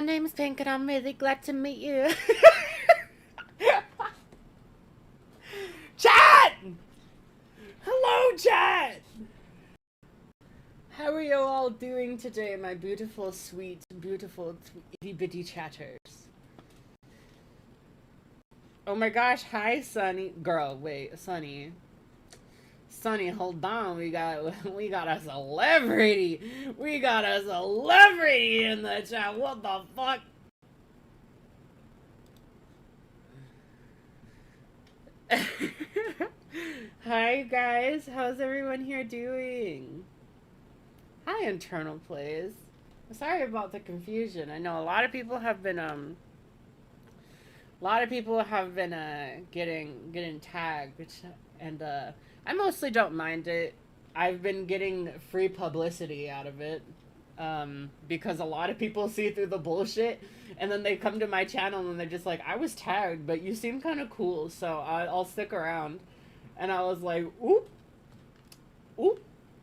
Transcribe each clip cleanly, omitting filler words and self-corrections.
name's Pink and I'm really glad to meet you. Chat! Hello, chat! How are you all doing today, my beautiful, sweet, beautiful, itty-bitty chatters? Oh my gosh, hi, Sunny. Girl, wait, Sunny. Sunny, hold on. We got a celebrity. We got a celebrity in the chat. What the fuck? Hi guys, how's everyone here doing? Hi Internal Plays. Sorry about the confusion. I know a lot of people have been getting tagged, and I mostly don't mind it. I've been getting free publicity out of it, because a lot of people see through the bullshit, and then they come to my channel and they're just like, I was tagged, but you seem kind of cool, so I'll stick around. And I was like, oop,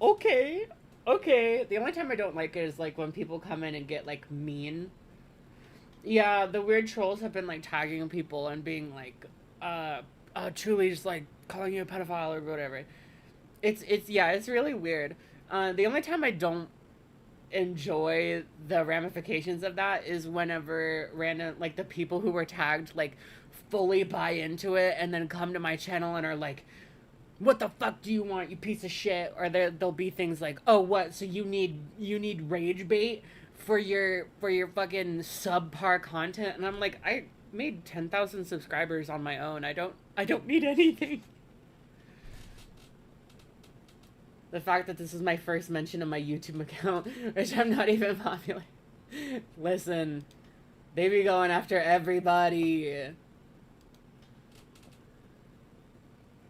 okay. The only time I don't like it is like when people come in and get like mean. Yeah, the weird trolls have been like tagging people and being like, Chuuli just like calling you a pedophile or whatever. It's really weird. The only time I don't enjoy the ramifications of that is whenever random, like, the people who were tagged like fully buy into it and then come to my channel and are like, what the fuck do you want, you piece of shit? Or there'll be things like, oh, what, so you need rage bait for your fucking subpar content? And I'm like, I made 10,000 subscribers on my own. I don't need anything. The fact that this is my first mention of my YouTube account, which I'm not even popular. Listen, they be going after everybody.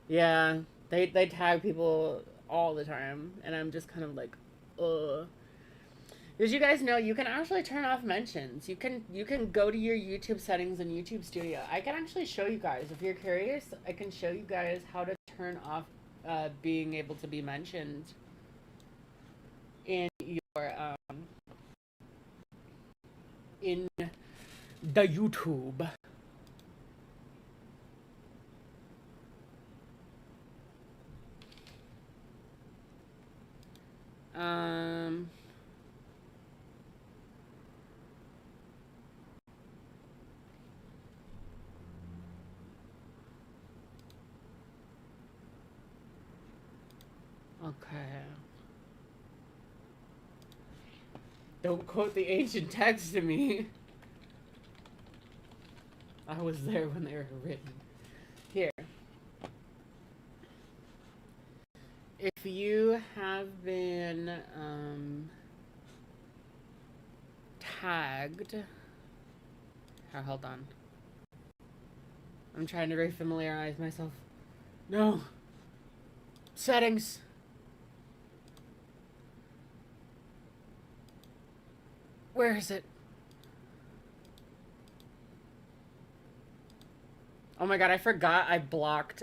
Yeah, they tag people all the time, and I'm just kind of like, ugh. Did you guys know you can actually turn off mentions? You can go to your YouTube settings in YouTube Studio. I can actually show you guys. If you're curious, I can show you guys how to turn off being able to be mentioned in your in the YouTube. Okay. Don't quote the ancient text to me. I was there when they were written. Here. If you have been tagged. Oh, hold on. I'm trying to refamiliarize myself. No. Settings. Where is it? Oh my god, I forgot I blocked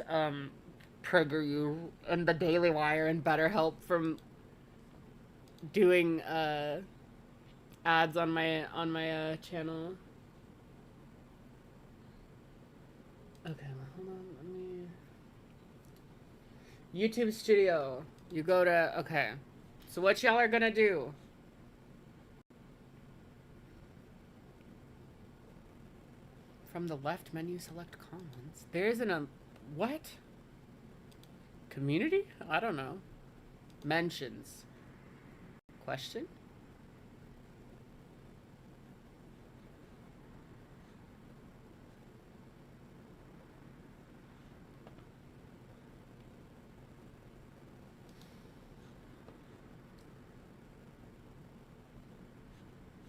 PragerU and the Daily Wire and BetterHelp from doing ads on my channel. Okay, well, hold on. Let me. YouTube Studio. You go to, okay. So what y'all are gonna do? From the left menu, select comments. There isn't a, what? Community? I don't know. Mentions. Question?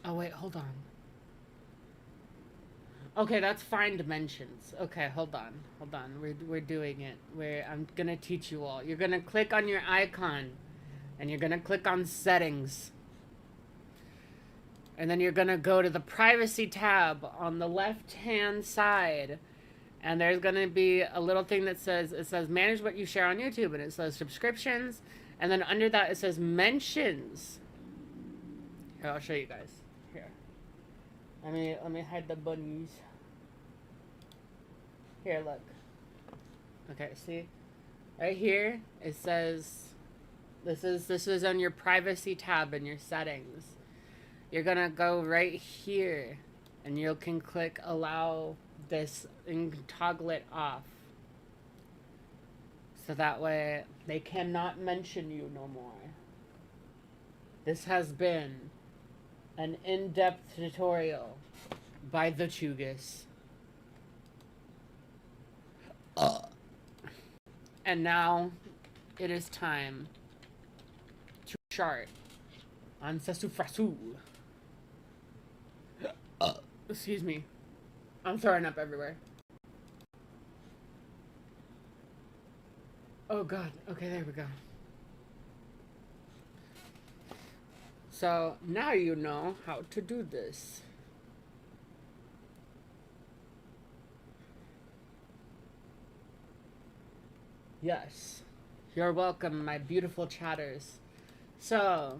Oh wait, hold on. Okay, that's find mentions. Okay, hold on. We're doing it. I'm gonna teach you all. You're gonna click on your icon, and you're gonna click on settings, and then you're gonna go to the privacy tab on the left-hand side, and there's gonna be a little thing that says, it says manage what you share on YouTube, and it says subscriptions, and then under that it says mentions. Here, I'll show you guys. Here. Let me hide the bunnies. Here, look. Okay, see? Right here, it says this is on your privacy tab in your settings. You're gonna go right here and you can click allow this and toggle it off. So that way they cannot mention you no more. This has been an in-depth tutorial by the Chugas. And now it is time to chart on SasuFrasu. Excuse me. I'm throwing up everywhere. Oh god. Okay, there we go. So now you know how to do this. Yes. You're welcome, my beautiful chatters. So,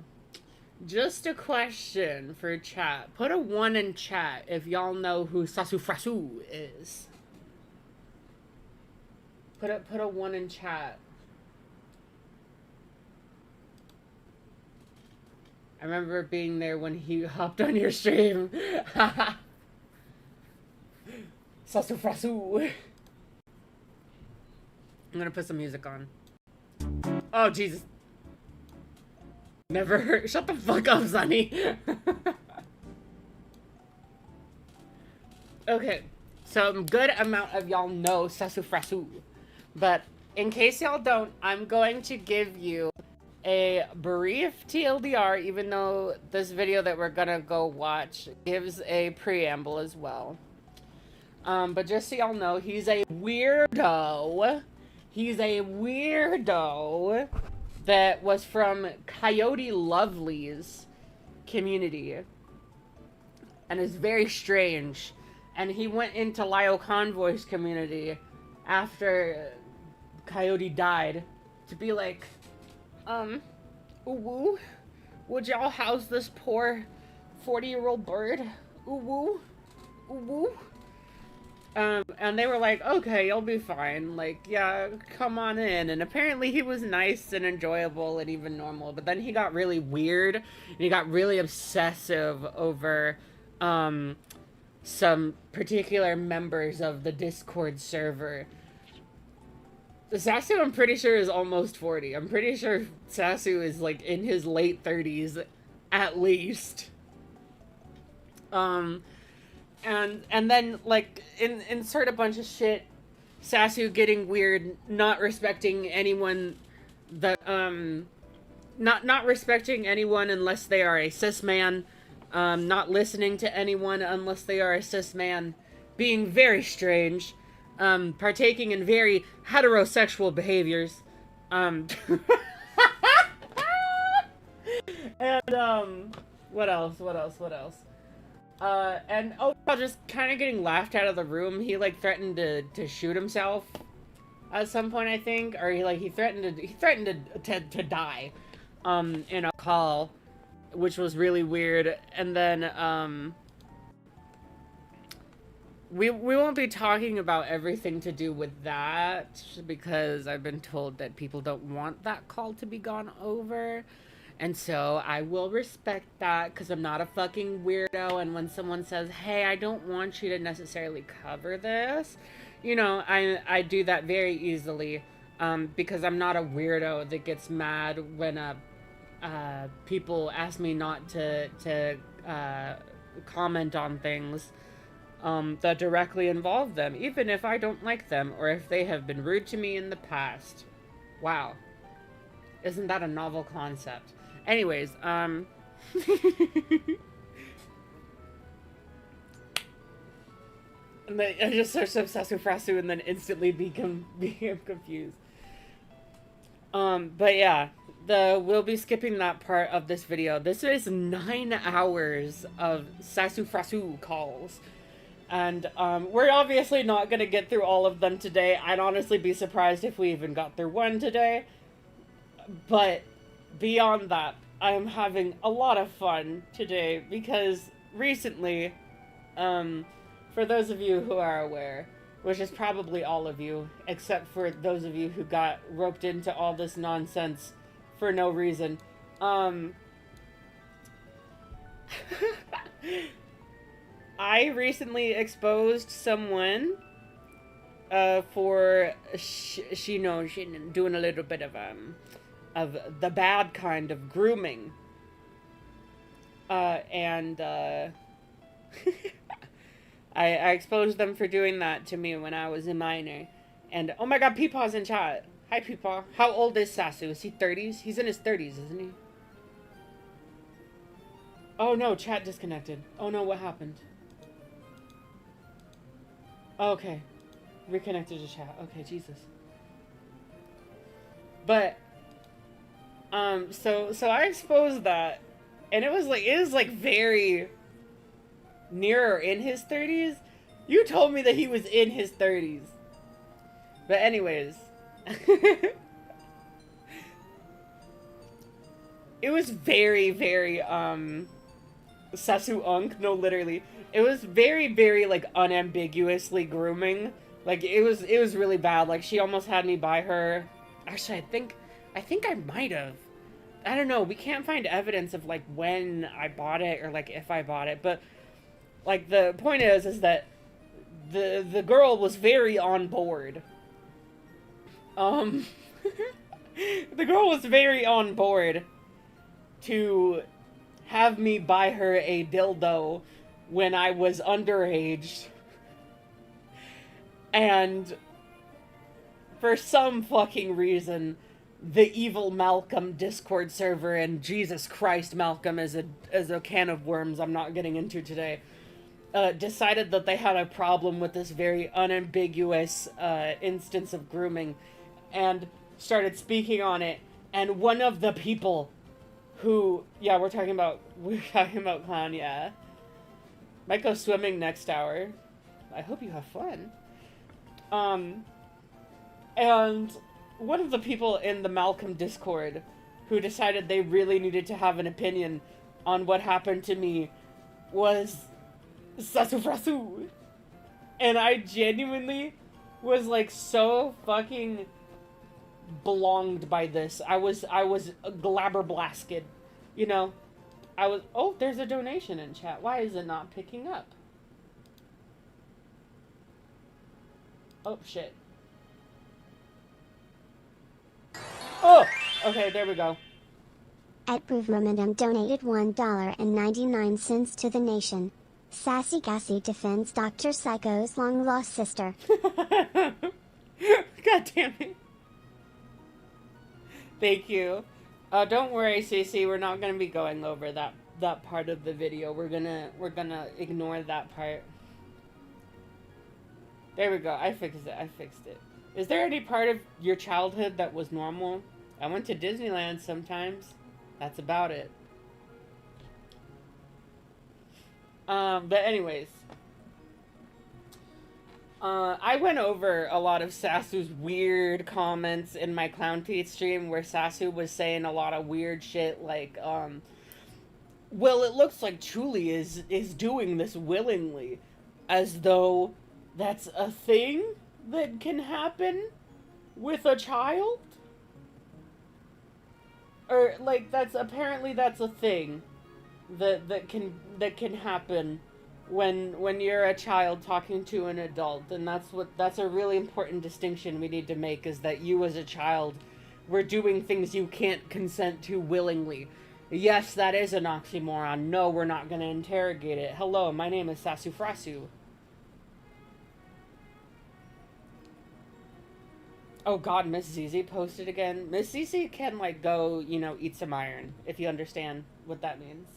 just a question for chat. Put a 1 in chat if y'all know who SasuFrasu is. Put a 1 in chat. I remember being there when he hopped on your stream. SasuFrasu. I'm gonna put some music on. Oh, Jesus. Never heard. Shut the fuck up, Sonny. Okay, so a good amount of y'all know SasuFrasu. But in case y'all don't, I'm going to give you a brief TLDR, even though this video that we're gonna go watch gives a preamble as well. But just so y'all know, he's a weirdo. He's a weirdo that was from Coyote Lovely's community and is very strange. And he went into Lyle Convoy's community after Coyote died to be like, ooh, would y'all house this poor 40-year-old bird? Ooh, ooh. And they were like, okay, you'll be fine. Like, yeah, come on in. And apparently he was nice and enjoyable and even normal. But then he got really weird. And he got really obsessive over, some particular members of the Discord server. Sasu, I'm pretty sure, is almost 40. I'm pretty sure Sasu is, like, in his late 30s, at least. And then, like, insert a bunch of shit. Sasu getting weird, not respecting anyone that, not respecting anyone unless they are a cis man. Not listening to anyone unless they are a cis man. Being very strange. Partaking in very heterosexual behaviors. And, what else? And overall just kind of getting laughed out of the room. He, like, threatened to shoot himself at some point, I think. Or he threatened to die, in a call, which was really weird. And then, we won't be talking about everything to do with that, because I've been told that people don't want that call to be gone over. And so I will respect that, because I'm not a fucking weirdo. And when someone says, hey, I don't want you to necessarily cover this, you know, I do that very easily, because I'm not a weirdo that gets mad when people ask me not to comment on things that directly involve them, even if I don't like them or if they have been rude to me in the past. Wow. Isn't that a novel concept? Anyways, I just searched up SasuFrasu and then instantly became confused. But yeah, we'll be skipping that part of this video. This is 9 hours of SasuFrasu calls. And, we're obviously not gonna get through all of them today. I'd honestly be surprised if we even got through one today. But beyond that, I'm having a lot of fun today because recently For those of you who are aware, which is probably all of you, except for those of you who got roped into all this nonsense for no reason, I recently exposed someone for she doing a little bit of the bad kind of grooming, and I exposed them for doing that to me when I was a minor. And oh my god, Peepaw's in chat. Hi Peepaw. How old is Sasu? Is he 30s? He's in his 30s, isn't he? Oh no, chat disconnected. Oh no, what happened? Oh, okay. Reconnected to chat. Okay, Jesus. But so I exposed that, and it was like very nearer in his 30s. You told me that he was in his 30s. But anyways, it was very, very Sasu-unk, no, literally. It was very, very, like, unambiguously grooming. Like, it was really bad. Like, she almost had me buy her. Actually, I think I might have. I don't know. We can't find evidence of, like, when I bought it or, like, if I bought it. But, like, the point is that the girl was very on board. The girl was very on board to have me buy her a dildo when I was underage. And for some fucking reason, the evil Malcolm Discord server, and Jesus Christ, Malcolm is a can of worms I'm not getting into today, decided that they had a problem with this very unambiguous instance of grooming, and started speaking on it. And one of the people who, yeah, we're talking about Clown, yeah. Might go swimming next hour. I hope you have fun. And one of the people in the Malcolm Discord who decided they really needed to have an opinion on what happened to me was SasuFrasu. And I genuinely was, like, so fucking belonged by this. I was glabberblasted, you know? Oh, there's a donation in chat. Why is it not picking up? Oh, shit. Oh! Okay, there we go. At Proof donated $1.99 to the nation. Sassy Gassy defends Dr. Psycho's long-lost sister. God damn it. Thank you. Don't worry, Cece, we're not gonna be going over that part of the video. We're gonna ignore that part. There we go. I fixed it. Is there any part of your childhood that was normal? I went to Disneyland sometimes. That's about it. But anyways. I went over a lot of Sasu's weird comments in my Clown Teeth stream where Sasu was saying a lot of weird shit like, well, it looks like Chuuli is doing this willingly, as though that's a thing that can happen with a child? Or, like, that's a thing that can happen when you're a child talking to an adult. And that's a really important distinction we need to make, is that you as a child were doing things you can't consent to willingly. Yes, that is an oxymoron. No, we're not going to interrogate it. Hello, my name is SasuFrasu. Oh god, Miss ZZ posted again. Miss ZZ can, like, go, you know, eat some iron, if you understand what that means.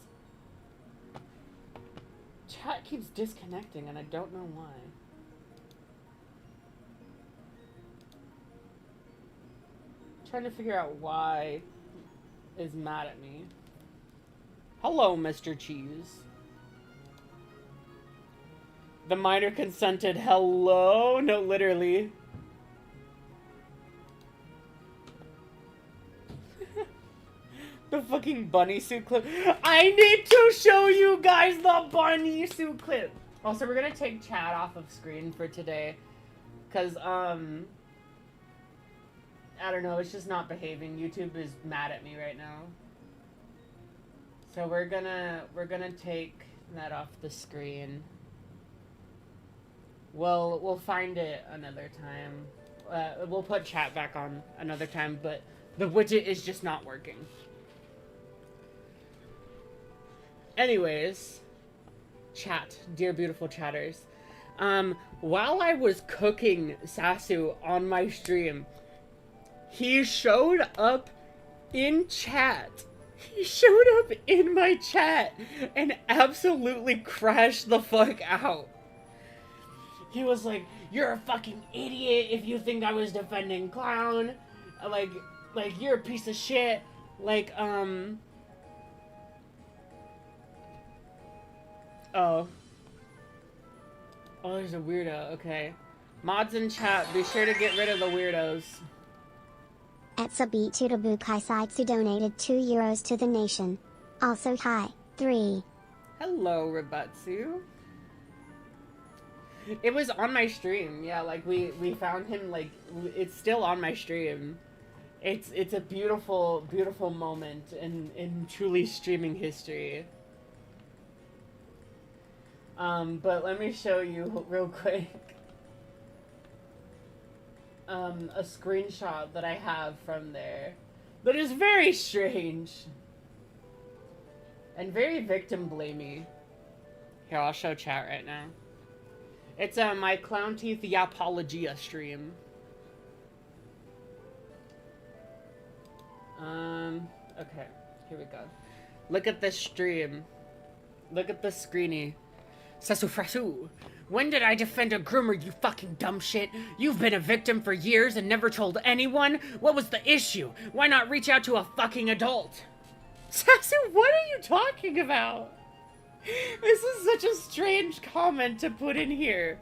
Chat keeps disconnecting, and I don't know why. I'm trying to figure out why is mad at me. Hello, Mr. Cheese. The minor consented. Hello? No, literally. The fucking bunny suit clip. I need to show you guys the bunny suit clip. Also, we're gonna take chat off of screen for today. Because, I don't know, it's just not behaving. YouTube is mad at me right now. So we're gonna take that off the screen. We'll find it another time. We'll put chat back on another time, but the widget is just not working. Anyways, chat, dear beautiful chatters. While I was cooking Sasu on my stream, he showed up in chat. He showed up in my chat and absolutely crashed the fuck out. He was like, "You're a fucking idiot if you think I was defending Clown. Like, you're a piece of shit. Like, Oh. Oh, there's a weirdo. Okay. Mods in chat, be sure to get rid of the weirdos. Etsubitu Kaisatsu donated €2 to the nation. Also hi, 3. Hello, Ribatsu. It was on my stream, yeah, like, we found him, like, it's still on my stream. It's a beautiful, beautiful moment in Chuuli streaming history. But let me show you real quick. A screenshot that I have from there that is very strange and very victim blamey. Here, I'll show chat right now. It's my Clown Teeth Yapologia stream. Okay, here we go. Look at this stream. Look at this screeny. SasuFrasu. When did I defend a groomer, you fucking dumb shit? You've been a victim for years and never told anyone? What was the issue? Why not reach out to a fucking adult? Sasu, what are you talking about? This is such a strange comment to put in here.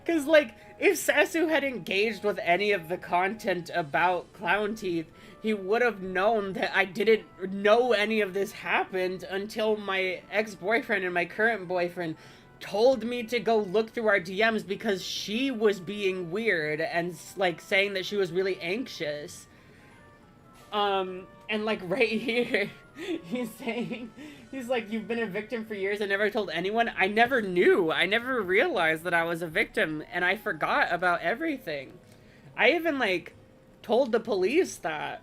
Because, like, if Sasu had engaged with any of the content about Clown Teeth, he would have known that I didn't know any of this happened until my ex-boyfriend and my current boyfriend told me to go look through our DMs because she was being weird and, like, saying that she was really anxious. And, like, right here, he's saying, he's like, you've been a victim for years and never told anyone? I never knew. I never realized that I was a victim, and I forgot about everything. I even, like, told the police that.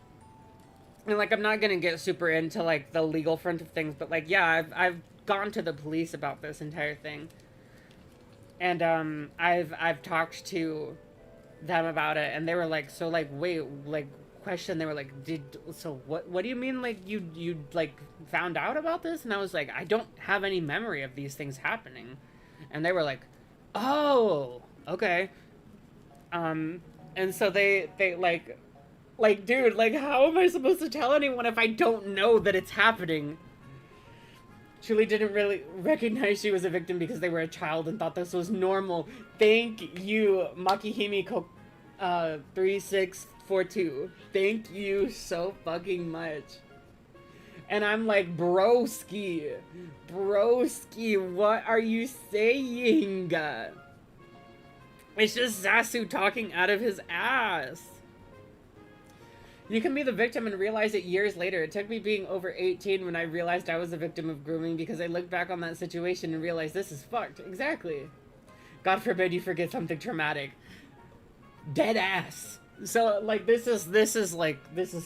And, like, I'm not gonna get super into, like, the legal front of things, but, like, yeah, I've gone to the police about this entire thing. And, I've talked to them about it, and they were like, so, like, wait, like, question, they were like, so what do you mean, like, you like, found out about this? And I was like, I don't have any memory of these things happening. And they were like, oh, okay. And so they like, dude, like, how am I supposed to tell anyone if I don't know that it's happening? Chuuli didn't really recognize she was a victim because they were a child and thought this was normal. Thank you, Makihimi 3642. Thank you so fucking much. And I'm like, broski, what are you saying? It's just Sasu talking out of his ass. You can be the victim and realize it years later. It took me being over 18 when I realized I was a victim of grooming because I looked back on that situation and realized this is fucked. Exactly. God forbid you forget something traumatic. Dead ass. So, like, this is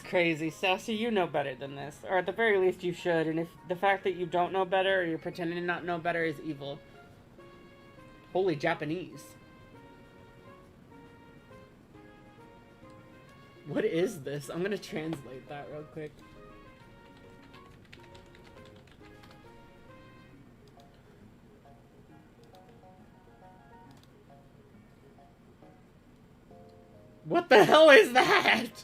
crazy. Sassy, you know better than this. Or at the very least you should. And if the fact that you don't know better or you're pretending to not know better is evil. Holy Japanese. What is this? I'm gonna translate that real quick. What the hell is that?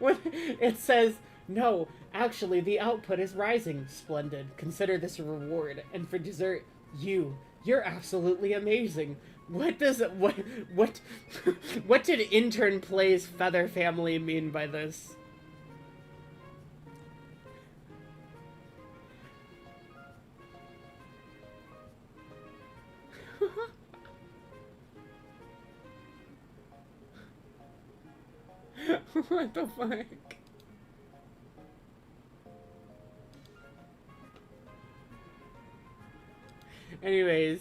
What? It says, no, actually the output is rising. Splendid. Consider this a reward. And for dessert, you're absolutely amazing. What does it, what did intern plays Feather Family mean by this? What the fuck? Anyways,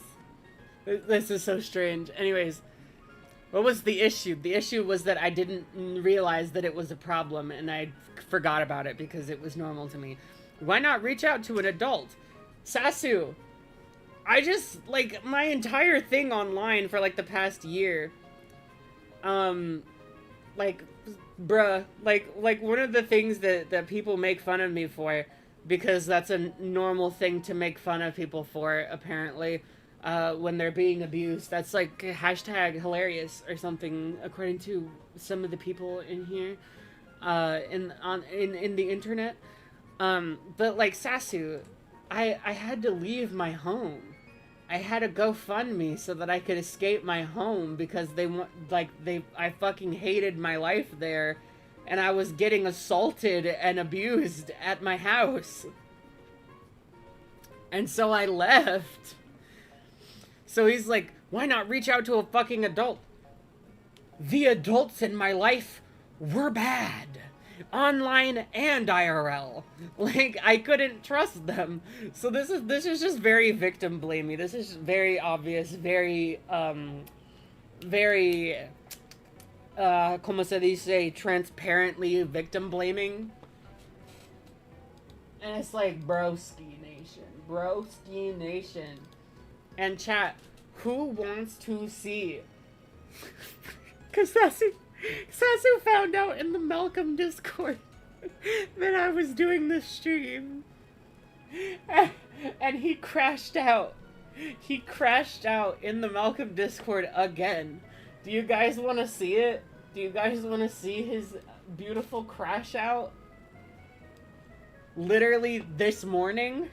this is so strange. Anyways, what was the issue? The issue was that I didn't realize that it was a problem, and I forgot about it because it was normal to me. Why not reach out to an adult? Sasu, I just, like, my entire thing online for, like, the past year, like, bruh, like one of the things that people make fun of me for, because that's a normal thing to make fun of people for, apparently, when they're being abused. That's like hashtag hilarious or something, according to some of the people in here, in the internet. But like Sasu, I had to leave my home. I had to GoFundMe so that I could escape my home because I fucking hated my life there, and I was getting assaulted and abused at my house. And so I left. So he's like, why not reach out to a fucking adult? The adults in my life were bad. Online and IRL. Like, I couldn't trust them. So this is just very victim blamey. This is very obvious, very, como se dice, transparently victim blaming. And it's like, broski nation. Broski nation. And chat, who wants to see? Because Sasu found out in the Malcolm Discord that I was doing this stream. And he crashed out. He crashed out in the Malcolm Discord again. Do you guys want to see it? Do you guys want to see his beautiful crash out? Literally this morning?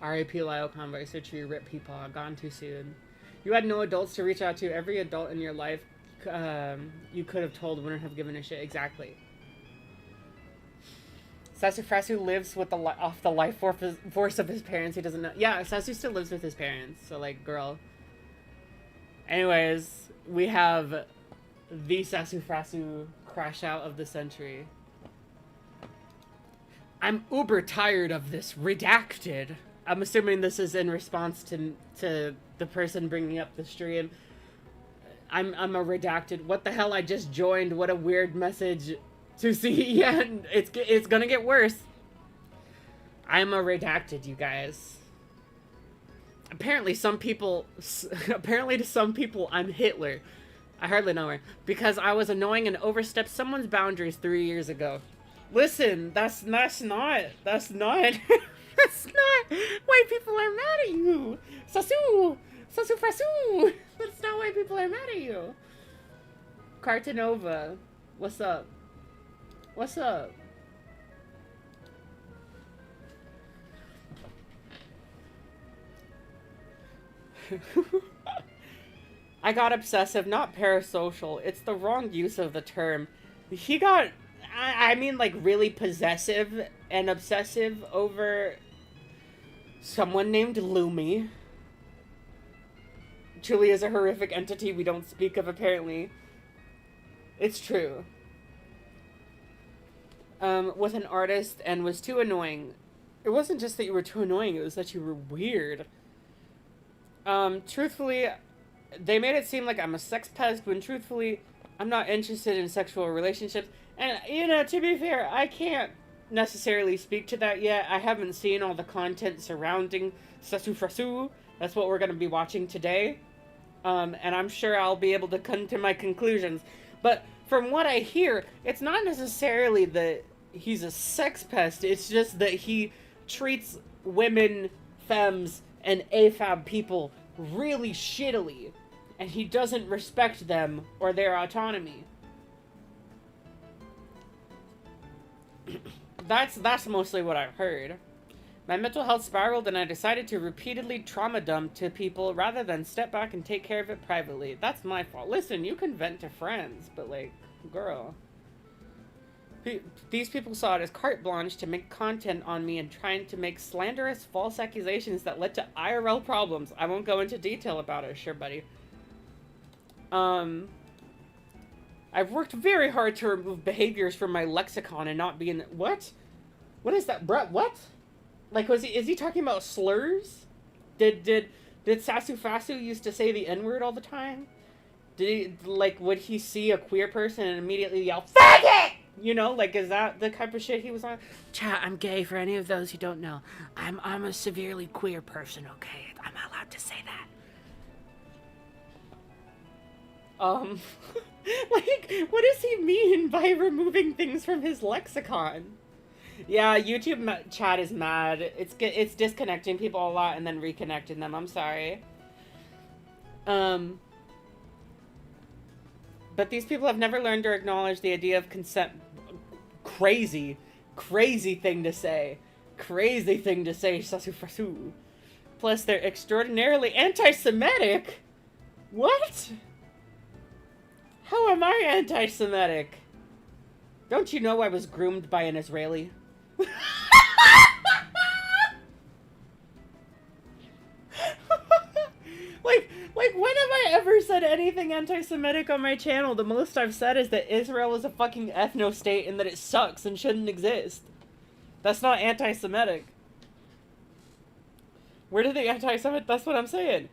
R.I.P. Lyle Convoy, so true, rip Peepaw, gone too soon. You had no adults to reach out to. Every adult in your life you could have told wouldn't have given a shit. Exactly. SasuFrasu lives with off the life force of his parents. He doesn't know. Yeah, Sasu still lives with his parents, so like, girl. Anyways, we have the SasuFrasu crash out of the century. I'm uber tired of this. Redacted. I'm assuming this is in response to the person bringing up the stream. I'm a redacted. What the hell? I just joined. What a weird message to see. Yeah, it's gonna get worse. I'm a redacted, you guys. Apparently to some people, I'm Hitler. I hardly know her. Because I was annoying and overstepped someone's boundaries 3 years ago. Listen, that's not that's not why people are mad at you. SasuFrasu. That's not why people are mad at you. Cartanova, what's up? What's up? I got obsessive, not parasocial. It's the wrong use of the term. He got, I mean, like, really possessive and obsessive over someone named Lumi. Chuuli is a horrific entity we don't speak of, apparently. It's true. With an artist and was too annoying. It wasn't just that you were too annoying, it was that you were weird. Truthfully, they made it seem like I'm a sex pest when truthfully, I'm not interested in sexual relationships. And, you know, to be fair, I can't necessarily speak to that yet. I haven't seen all the content surrounding SasuFrasu. That's what we're going to be watching today. And I'm sure I'll be able to come to my conclusions. But from what I hear, it's not necessarily that he's a sex pest. It's just that he treats women, femmes, and AFAB people really shittily. And he doesn't respect them or their autonomy. That's mostly what I've heard. My mental health spiraled and I decided to repeatedly trauma dump to people rather than step back and take care of it privately. That's my fault. Listen, you can vent to friends, but like, girl. These people saw it as carte blanche to make content on me and trying to make slanderous, false accusations that led to IRL problems. I won't go into detail about it, sure, buddy. I've worked very hard to remove behaviors from my lexicon and not be in... What? What is that? Brett, what? Like, is he talking about slurs? Did SasuFrasu used to say the N-word all the time? Did he, like, would he see a queer person and immediately yell, faggot? You know, like, is that the type of shit he was on? Chat, I'm gay, for any of those who don't know. I'm a severely queer person, okay? I'm allowed to say that. Like, what does he mean by removing things from his lexicon? Yeah, YouTube chat is mad. It's disconnecting people a lot and then reconnecting them. I'm sorry. But these people have never learned or acknowledged the idea of consent. Crazy thing to say. Crazy thing to say, SasuFrasu. Plus, they're extraordinarily anti-Semitic. What? How am I anti-Semitic? Don't you know I was groomed by an Israeli? Like, when have I ever said anything anti-Semitic on my channel? The most I've said is that Israel is a fucking ethno-state and that it sucks and shouldn't exist. That's not anti-Semitic. Where did the anti-Semitic... That's what I'm saying.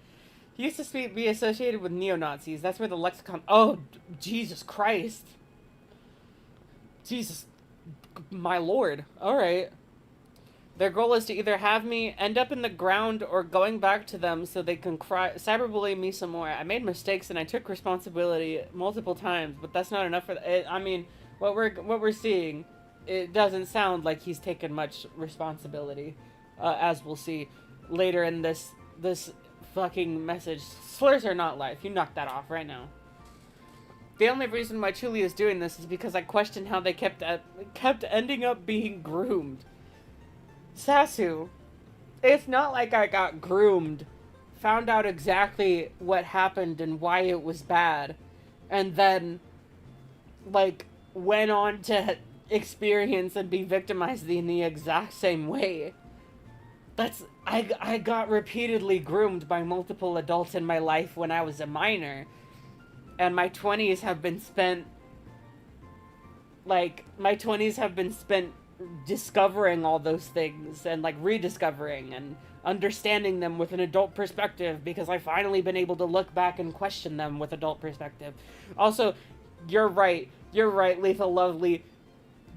He used to be associated with neo-Nazis. That's where the lexicon... Oh, Jesus Christ. Jesus. My lord. Alright. Their goal is to either have me end up in the ground or going back to them so they can cyberbully me some more. I made mistakes and I took responsibility multiple times, but that's not enough for it. I mean, what we're seeing, it doesn't sound like he's taken much responsibility, as we'll see later in this fucking message. Slurs are not life. You knock that off right now. The only reason why Chuuli is doing this is because I questioned how they kept ending up being groomed. Sasu, it's not like I got groomed, found out exactly what happened and why it was bad, and then, like, went on to experience and be victimized in the exact same way. I got repeatedly groomed by multiple adults in my life when I was a minor, and my 20s have been spent, discovering all those things and like rediscovering and understanding them with an adult perspective because I've finally been able to look back and question them with adult perspective. Also, you're right, Lethal Lovely.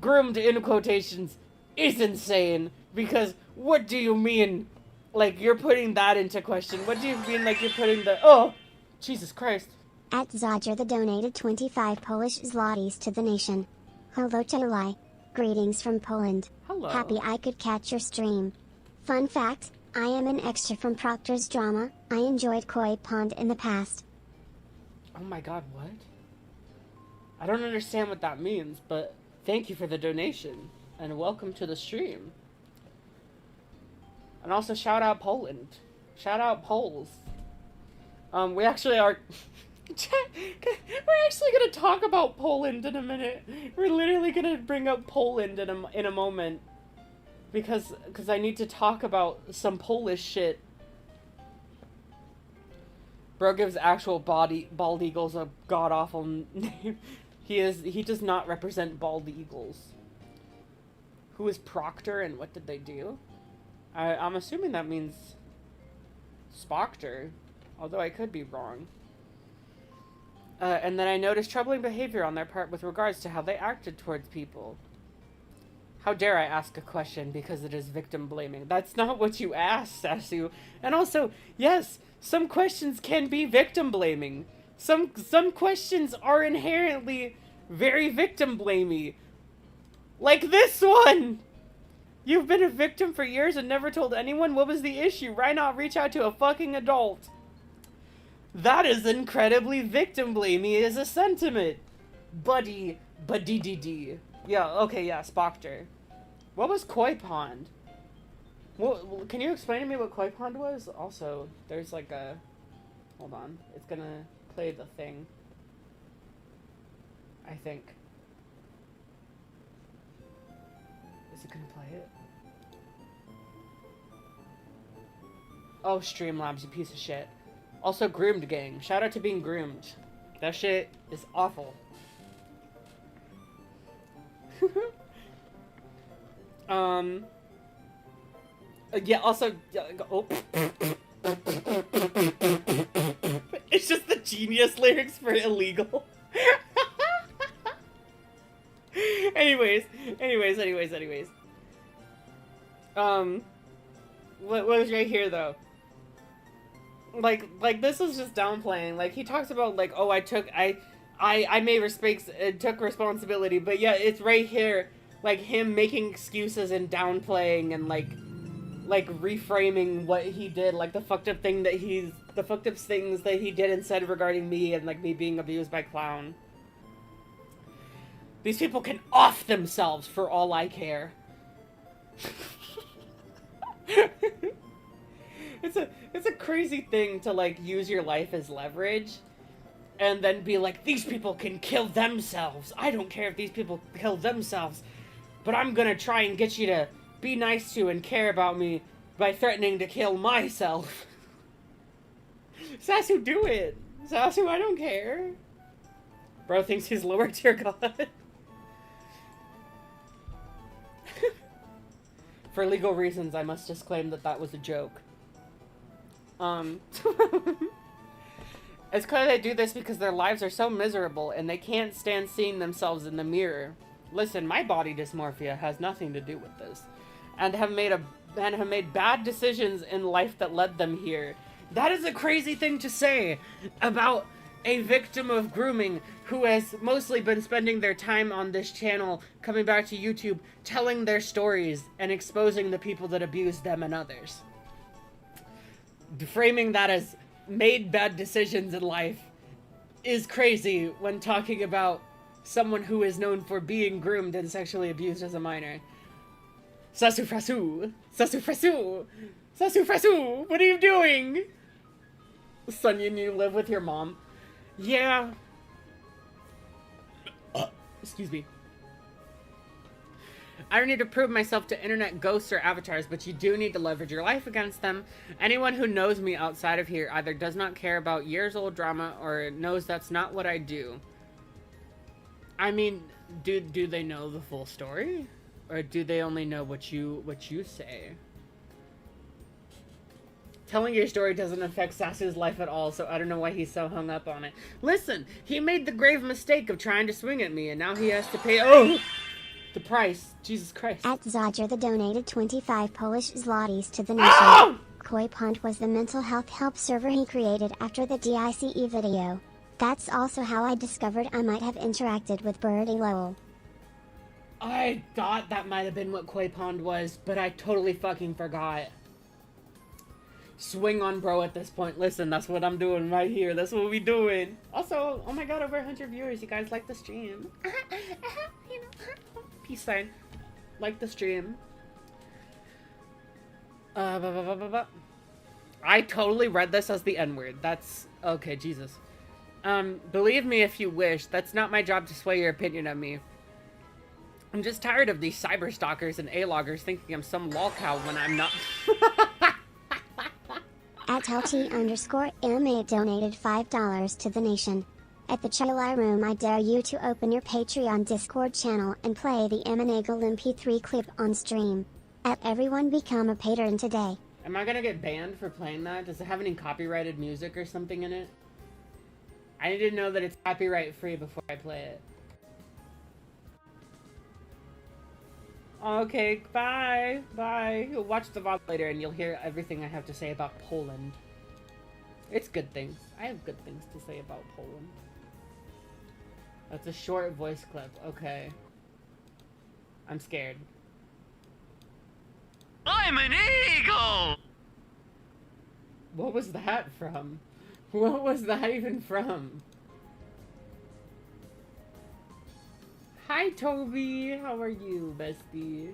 Groomed in quotations is insane because what do you mean? Like, you're putting that into question. What do you mean like you're putting the... Oh, Jesus Christ. At Zodger the donated 25 Polish zlotys to the nation. Hello Chuuli. Greetings from Poland. Hello. Happy I could catch your stream. Fun fact, I am an extra from Proctor's drama. I enjoyed Koi Pond in the past. Oh my god, what? I don't understand what that means, but thank you for the donation. And welcome to the stream. And also shout out Poland. Shout out Poles. We actually are... We're actually gonna talk about Poland in a minute. We're literally gonna bring up Poland in a moment. Because I need to talk about some Polish shit. Bro gives actual bald eagles a god-awful name. He does not represent bald eagles. Who is Proctor and what did they do? I'm assuming that means Spoctor. Although I could be wrong. And then I noticed troubling behavior on their part with regards to how they acted towards people. How dare I ask a question because it is victim blaming? That's not what you asked, Sasu. And also, yes, some questions can be victim blaming. Some questions are inherently very victim blamey. Like this one! You've been a victim for years and never told anyone what was the issue. Why not reach out to a fucking adult? That is incredibly victim blamey as a sentiment. Buddy. Yeah, okay, yeah, Spoctor. What was Koi Pond? Well, can you explain to me what Koi Pond was? Also, there's like a... Hold on. It's gonna play the thing. I think. Is it gonna play it? Oh, Streamlabs, you piece of shit. Also, groomed gang. Shout out to being groomed. That shit is awful. Yeah, also, oh. It's just the genius lyrics for illegal. anyways. What was right here, though? Like, this is just downplaying. Like, he talks about, like, oh, I made mistakes and took responsibility, but yeah, it's right here, like, him making excuses and downplaying and, like, reframing what he did, like, the fucked up things that he did and said regarding me and, like, me being abused by Clown. These people can off themselves for all I care. It's a crazy thing to, like, use your life as leverage and then be like, these people can kill themselves. I don't care if these people kill themselves, but I'm gonna try and get you to be nice to and care about me by threatening to kill myself. Sasu, do it. Sasu, I don't care. Bro thinks he's lower tier god. For legal reasons, I must disclaim that that was a joke. It's clear they do this because their lives are so miserable and they can't stand seeing themselves in the mirror. Listen, my body dysmorphia has nothing to do with this, and have made bad decisions in life that led them here. That is a crazy thing to say about a victim of grooming who has mostly been spending their time on this channel, coming back to YouTube, telling their stories and exposing the people that abuse them and others. Framing that as made bad decisions in life is crazy when talking about someone who is known for being groomed and sexually abused as a minor. SasuFrasu! SasuFrasu! SasuFrasu! What are you doing? Sonya, you live with your mom. Yeah. Excuse me. I don't need to prove myself to internet ghosts or avatars, but you do need to leverage your life against them. Anyone who knows me outside of here either does not care about years-old drama or knows that's not what I do. I mean, do they know the full story? Or do they only know what you say? Telling your story doesn't affect Sasu's life at all, so I don't know why he's so hung up on it. Listen, he made the grave mistake of trying to swing at me, and now he has to pay the price. Jesus Christ. At Zodger the donated 25 Polish zlotys to the nation. Koi Punt was the mental health help server he created after the DICE video. That's also how I discovered I might have interacted with Birdie Lowell. I thought that might have been what Koi Pond was, but I totally fucking forgot. Swing on bro at this point. Listen, that's what I'm doing right here. That's what we doing. Also, oh my god, over 100 viewers. You guys like the stream. You know, peace sign. Like the stream. I totally read this as the N-word. That's... okay, Jesus. Believe me if you wish. That's not my job to sway your opinion of me. I'm just tired of these cyber stalkers and A-loggers thinking I'm some lolcow when I'm not. At LT_MA donated $5 to the nation. At the Chuuli room, I dare you to open your Patreon Discord channel and play the Emenagle MP3 clip on stream. At everyone become a patron today. Am I gonna get banned for playing that? Does it have any copyrighted music or something in it? I need to know that it's copyright free before I play it. Okay, bye. Bye. You'll watch the VOD later and you'll hear everything I have to say about Poland. It's good things. I have good things to say about Poland. That's a short voice clip. Okay. I'm scared. I'm an eagle! What was that from? What was that even from? Hi, Toby. How are you, bestie?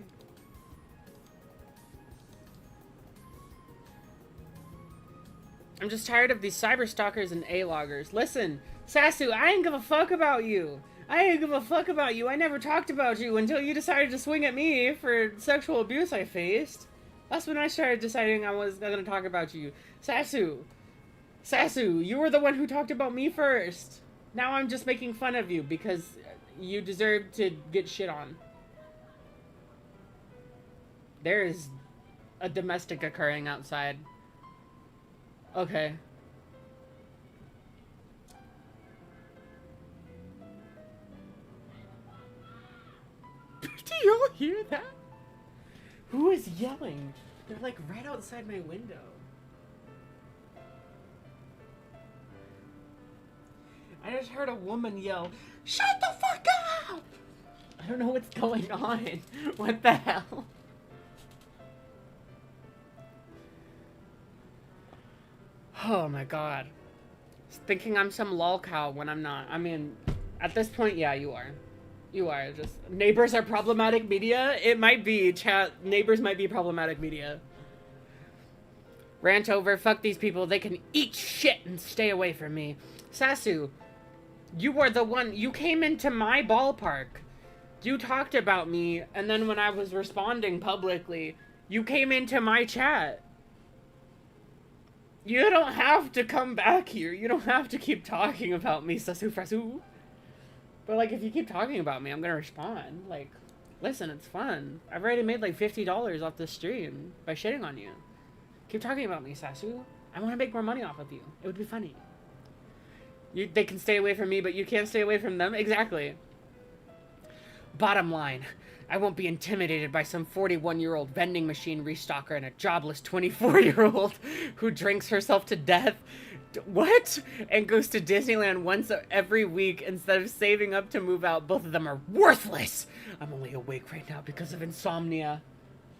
I'm just tired of these cyber stalkers and A-loggers. Listen, Sasu, I ain't give a fuck about you. I didn't give a fuck about you. I never talked about you until you decided to swing at me for sexual abuse I faced. That's when I started deciding I was gonna talk about you. Sasu, you were the one who talked about me first. Now I'm just making fun of you because you deserve to get shit on. There is a domestic occurring outside. Okay. Do y'all hear that? Who is yelling? They're like right outside my window. I just heard a woman yell, "Shut the fuck up!" I don't know what's going on. What the hell? Oh my god. Thinking I'm some lol cow when I'm not. I mean, at this point, yeah, you are. You are. Just neighbors are problematic media? It might be, chat. Neighbors might be problematic media. Rant over, fuck these people. They can eat shit and stay away from me. Sasu, you were the one. You came into my ballpark. You talked about me, and then when I was responding publicly, you came into my chat. You don't have to come back here. You don't have to keep talking about me, SasuFrasu. But, like, if you keep talking about me, I'm gonna respond. Like, listen, it's fun. I've already made, like, $50 off this stream by shitting on you. Keep talking about me, Sasu. I want to make more money off of you. It would be funny. They can stay away from me, but you can't stay away from them? Exactly. Bottom line, I won't be intimidated by some 41-year-old vending machine restocker and a jobless 24-year-old who drinks herself to death. What? And goes to Disneyland once every week instead of saving up to move out. Both of them are worthless. I'm only awake right now because of insomnia.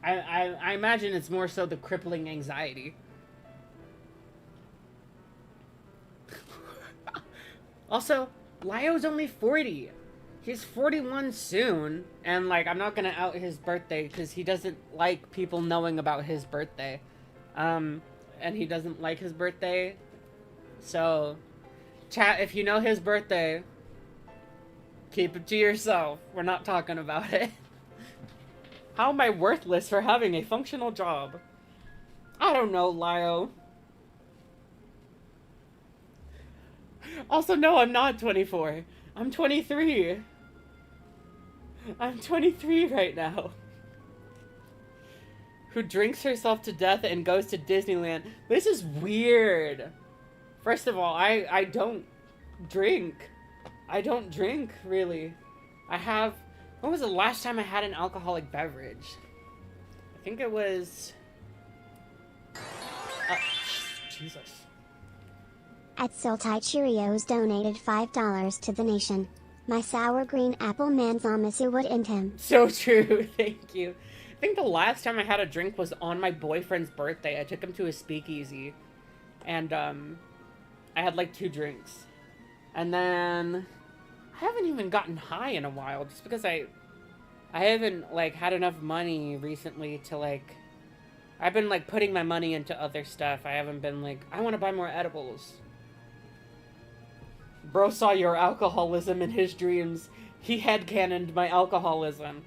I imagine it's more so the crippling anxiety. Also, Lyo's only 40. He's 41 soon, and, like, I'm not gonna out his birthday because he doesn't like people knowing about his birthday. And he doesn't like his birthday. So, chat, if you know his birthday, keep it to yourself. We're not talking about it. How am I worthless for having a functional job? I don't know, Lyo. Also, no, I'm not 24. I'm 23. I'm 23 right now. Who drinks herself to death and goes to Disneyland. This is weird. First of all, I don't drink. I don't drink, really. I have... When was the last time I had an alcoholic beverage? I think it was... Jesus. At Sultai Cheerios donated $5 to the nation. My sour green apple manzamisu would end him. So true, thank you. I think the last time I had a drink was on my boyfriend's birthday. I took him to a speakeasy. And, I had like 2 drinks. And then... I haven't even gotten high in a while, just because I haven't, like, had enough money recently to, like... I've been, like, putting my money into other stuff. I haven't been, like, I want to buy more edibles. Bro saw your alcoholism in his dreams. He headcanoned my alcoholism.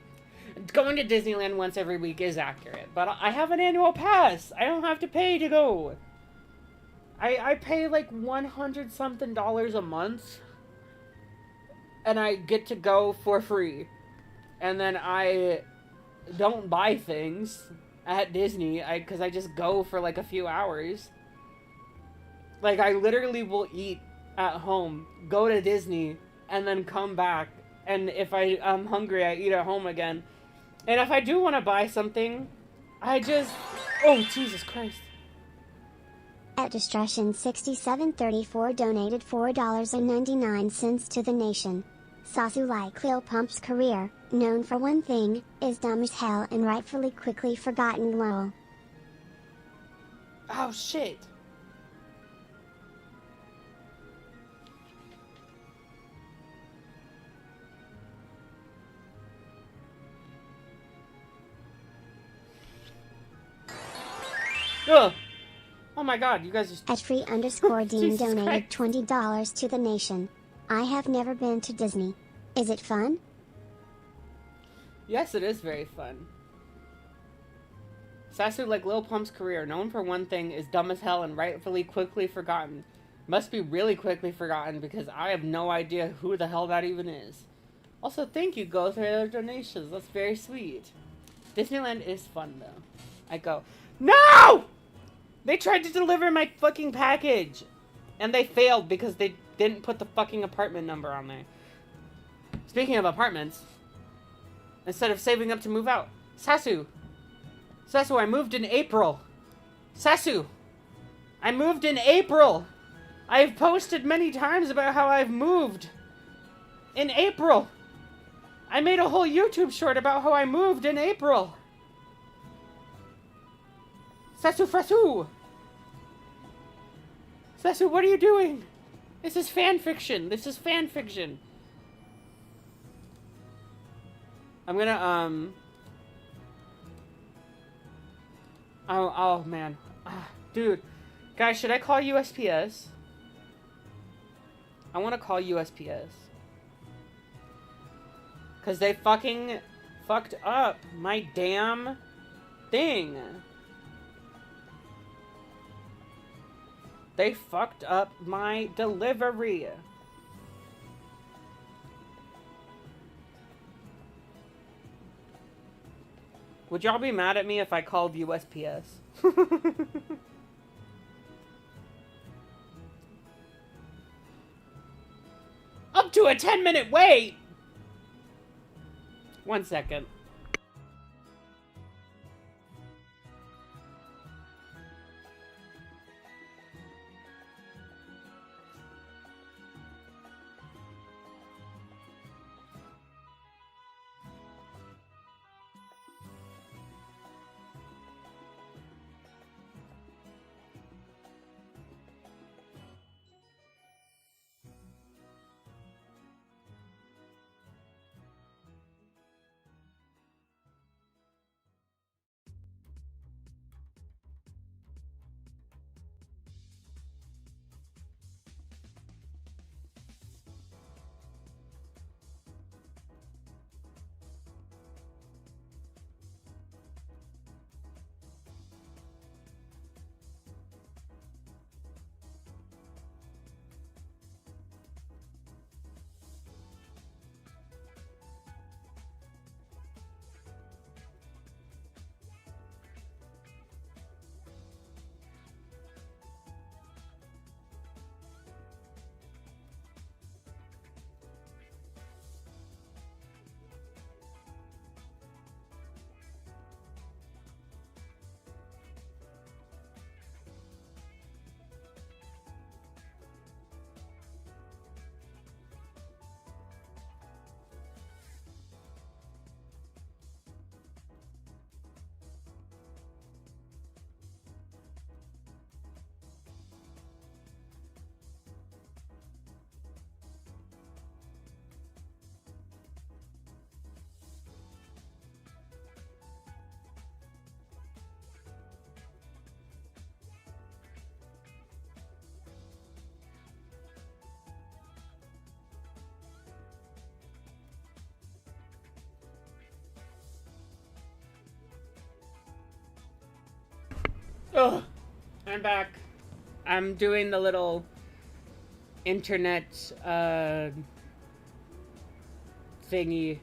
Going to Disneyland once every week is accurate, but I have an annual pass. I don't have to pay to go. I pay like $100-something a month, and I get to go for free. And then I don't buy things at Disney, because I just go for like a few hours. Like, I literally will eat at home, go to Disney, and then come back. And if I'm hungry, I eat at home again. And if I do want to buy something, I just... Oh, Jesus Christ. At Destruction6734 donated $4.99 to the nation. Sasu like Lil Pump's career, known for one thing, is dumb as hell and rightfully quickly forgotten lol. Oh, shit. Ugh. Oh my god, you guys just... At free_Dean Jesus donated Christ. $20 to the nation. I have never been to Disney. Is it fun? Yes, it is very fun. Sasu, like Lil Pump's career, known for one thing, is dumb as hell and rightfully quickly forgotten. Must be really quickly forgotten because I have no idea who the hell that even is. Also, thank you, Go, for their donations. That's very sweet. Disneyland is fun, though. I go, no! They tried to deliver my fucking package! And they failed because they didn't put the fucking apartment number on there. Speaking of apartments, instead of saving up to move out, Sasu, I moved in April. Sasu, I moved in April. I've posted many times about how I've moved in April. I made a whole YouTube short about how I moved in April. SasuFrasu. Sasu, what are you doing? This is fan fiction. This is fan fiction. I'm gonna, Oh, man. Dude. Guys, should I call USPS? I want to call USPS. Because they fucking fucked up my damn thing. They fucked up my delivery. Would y'all be mad at me if I called USPS? Up to a 10-minute wait! 1 second. Ugh, I'm back. I'm doing the little internet thingy.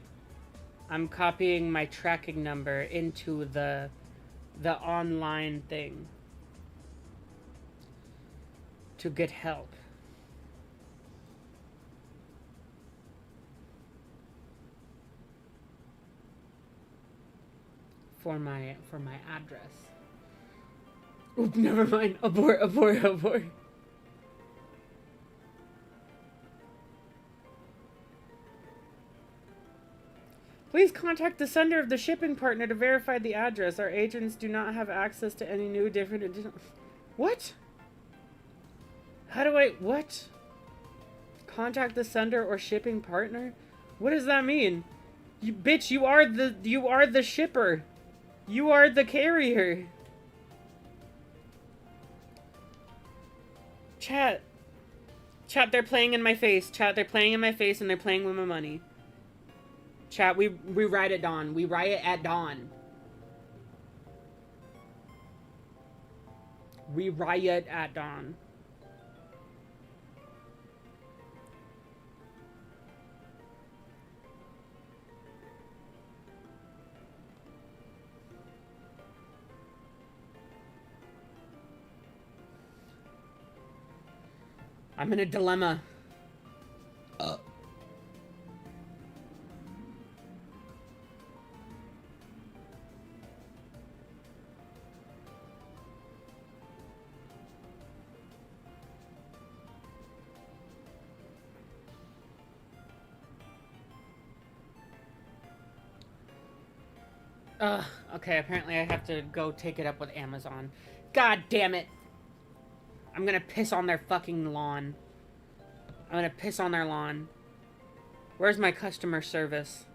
I'm copying my tracking number into the online thing to get help. For my address. Oop, never mind. Abort. Please contact the sender of the shipping partner to verify the address. Our agents do not have access to any new different additional... What? How do I... What? Contact the sender or shipping partner? What does that mean? You bitch, you are the shipper. You are the carrier. Chat, they're playing in my face. Chat, they're playing in my face and they're playing with my money. Chat, we riot at dawn. We riot at dawn. We riot at dawn. I'm in a dilemma. Okay, apparently I have to go take it up with Amazon. God damn it! I'm gonna piss on their fucking lawn. I'm gonna piss on their lawn. Where's my customer service?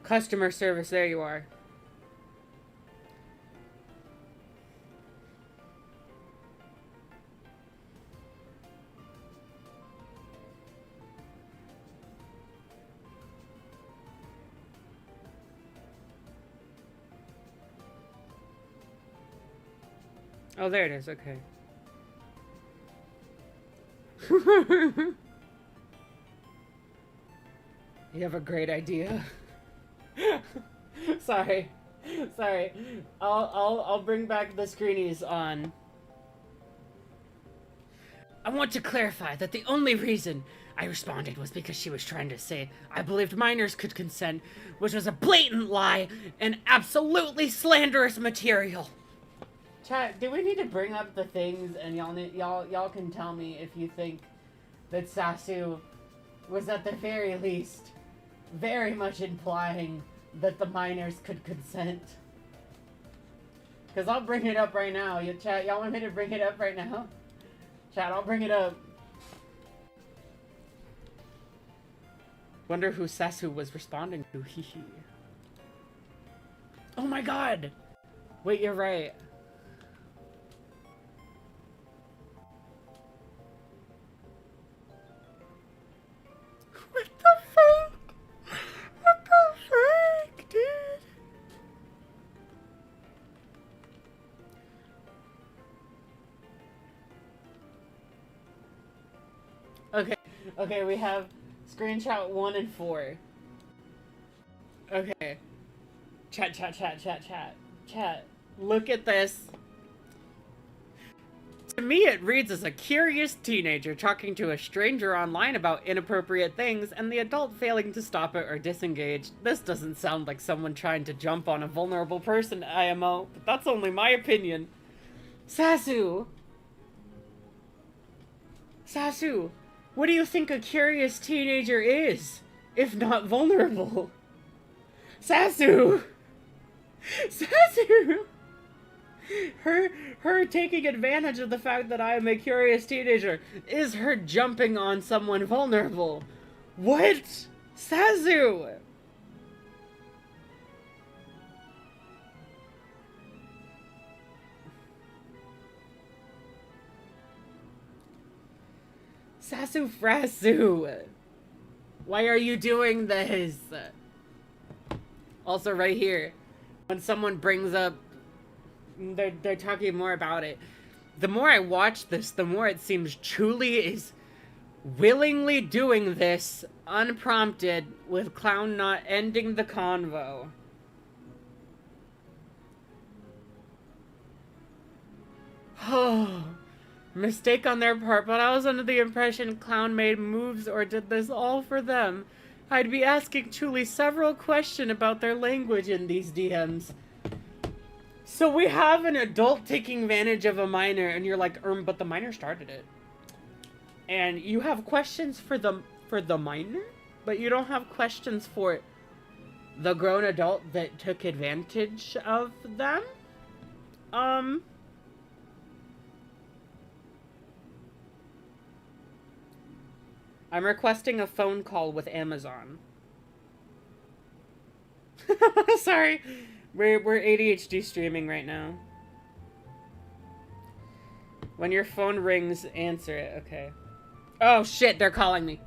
Customer service, there you are. Oh, there it is, okay. You have a great idea. Sorry. Sorry. I'll bring back the screenies on. I want to clarify that the only reason I responded was because she was trying to say I believed minors could consent, which was a blatant lie and absolutely slanderous material. Chat, do we need to bring up the things and y'all can tell me if you think that Sasu was at the very least very much implying that the minors could consent. Cause I'll bring it up right now. Chat, y'all want me to bring it up right now? Chat, I'll bring it up. Wonder who Sasu was responding to. Hehe. Oh my god! Wait, you're right. What the fuck? What the fuck, dude? Okay, we have screenshot 1 and 4. Okay. Chat. Look at this. To me, it reads as a curious teenager talking to a stranger online about inappropriate things and the adult failing to stop it or disengage. This doesn't sound like someone trying to jump on a vulnerable person, IMO, but that's only my opinion. Sasu! What do you think a curious teenager is, if not vulnerable? Sasu! Her taking advantage of the fact that I am a curious teenager is her jumping on someone vulnerable. What? Sasu! SasuFrasu! Why are you doing this? Also right here, when someone brings up they're talking more about it. The more I watch this, the more it seems Chuuli is willingly doing this unprompted with Clown not ending the convo. Oh, mistake on their part, but I was under the impression Clown made moves or did this all for them. I'd be asking Chuuli several questions about their language in these DMs. So we have an adult taking advantage of a minor, and you're like, but the minor started it. And you have questions for the minor, but you don't have questions for the grown adult that took advantage of them? I'm requesting a phone call with Amazon. Sorry. We're ADHD streaming right now. When your phone rings, answer it. Okay. Oh shit, they're calling me.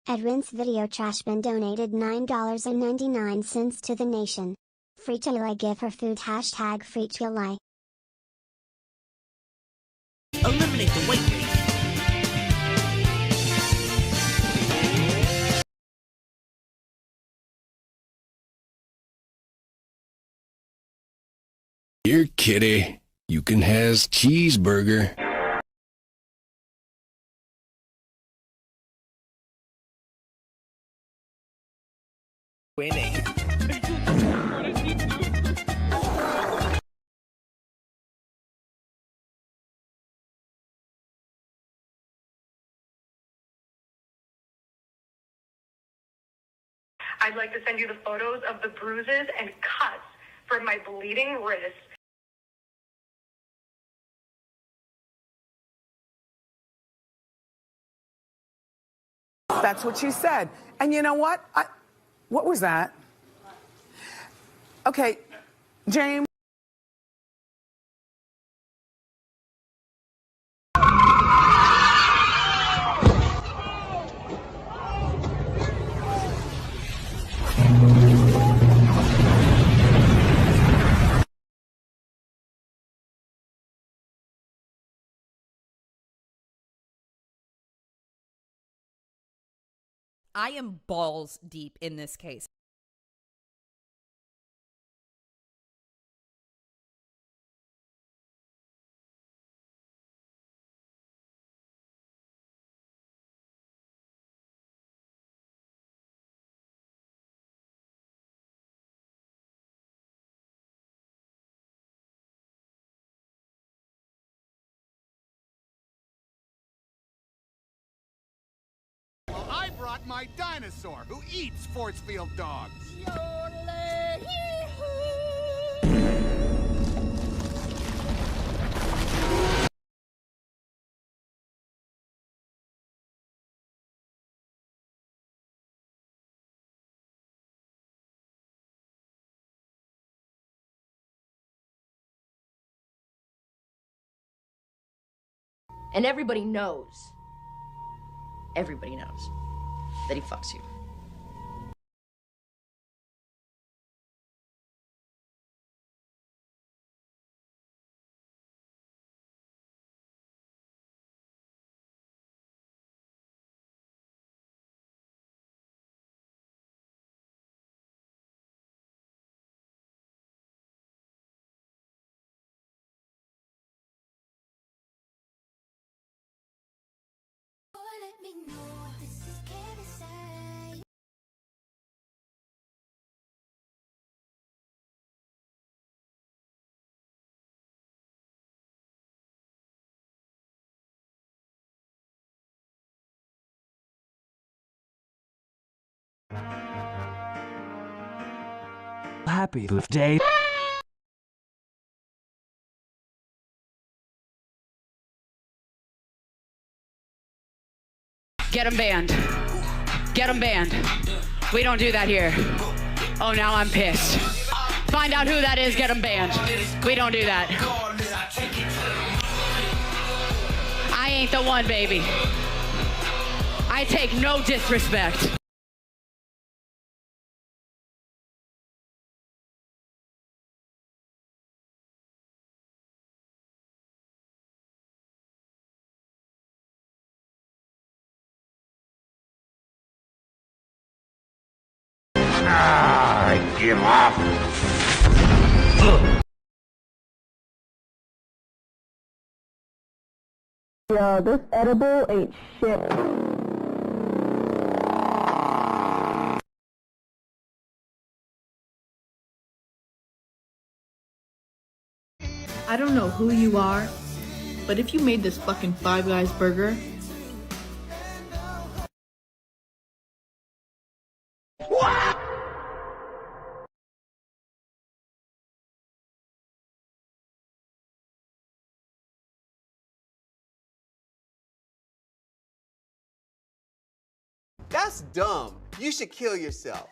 Edwin's Video Trashbin donated $9.99 to the nation. Free Chuuli, give her food. Hashtag Free Chuuli. Eliminate the weight gain. Here, kitty. You can has cheeseburger. Winning. I'd like to send you the photos of the bruises and cuts from my bleeding wrist. That's what she said. And you know what? What was that? Okay, James. I am balls deep in this case. I brought my dinosaur, who eats force field dogs. And everybody knows that he fucks you. Happy birthday. Get him banned. Get him banned. We don't do that here. Oh, now I'm pissed. Find out who that is, get him banned. We don't do that. I ain't the one, baby. I take no disrespect. I give up. Yo, this edible ain't shit. I don't know who you are, but if you made this fucking Five Guys burger, That's dumb. You should kill yourself.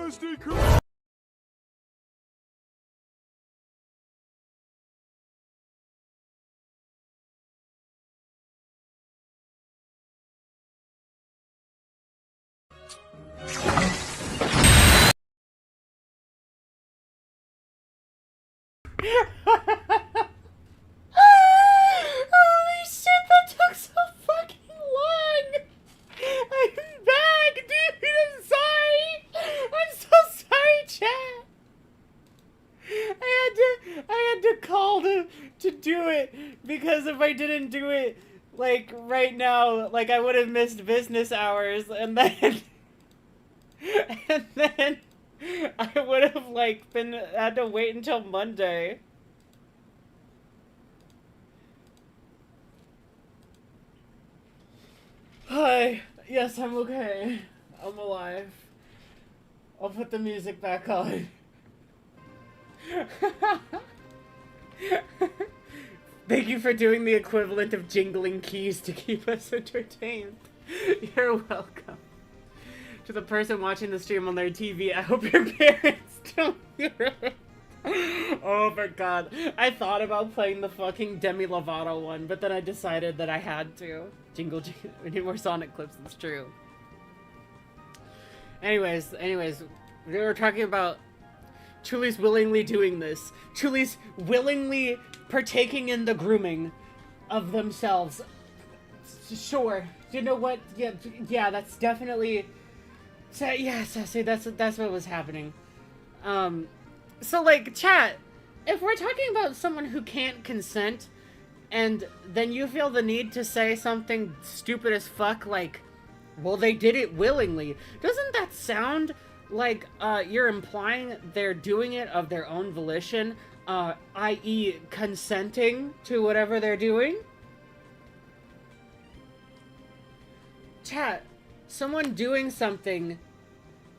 Krusty Krab. Holy shit, that took so fucking long! I'm back, dude! I'm sorry! I'm so sorry, chat! I had to call to do it, because if I didn't do it, like, right now, like, I would have missed business hours, and then... And then... I would have, like, had to wait until Monday. Hi. Yes, I'm okay. I'm alive. I'll put the music back on. Thank you for doing the equivalent of jingling keys to keep us entertained. You're welcome. To the person watching the stream on their TV, I hope your parents don't hear it. Oh my god. I thought about playing the fucking Demi Lovato one, but then I decided that I had to. Jingle, jingle. We need more Sonic clips, it's true. Anyways, we were talking about Chuli's willingly doing this. Chuli's willingly partaking in the grooming of themselves. Sure. You know what? Yeah, that's definitely... Yeah, Sassy, that's what was happening. So, like, chat, if we're talking about someone who can't consent, and then you feel the need to say something stupid as fuck, like, well, they did it willingly, doesn't that sound like, you're implying they're doing it of their own volition, i.e. consenting to whatever they're doing? Chat, someone doing something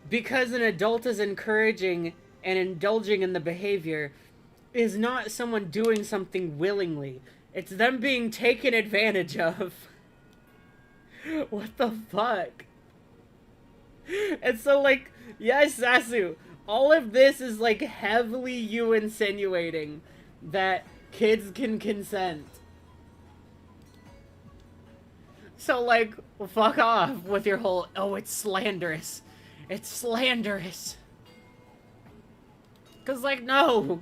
because an adult is encouraging and indulging in the behavior is not someone doing something willingly. It's them being taken advantage of. What the fuck? And so, like, yes, Sasu, all of this is, like, heavily you insinuating that kids can consent. So, like, fuck off with your whole, oh, it's slanderous. It's slanderous. Cause, like, no.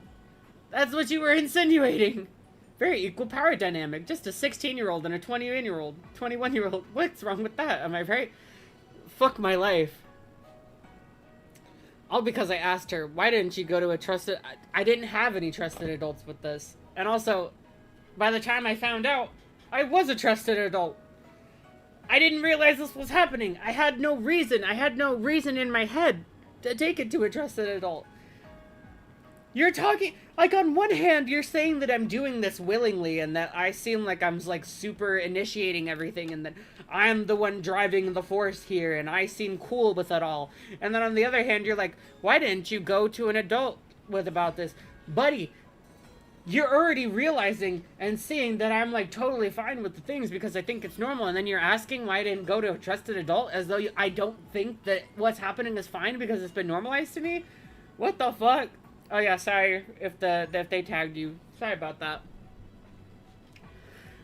That's what you were insinuating. Very equal power dynamic. Just a 16-year-old and a 21-year-old. 21-year-old. What's wrong with that? Am I right? Fuck my life. All because I asked her, why didn't you go to a trusted... I didn't have any trusted adults with this. And also, by the time I found out, I was a trusted adult. I didn't realize this was happening. I had no reason. I had no reason in my head to take it to a trusted adult. You're talking... Like, on one hand, you're saying that I'm doing this willingly and that I seem like I'm, like, super initiating everything and that I'm the one driving the force here and I seem cool with it all. And then on the other hand, you're like, why didn't you go to an adult with about this? Buddy, you're already realizing and seeing that I'm, like, totally fine with the things because I think it's normal. And then you're asking why I didn't go to a trusted adult as though I don't think that what's happening is fine because it's been normalized to me? What the fuck? Oh yeah, sorry if they tagged you. Sorry about that.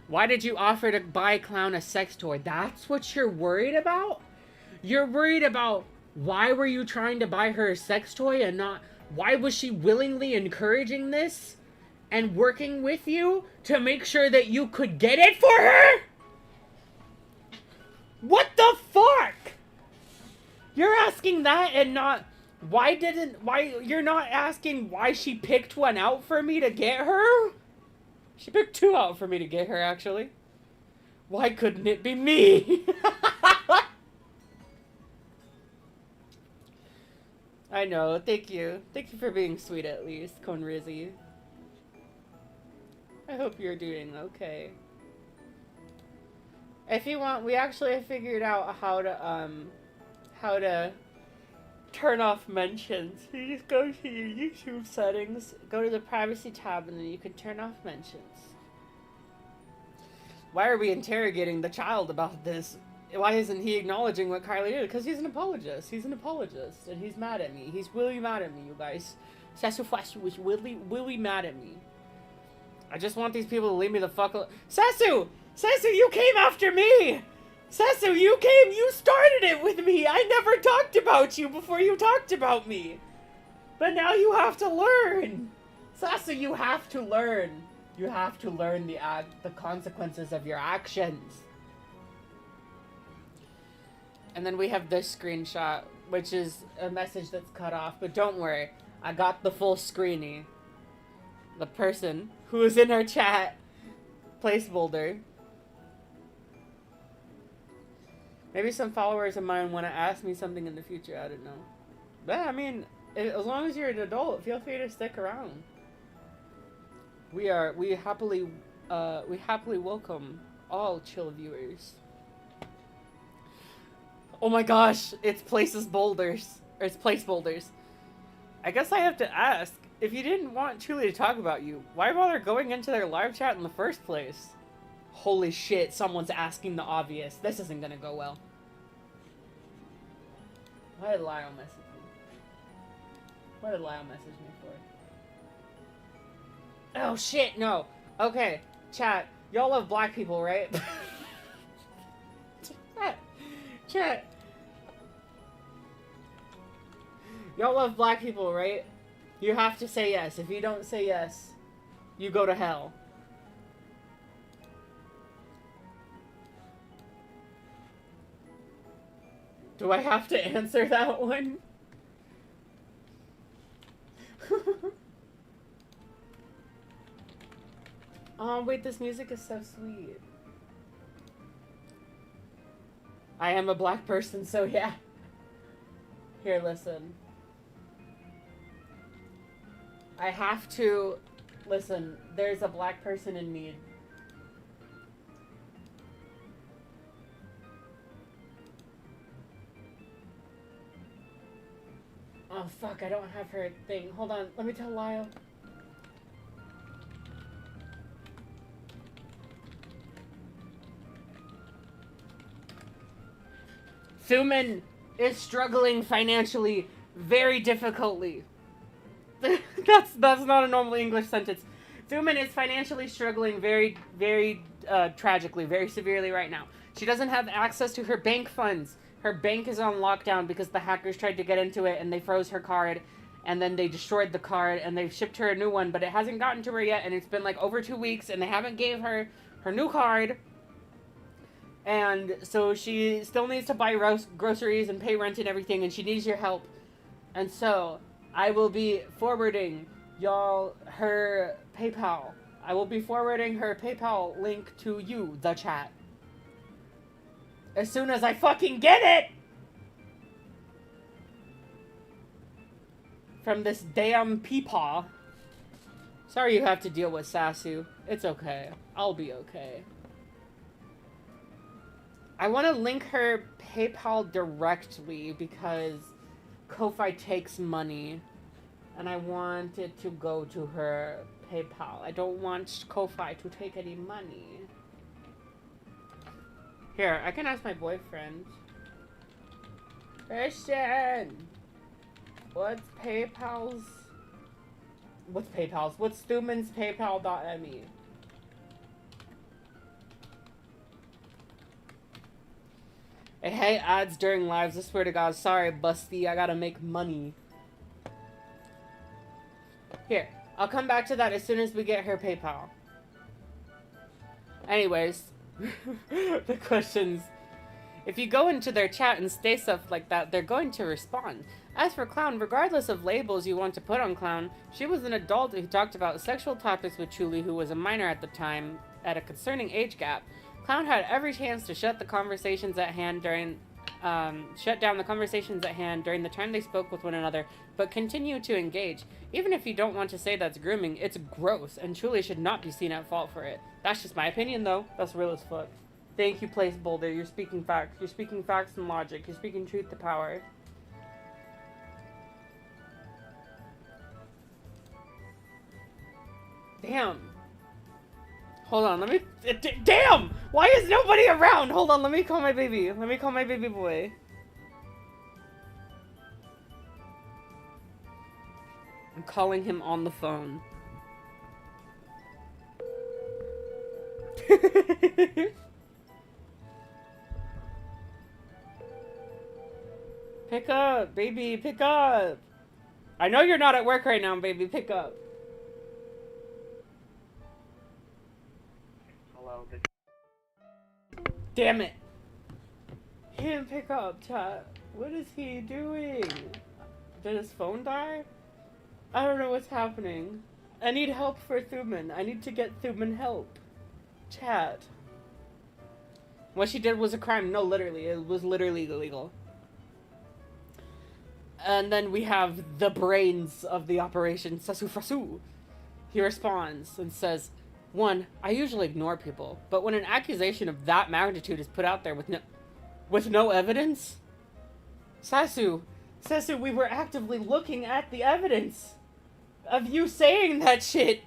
Why did you offer to buy Clown a sex toy? That's what you're worried about? You're worried about why were you trying to buy her a sex toy and not why was she willingly encouraging this and working with you to make sure that you could get it for her? What the fuck? You're asking that and not... Why you're not asking why she picked one out for me to get her? She picked two out for me to get her, actually. Why couldn't it be me? I know, thank you. Thank you for being sweet at least, Conrizzi. I hope you're doing okay. If you want, we actually figured out how to turn off mentions. You just go to your YouTube settings, go to the privacy tab, and then you can turn off mentions. Why are we interrogating the child about this? Why isn't he acknowledging what Kylie did? Because he's an apologist. He's an apologist, and he's mad at me. He's really mad at me, you guys. SasuFrasu was really mad at me. I just want these people to leave me the fuck alone. Sasu! Sasu, you came after me! Sasu, you started it with me! I never talked about you before you talked about me! But now you have to learn! Sasu, you have to learn! You have to learn the consequences of your actions. And then we have this screenshot, which is a message that's cut off. But don't worry, I got the full screeny. The person who is in our chat, Place Boulder. Maybe some followers of mine want to ask me something in the future. I don't know. But I mean, as long as you're an adult, feel free to stick around. We happily welcome all chill viewers. Oh my gosh, it's Place Boulders. I guess I have to ask, if you didn't want Chuuli to talk about you, why bother going into their live chat in the first place? Holy shit, someone's asking the obvious. This isn't gonna go well. Why did Lyle message me? What did Lyle message me for? Oh shit, no. Okay, chat. Y'all love black people, right? Chat. Y'all love black people, right? You have to say yes. If you don't say yes, you go to hell. Do I have to answer that one? Oh, wait, this music is so sweet. I am a black person, so yeah. Here, listen. I have to... Listen, there's a black person in need. Oh, fuck, I don't have her thing. Hold on, let me tell Lyle. Thuman is struggling financially very difficultly. That's not a normal English sentence. Thuman is financially struggling very tragically, very severely right now. She doesn't have access to her bank funds. Her bank is on lockdown because the hackers tried to get into it and they froze her card, and then they destroyed the card and they've shipped her a new one, but it hasn't gotten to her yet, and it's been like over 2 weeks and they haven't gave her her new card. And so she still needs to buy groceries and pay rent and everything, and she needs your help. And so I will be forwarding y'all her PayPal. I will be forwarding her PayPal link to you, the chat. As soon as I fucking get it! From this damn peepaw. Sorry you have to deal with Sasu. It's okay. I'll be okay. I want to link her PayPal directly because Ko-Fi takes money. And I want it to go to her PayPal. I don't want Ko-Fi to take any money. Here, I can ask my boyfriend. Christian! What's PayPal's... What's Thuman's PayPal.me? I hate ads during lives, I swear to God. Sorry, Busty, I gotta make money. Here, I'll come back to that as soon as we get her PayPal. Anyways, the questions. If you go into their chat and say stuff like that, they're going to respond. As for Clown, regardless of labels you want to put on Clown, she was an adult who talked about sexual topics with Chuuli, who was a minor at the time, at a concerning age gap. Clown had every chance to shut down the conversations at hand during the time they spoke with one another, but continue to engage. Even if you don't want to say that's grooming, it's gross, and Chuuli should not be seen at fault for it. That's just my opinion, though. That's real as fuck. Thank you, Place Boulder. You're speaking facts. You're speaking facts and logic. You're speaking truth to power. Damn. Hold on, let me... Damn! Why is nobody around? Hold on, let me call my baby. Let me call my baby boy. I'm calling him on the phone. Pick up, baby, pick up. I know you're not at work right now, baby, pick up. Hello. Damn it. He didn't pick up, chat. What is he doing? Did his phone die? I don't know what's happening. I need help for Thuman. I need to get Thuman help. Chat. What she did was a crime. No, literally. It was literally illegal. And then we have the brains of the operation, SasuFrasu. He responds and says, 1, I usually ignore people, but when an accusation of that magnitude is put out there with no evidence? Sasu, we were actively looking at the evidence of you saying that shit.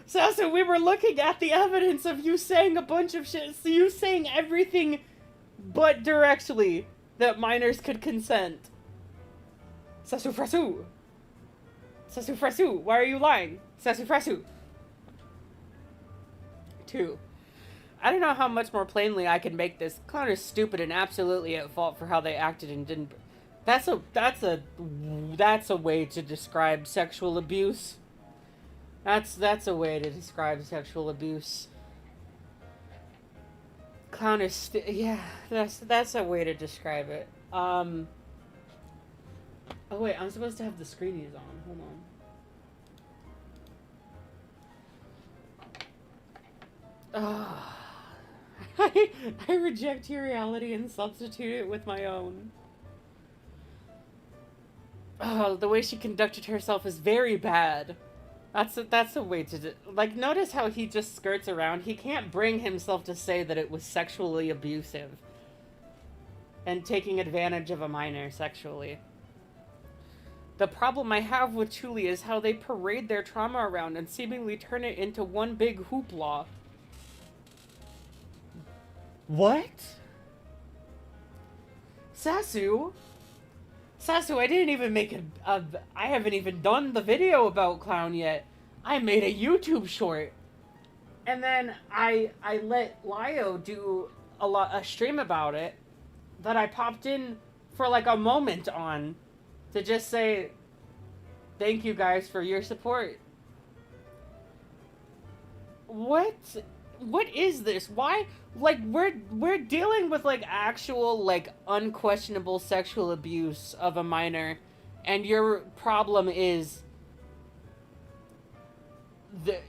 Sasu, we were looking at the evidence of you saying a bunch of shit, so you saying everything but directly that minors could consent. SasuFrasu, why are you lying? SasuFrasu. 2, I don't know how much more plainly I can make this. Clown is stupid and absolutely at fault for how they acted and didn't. That's a way to describe sexual abuse. That's a way to describe sexual abuse. Clown is yeah, that's a way to describe it. Oh wait, I'm supposed to have the screenies on. Hold on. I reject your reality and substitute it with my own. Oh, the way she conducted herself is very bad. That's a way to like, notice how he just skirts around. He can't bring himself to say that it was sexually abusive and taking advantage of a minor sexually. The problem I have with Chuuli is how they parade their trauma around and seemingly turn it into one big hoopla. What? Sasu, I didn't even make I haven't even done the video about Clown yet. I made a YouTube short. And then I let Lio do a stream about it that I popped in for like a moment on to just say thank you guys for your support. What is this? Why? Like, we're dealing with like actual like unquestionable sexual abuse of a minor, and your problem is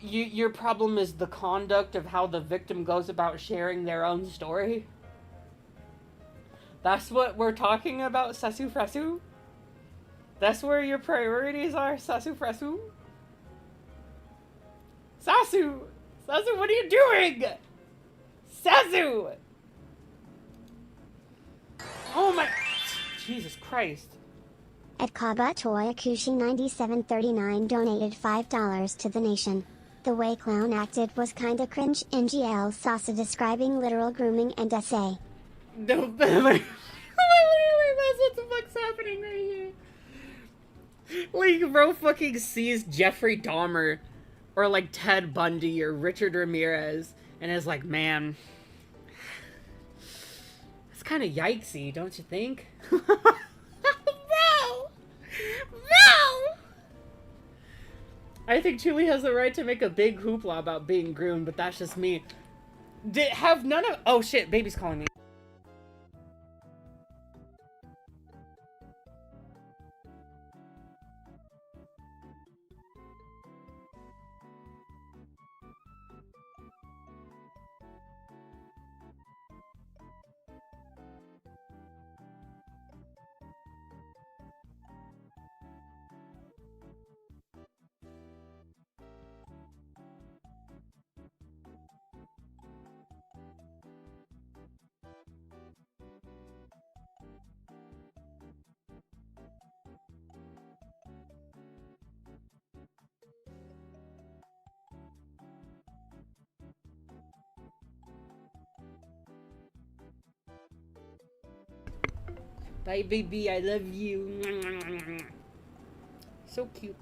your problem is the conduct of how the victim goes about sharing their own story. That's what we're talking about, SasuFrasu? That's where your priorities are, SasuFrasu? Sasu, what are you doing? Sasu! Oh my... Jesus Christ. At Kabatoy Akushi 9739 donated $5 to the nation. The way Clown acted was kinda cringe. NGL Sasa describing literal grooming and essay. No, wait, that's what the fuck's happening right here. Like, bro fucking sees Jeffrey Dahmer or like Ted Bundy or Richard Ramirez and is like, man, it's kind of yikesy, don't you think? No! I think Chuuli has the right to make a big hoopla about being groomed, but that's just me. Have none of... Oh shit, baby's calling me. Bye, baby. I love you. So cute.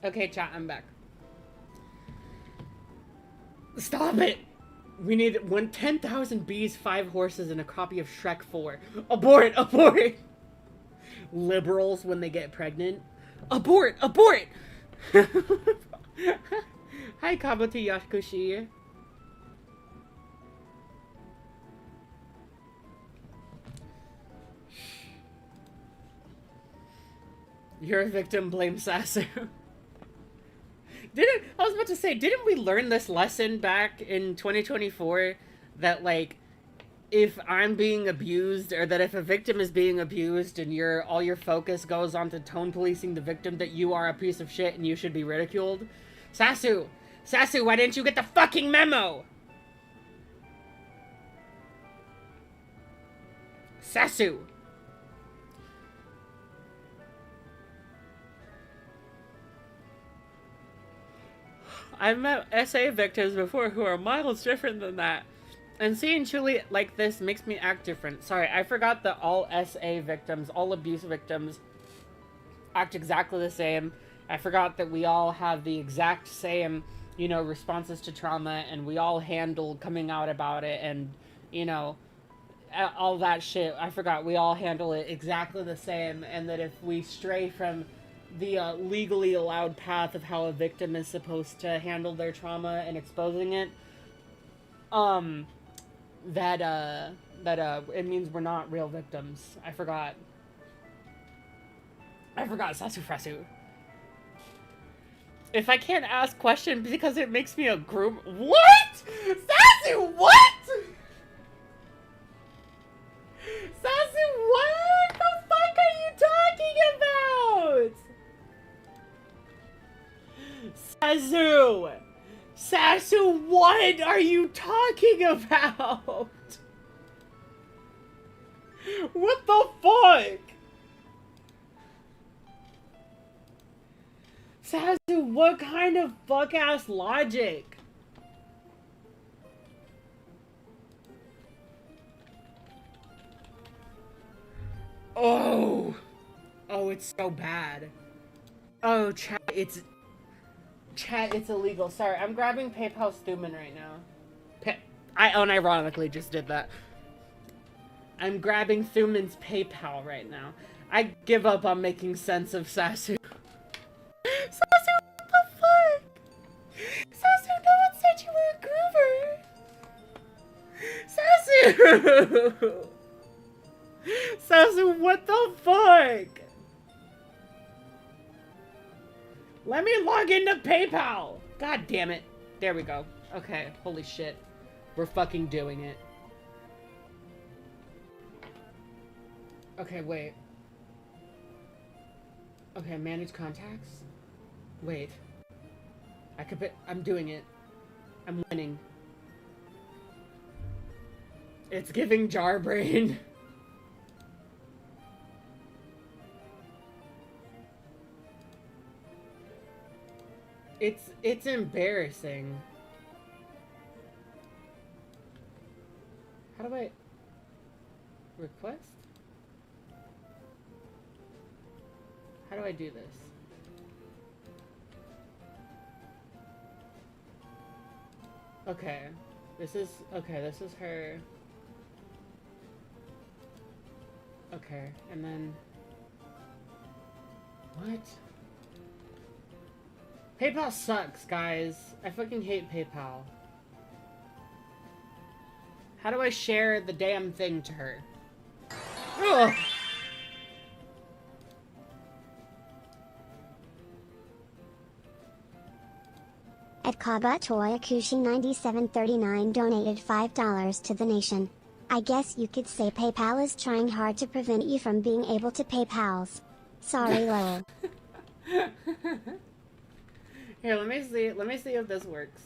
Okay, chat. I'm back. Stop it! We need 10,000 bees, 5 horses, and a copy of Shrek 4. Abort! Abort! Liberals when they get pregnant. Abort! Abort! Hi, Kabuto Yakushi. You're a victim, blame Sasu. I was about to say, didn't we learn this lesson back in 2024? That, like, if I'm being abused, or that if a victim is being abused and all your focus goes on to tone policing the victim, that you are a piece of shit and you should be ridiculed? Sasu! Sasu, why didn't you get the fucking memo? Sasu! I've met SA victims before who are miles different than that. And seeing Chuuli like this makes me act different. Sorry, I forgot that all SA victims, all abuse victims, act exactly the same. I forgot that we all have the exact same, you know, responses to trauma, and we all handle coming out about it, and, you know, all that shit. I forgot we all handle it exactly the same, and that if we stray from the legally allowed path of how a victim is supposed to handle their trauma and exposing it, that it means we're not real victims. I forgot SasuFrasu. If I can't ask questions because it makes me a groom— What? Sasu, what? Sasu, what the fuck are you talking about? Sasu! Sasu, what are you talking about? What the fuck? Sasu, what kind of fuck-ass logic? Oh! Oh, it's so bad. Oh, chat, it's illegal. Sorry, I'm grabbing PayPal Stuman right now. I unironically just did that. I'm grabbing Thuman's PayPal right now. I give up on making sense of Sasu. Sasu, what the fuck? Sasu, no one said you were a groover. Sasu! Sasu, what the fuck? Let me log into PayPal! God damn it. There we go. Okay, holy shit. We're fucking doing it. Okay, wait. Okay, manage contacts? Wait. I'm doing it. I'm winning. It's giving jar brain. It's embarrassing. How do I request? How do I do this? Okay. This is her. Okay, and then what? PayPal sucks, guys. I fucking hate PayPal. How do I share the damn thing to her? Ugh. At Kabuto Yakushi 9739 donated $5 to the nation. I guess you could say PayPal is trying hard to prevent you from being able to pay pals. Sorry, lol. Here, let me see if this works.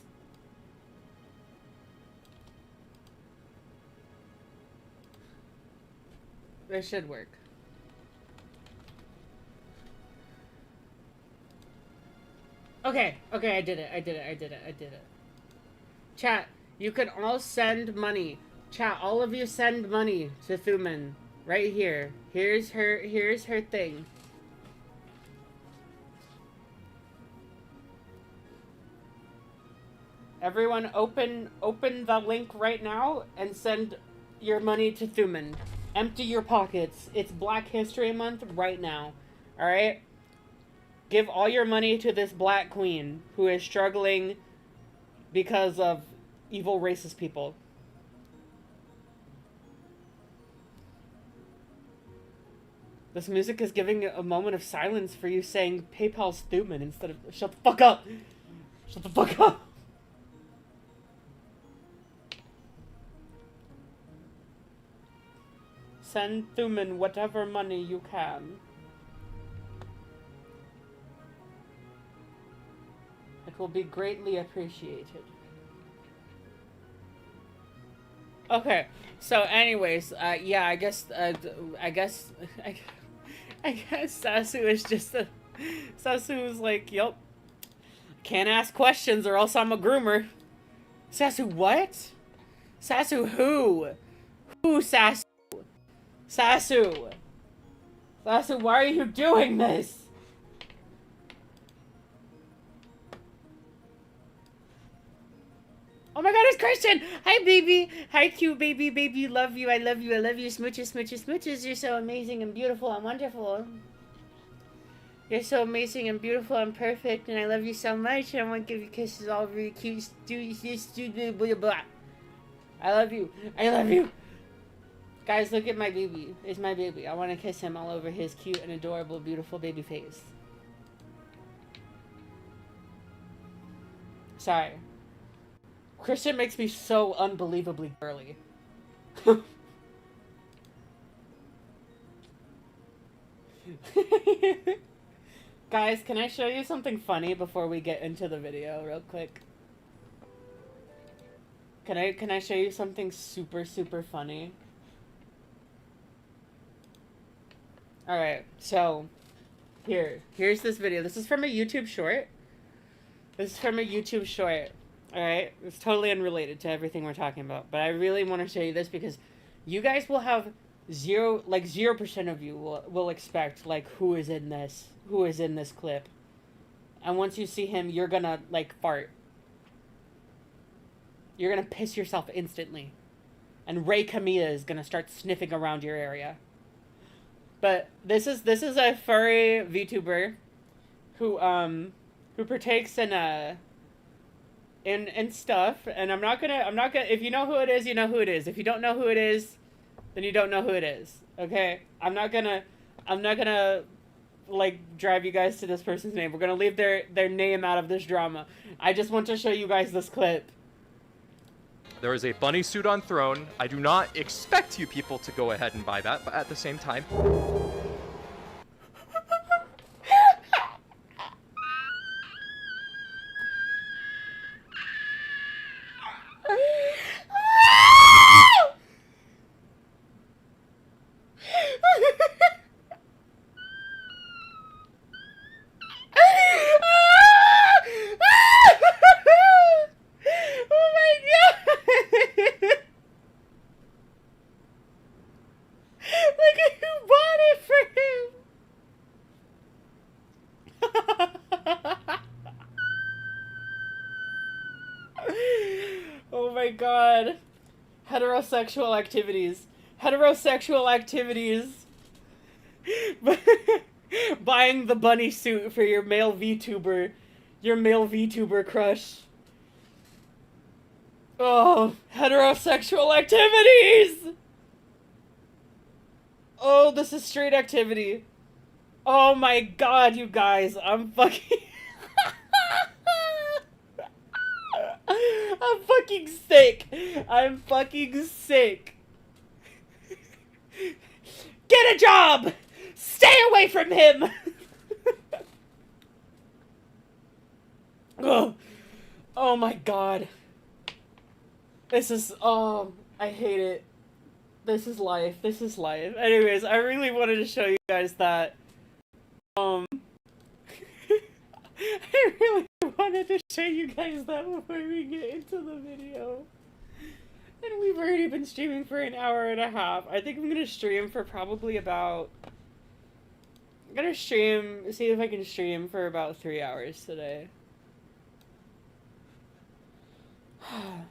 This should work. Okay, I did it. Chat, you can all send money. Chat, all of you send money to Thuman. Right here. Here's her thing. Everyone open the link right now and send your money to Thuman. Empty your pockets. It's Black History Month right now. Alright? Give all your money to this black queen who is struggling because of evil racist people. This music is giving a moment of silence for you saying PayPal's Thuman instead of shut the fuck up. Shut the fuck up. Send Thuman whatever money you can. It will be greatly appreciated. Okay, so anyways, yeah, I guess Sasu is just a... Sasu was like, yup. Can't ask questions or else I'm a groomer. Sasu what? Sasu who? Who Sasu? Sasu! Sasu, why are you doing this? Oh my god, it's Christian! Hi, baby! Hi, cute baby, baby, love you, I love you, I love you, smooches, smooches, smooches, you're so amazing and beautiful and wonderful. You're so amazing and beautiful and perfect, and I love you so much, and I want to give you kisses all over your cute, blah, blah. I love you, I love you! Guys, look at my baby. It's my baby. I want to kiss him all over his cute and adorable, beautiful baby face. Sorry. Christian makes me so unbelievably girly. Guys, can I show you something funny before we get into the video real quick? Can I show you something super, super funny? Alright, so here's this video. This is from a YouTube short. Alright? It's totally unrelated to everything we're talking about. But I really want to show you this because you guys will have 0% of you will expect, like, who is in this clip. And once you see him, you're gonna, like, fart. You're gonna piss yourself instantly. And Ray Camilla is gonna start sniffing around your area. But this is a furry VTuber who partakes in stuff, and I'm not gonna if you know who it is, you know who it is. If you don't know who it is, then you don't know who it is. Okay? I'm not gonna like drive you guys to this person's name. We're gonna leave their name out of this drama. I just want to show you guys this clip. There is a bunny suit on Throne. I do not expect you people to go ahead and buy that, but at the same time... Oh my god. Heterosexual activities. Buying the bunny suit for your male VTuber crush. Oh, heterosexual activities! Oh, this is straight activity. Oh my god, you guys, I'm fucking... I'm fucking sick. I'm fucking sick. Get a job! Stay away from him! Oh. Oh my god. This is, I hate it. This is life. Anyways, I really wanted to show you guys that. I really wanted to show you guys that before we get into the video. And we've already been streaming for an hour and a half. I think I'm gonna stream for probably about... I'm gonna stream, see if I can stream for about 3 hours today.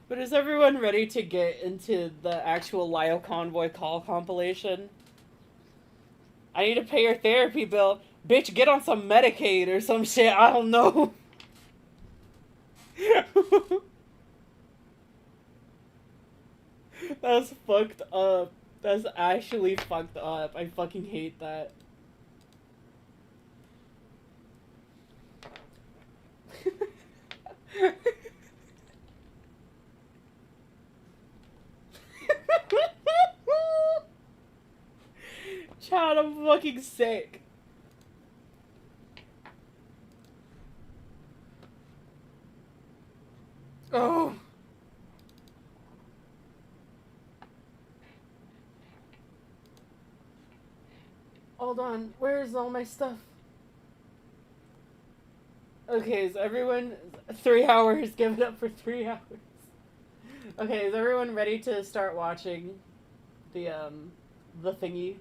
But is everyone ready to get into the actual Lyle Convoy call compilation? I need to pay your therapy bill. Bitch, get on some Medicaid or some shit, I don't know. That's fucked up. That's actually fucked up. I fucking hate that. Chad, I'm fucking sick. Oh. Hold on, where's all my stuff? Okay, is everyone 3 hours? Give it up for 3 hours. Okay, is everyone ready to start watching the thingy?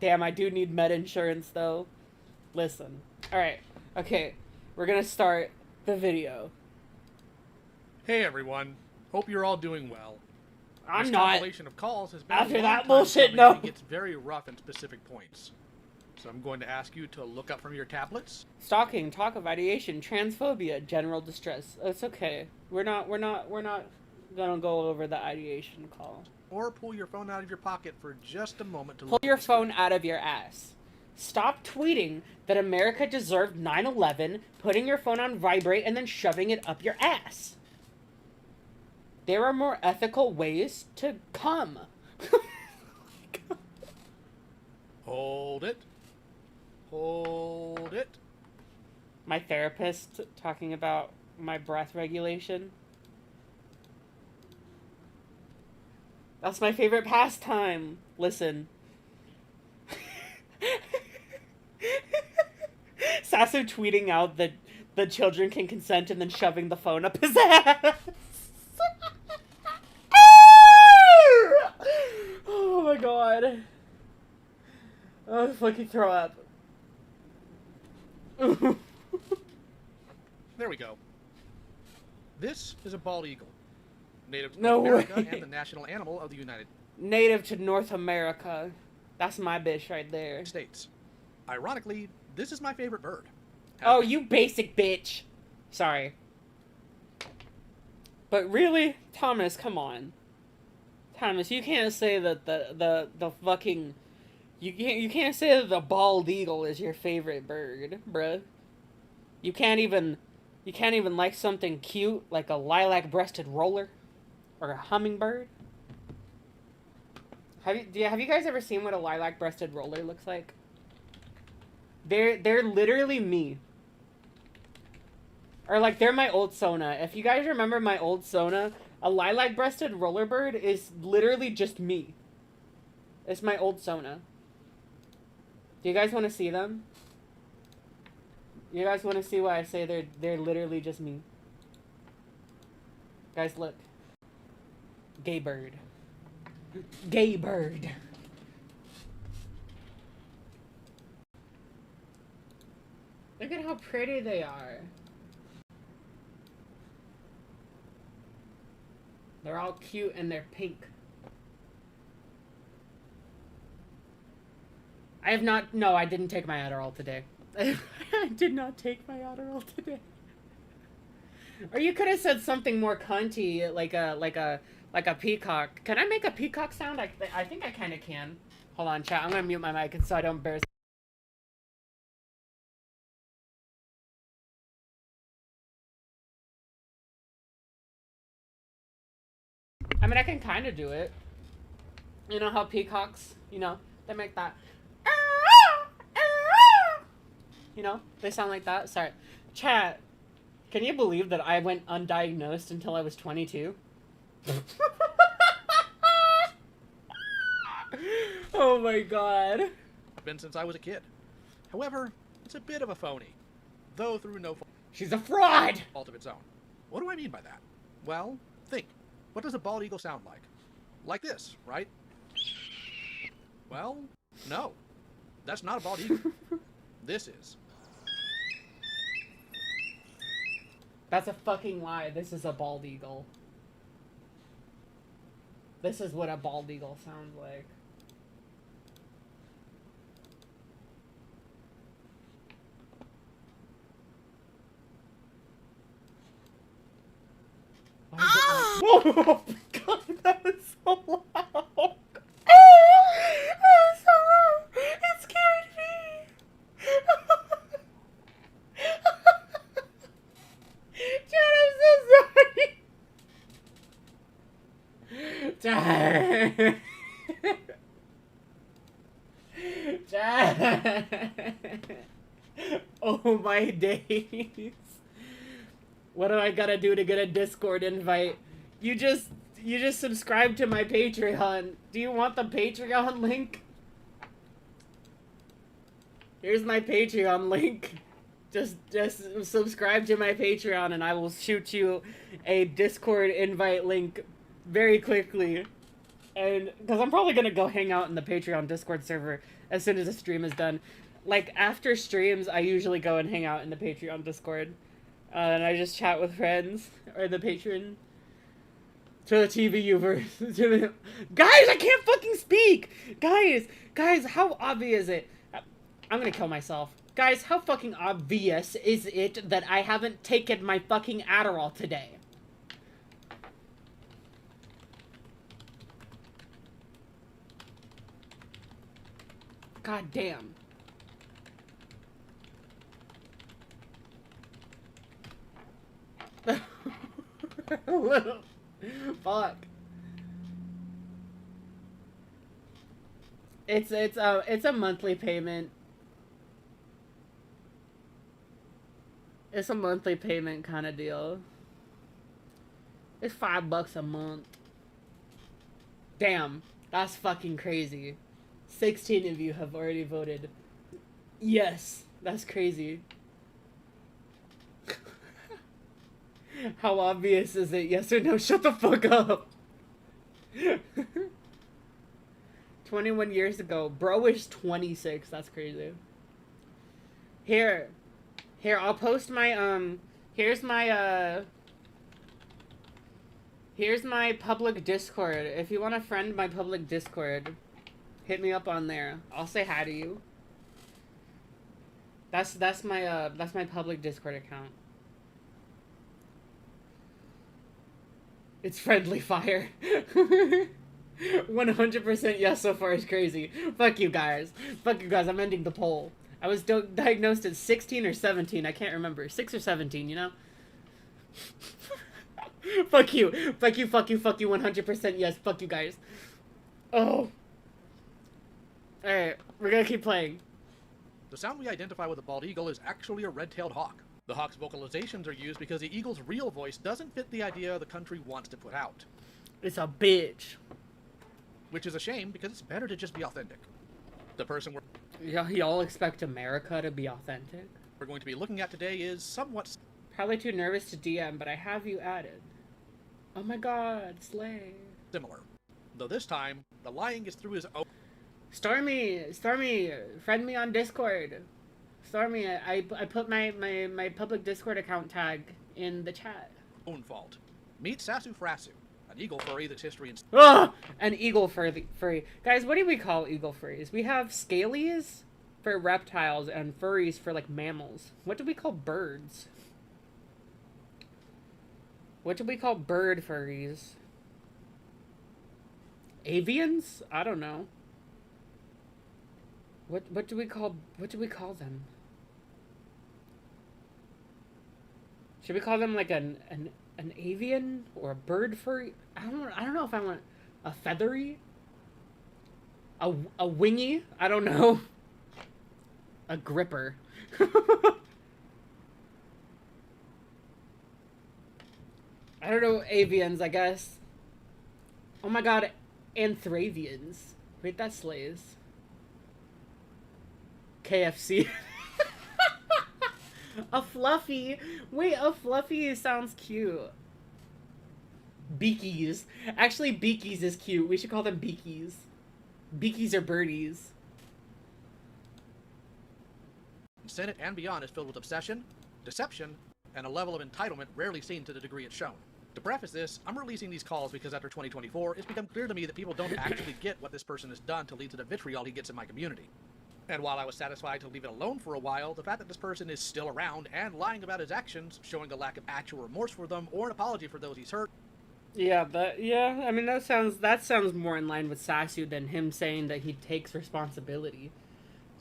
Damn, I do need med insurance though. Listen. Alright, okay. We're gonna start the video. Hey everyone. Hope you're all doing well. I'm this not. Compilation of calls has been After a long that time bullshit, coming, no. and it gets very rough in specific points. So I'm going to ask you to look up from your tablets. Stalking, talk of ideation, transphobia, general distress. It's okay. We're not gonna go over the ideation call. Or pull your phone out of your pocket for just a moment to Pull look your at the phone out of your ass. Stop tweeting that America deserved 9/11, putting your phone on vibrate, and then shoving it up your ass. There are more ethical ways to come. Hold it. Hold it. My therapist talking about my breath regulation. That's my favorite pastime. Listen. Sasu tweeting out that the children can consent and then shoving the phone up his ass. Oh my god. Oh, fucking throw up. There we go. This is a bald eagle. Native to No North America way. and the national animal of the United Native to North America. That's my bitch right there. States. Ironically, this is my favorite bird. Oh, you basic bitch. Sorry. But really, Thomas, come on. Thomas, you can't say that the fucking you can't say that the bald eagle is your favorite bird, bruh. You can't even like something cute like a lilac-breasted roller or a hummingbird. Have you guys ever seen what a lilac-breasted roller looks like? They're literally me. Or like they're my old Sona. If you guys remember my old Sona, a lilac-breasted rollerbird is literally just me. It's my old Sona. Do you guys want to see them? You guys want to see why I say they're literally just me? Guys, look. Gay bird. Gay bird. Look at how pretty they are. They're all cute and they're pink. No, I didn't take my Adderall today. I did not take my Adderall today. Or you could have said something more cunty, like a peacock. Can I make a peacock sound? I think I kind of can. Hold on, chat. I'm gonna mute my mic so I don't embarrass. I mean, I can kind of do it. You know how peacocks, they make that. You know, they sound like that. Sorry. Chat, can you believe that I went undiagnosed until I was 22? Oh my god. Been since I was a kid. However, it's a bit of a phony, though through no fault. She's a fraud! Fault of its own. What do I mean by that? Well, think. What does a bald eagle sound like? Like this, right? Well, no. That's not a bald eagle. This is. That's a fucking lie. This is a bald eagle. This is what a bald eagle sounds like. Whoa! Oh my god, that was so loud! That was so loud! It scared me! Chad, I'm so sorry! Chad! Oh my days. What do I gotta do to get a Discord invite? You just subscribe to my Patreon. Do you want the Patreon link? Here's my Patreon link. Just subscribe to my Patreon and I will shoot you a Discord invite link very quickly. And because I'm probably gonna go hang out in the Patreon Discord server as soon as the stream is done. Like after streams, I usually go and hang out in the Patreon Discord. And I just chat with friends, or the patron, to the TV viewers. Guys, I can't fucking speak! Guys, how obvious is it? I'm gonna kill myself. Guys, how fucking obvious is it that I haven't taken my fucking Adderall today? God damn. Fuck. It's a monthly payment. It's a monthly payment kind of deal. It's $5 a month. Damn, that's fucking crazy. 16 of you have already voted. Yes, that's crazy. How obvious is it? Yes or no? Shut the fuck up. 21 years ago. Bro is 26. That's crazy. Here, I'll post my, here's my public Discord. If you want to friend my public Discord, hit me up on there. I'll say hi to you. That's my public Discord account. It's friendly fire. 100% yes so far is crazy. Fuck you guys. Fuck you guys. I'm ending the poll. I was diagnosed at 16 or 17. I can't remember. 6 or 17, you know? Fuck you. Fuck you, fuck you, fuck you. 100% yes. Fuck you guys. Oh. Alright. We're gonna keep playing. The sound we identify with a bald eagle is actually a red-tailed hawk. The hawk's vocalizations are used because the eagle's real voice doesn't fit the idea the country wants to put out. It's a bitch. Which is a shame, because it's better to just be authentic. The person y'all expect America to be authentic? We're going to be looking at today is somewhat... Probably too nervous to DM, but I have you added. Oh my god, slay. Similar. Though this time, the lying is through his own... Stormy, friend me on Discord. Stormy, I put my public Discord account tag in the chat. Own fault. Meet SasuFrasu, an eagle furry that's history and... Ugh! An eagle furry. Guys, what do we call eagle furries? We have scalies for reptiles and furries for, like, mammals. What do we call birds? What do we call bird furries? Avians? I don't know. What do we call them? Should we call them like an avian or a bird furry? I don't know if I want a feathery, a wingy. I don't know. A gripper. I don't know, avians, I guess. Oh my god, anthravians. Wait, that slays. KFC. A fluffy. Wait, a fluffy sounds cute. Beakies. Actually, beakies is cute. We should call them beakies. Beakies are birdies. Senate and beyond is filled with obsession, deception, and a level of entitlement rarely seen to the degree it's shown. To preface this, I'm releasing these calls because after 2024, it's become clear to me that people don't actually get what this person has done to lead to the vitriol he gets in my community. And while I was satisfied to leave it alone for a while, the fact that this person is still around and lying about his actions, showing a lack of actual remorse for them or an apology for those he's hurt. Yeah, I mean that sounds more in line with Sasu than him saying that he takes responsibility.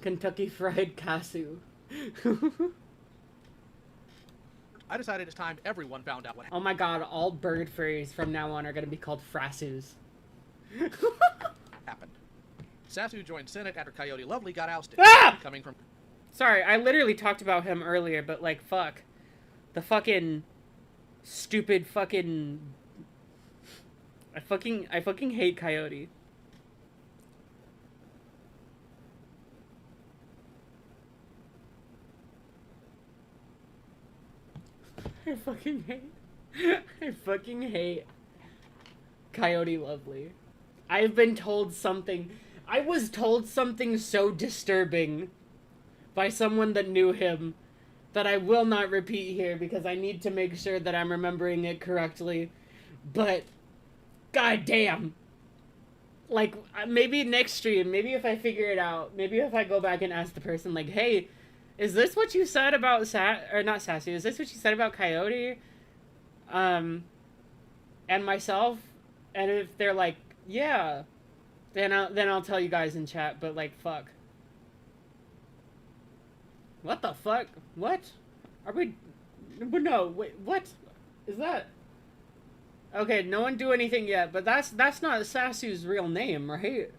Kentucky Fried Casu. I decided it's time everyone found out what Oh my god, all bird furries from now on are gonna be called Frasus. happened. Sasu joined Senate after Coyote Lovely got ousted. Ah! Coming from... Sorry, I literally talked about him earlier, but like, fuck. The fucking stupid fucking... I fucking hate Coyote. I fucking hate Coyote Lovely. I've been told something. I was told something so disturbing by someone that knew him that I will not repeat here because I need to make sure that I'm remembering it correctly. But, goddamn. Like, maybe next stream, maybe if I figure it out, maybe if I go back and ask the person, like, hey, is this what you said about not Sassy, is this what you said about Coyote? And myself? And if they're like, yeah, then I'll tell you guys in chat, but like, fuck. What the fuck? What? Are we... No, wait, what? Is that... Okay, no one do anything yet, but that's not Sasu's real name, right?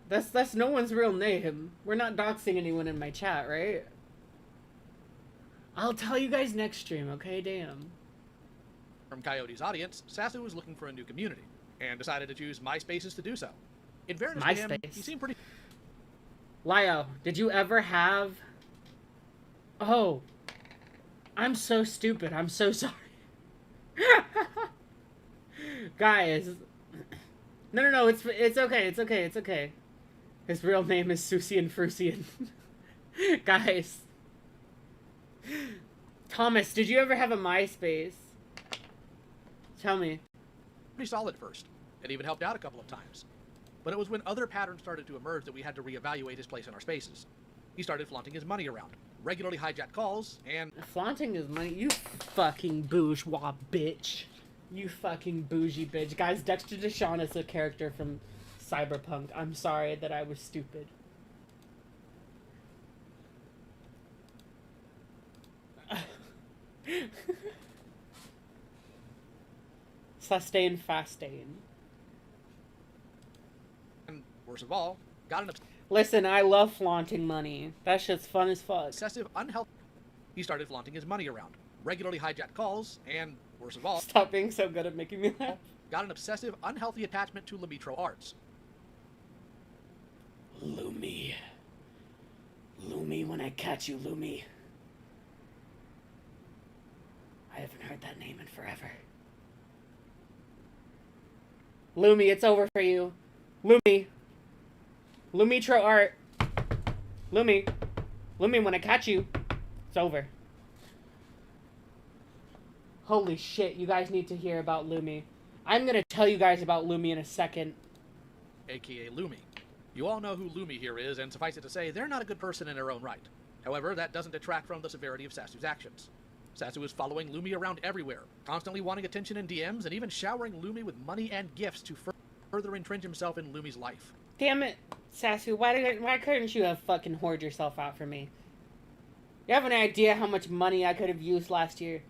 That's no one's real name. We're not doxing anyone in my chat, right? I'll tell you guys next stream, okay? Damn. From Coyote's audience, Sasu was looking for a new community, and decided to choose MySpaces to do so. In fairness to him, he seemed pretty... Lio, did you ever have... Oh. I'm so stupid. I'm so sorry. Guys. No, it's okay, it's okay, it's okay. His real name is Susian Frusian. Guys. Thomas, did you ever have a MySpace? Tell me. Pretty solid first. It even helped out a couple of times. But it was when other patterns started to emerge that we had to reevaluate his place in our spaces. He started flaunting his money around, regularly hijacked calls, and... Flaunting his money? You fucking bourgeois bitch. You fucking bougie bitch. Guys, Dexter Deshawn is a character from Cyberpunk. I'm sorry that I was stupid. Sustain, fastain. And worst of all, got an Listen, I love flaunting money. That shit's fun as fuck. Excessive, unhealthy... He started flaunting his money around, regularly hijacked calls, and, worst of all... Stop being so good at making me laugh. Got an obsessive, unhealthy attachment to Lemitro arts. Lumi. Lumi, when I catch you, Lumi. I haven't heard that name in forever. Lumi, it's over for you. Lumi. Lumitro art. Lumi. Lumi, when I catch you, it's over. Holy shit, you guys need to hear about Lumi. I'm gonna tell you guys about Lumi in a second. AKA Lumi. You all know who Lumi here is, and suffice it to say, they're not a good person in their own right. However, that doesn't detract from the severity of Sasu's actions. Sasu is following Lumi around everywhere, constantly wanting attention in DMs, and even showering Lumi with money and gifts to further entrench himself in Lumi's life. Damn it, Sasu, why couldn't you have fucking hoard yourself out for me? You have an idea how much money I could have used last year?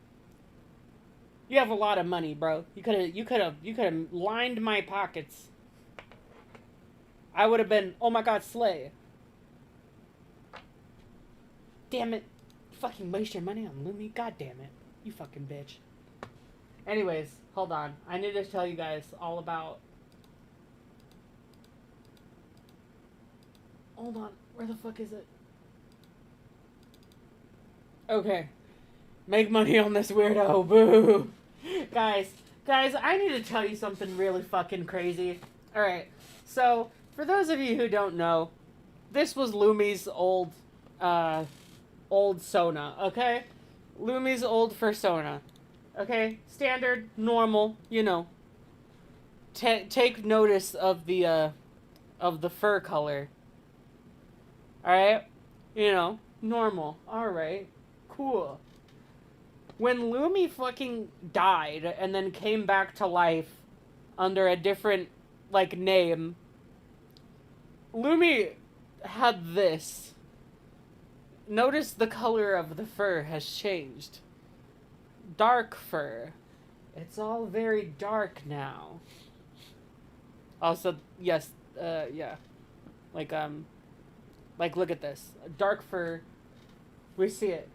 You have a lot of money, bro. You could have lined my pockets. I would have been, oh my god, slay. Damn it. You fucking waste your money on Lumi? God damn it. You fucking bitch. Anyways, hold on. I need to tell you guys all about... Hold on. Where the fuck is it? Okay. Make money on this weirdo. Boo. Guys, I need to tell you something really fucking crazy. Alright, so, for those of you who don't know, this was Lumi's old Sona, okay? Lumi's old persona. Okay? Standard, normal, you know. Take notice of the fur color. Alright? You know, normal. Alright. Cool. When Lumi fucking died and then came back to life under a different, like, name, Lumi had this. Notice the color of the fur has changed. Dark fur. It's all very dark now. Also, yes, yeah. Like, look at this. Dark fur. We see it.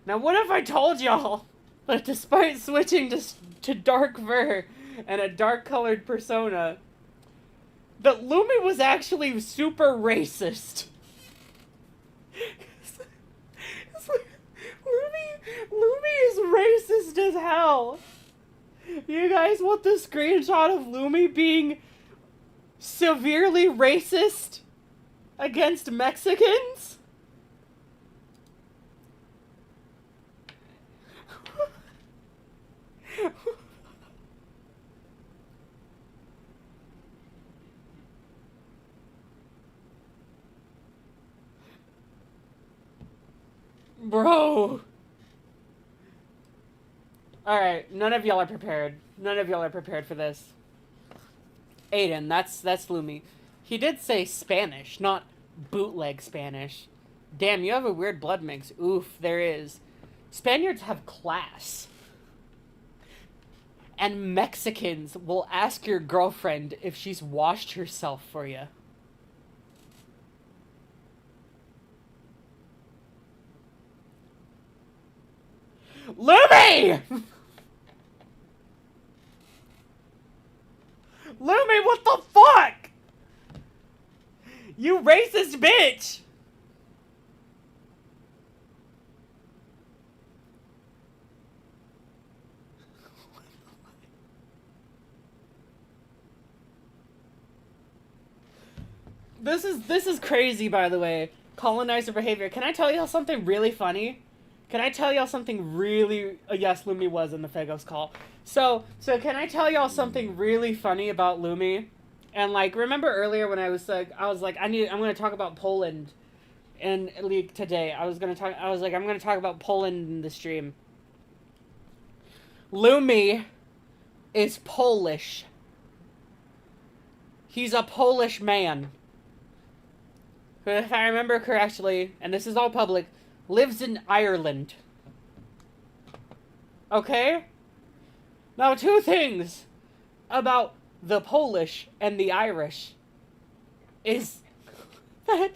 Now, what if I told y'all that despite switching to dark fur and a dark-colored persona, that Lumi was actually super racist? Lumi is racist as hell. You guys want the screenshot of Lumi being severely racist against Mexicans? Bro. Alright, none of y'all are prepared. None of y'all are prepared for this. Aiden, that's Lumi. He did say Spanish, not bootleg Spanish. Damn, you have a weird blood mix. Oof, there is. Spaniards have class. And Mexicans will ask your girlfriend if she's washed herself for you. Lumi! Lumi, what the fuck? You racist bitch! This is crazy, by the way. Colonizer behavior. Can I tell y'all something really funny? Can I tell y'all something really... yes, Lumi was in the Fagos call. So can I tell y'all something really funny about Lumi? And, like, remember earlier when I was like, I'm gonna talk about Poland in League today. I'm gonna talk about Poland in the stream. Lumi is Polish. He's a Polish man. Who, if I remember correctly, and this is all public, lives in Ireland. Okay? Now, two things about the Polish and the Irish is that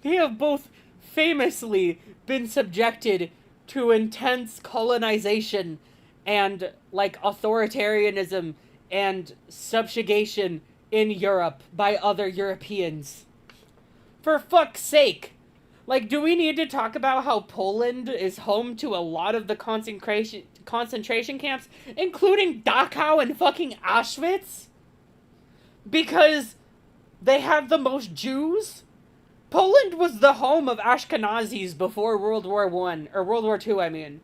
they have both famously been subjected to intense colonization and, like, authoritarianism and subjugation in Europe by other Europeans. For fuck's sake! Like, do we need to talk about how Poland is home to a lot of the concentration camps, including Dachau and fucking Auschwitz? Because they have the most Jews? Poland was the home of Ashkenazis before World War I, or World War II, I mean.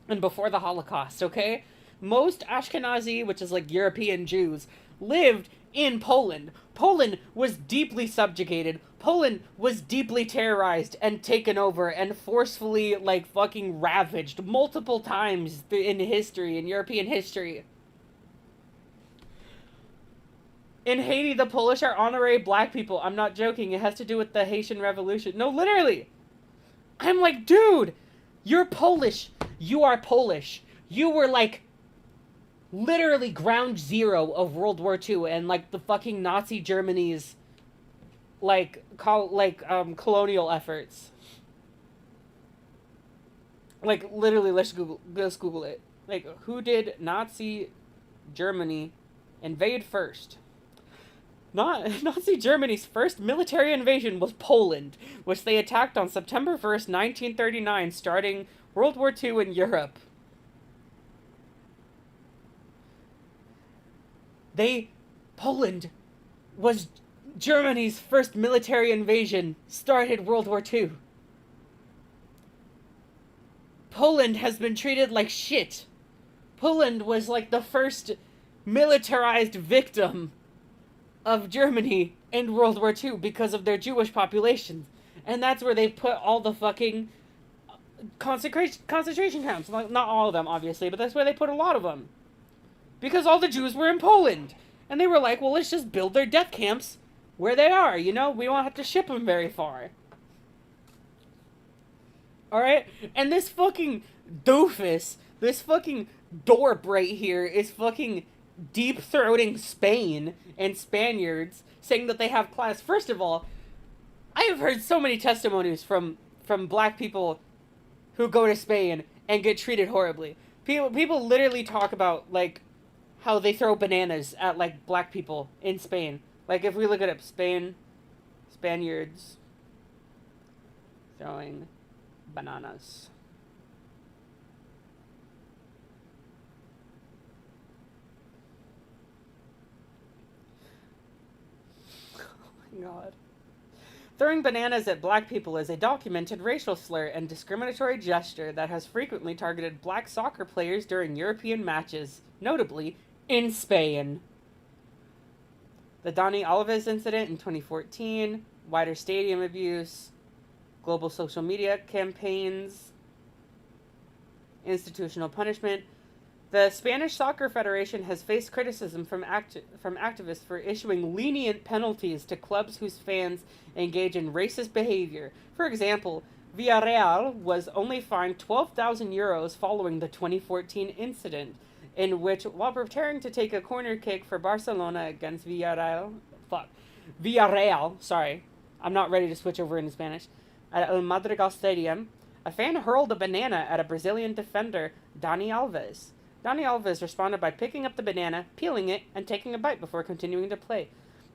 And before the Holocaust, okay? Most Ashkenazi, which is like European Jews, lived in Poland. Poland was deeply subjugated. Poland was deeply terrorized and taken over and forcefully, like, fucking ravaged multiple times in history, in European history. In Haiti, the Polish are honorary black people. I'm not joking. It has to do with the Haitian Revolution. No, literally. I'm like, dude, you're Polish. You are Polish. You were, like, literally ground zero of World War II and, like, the fucking Nazi Germany's, like, colonial efforts. Like, literally, let's Google it. Like, who did Nazi Germany invade first? Nazi Germany's first military invasion was Poland, which they attacked on September 1st, 1939, starting World War II in Europe. Poland was Germany's first military invasion, started World War II. Poland has been treated like shit. Poland was like the first militarized victim of Germany in World War II because of their Jewish population. And that's where they put all the fucking concentration camps. Like, not all of them, obviously, but that's where they put a lot of them. Because all the Jews were in Poland. And they were like, well, let's just build their death camps where they are, you know? We won't have to ship them very far. Alright? And this fucking doofus, this fucking dorp right here is fucking deep-throating Spain and Spaniards, saying that they have class. First of all, I have heard so many testimonies from black people who go to Spain and get treated horribly. People literally talk about, like, how they throw bananas at, like, black people in Spain. Like, if we look it up, Spaniards throwing bananas. Oh my god. Throwing bananas at black people is a documented racial slur and discriminatory gesture that has frequently targeted black soccer players during European matches, notably in Spain. The Dani Alves incident in 2014, wider stadium abuse, global social media campaigns, institutional punishment. The Spanish Soccer Federation has faced criticism from activists for issuing lenient penalties to clubs whose fans engage in racist behavior. For example, Villarreal was only fined 12,000 euros following the 2014 incident, in which, while preparing to take a corner kick for Barcelona against Villarreal, sorry, I'm not ready to switch over into Spanish, at El Madrigal Stadium, a fan hurled a banana at a Brazilian defender, Dani Alves. Dani Alves responded by picking up the banana, peeling it, and taking a bite before continuing to play.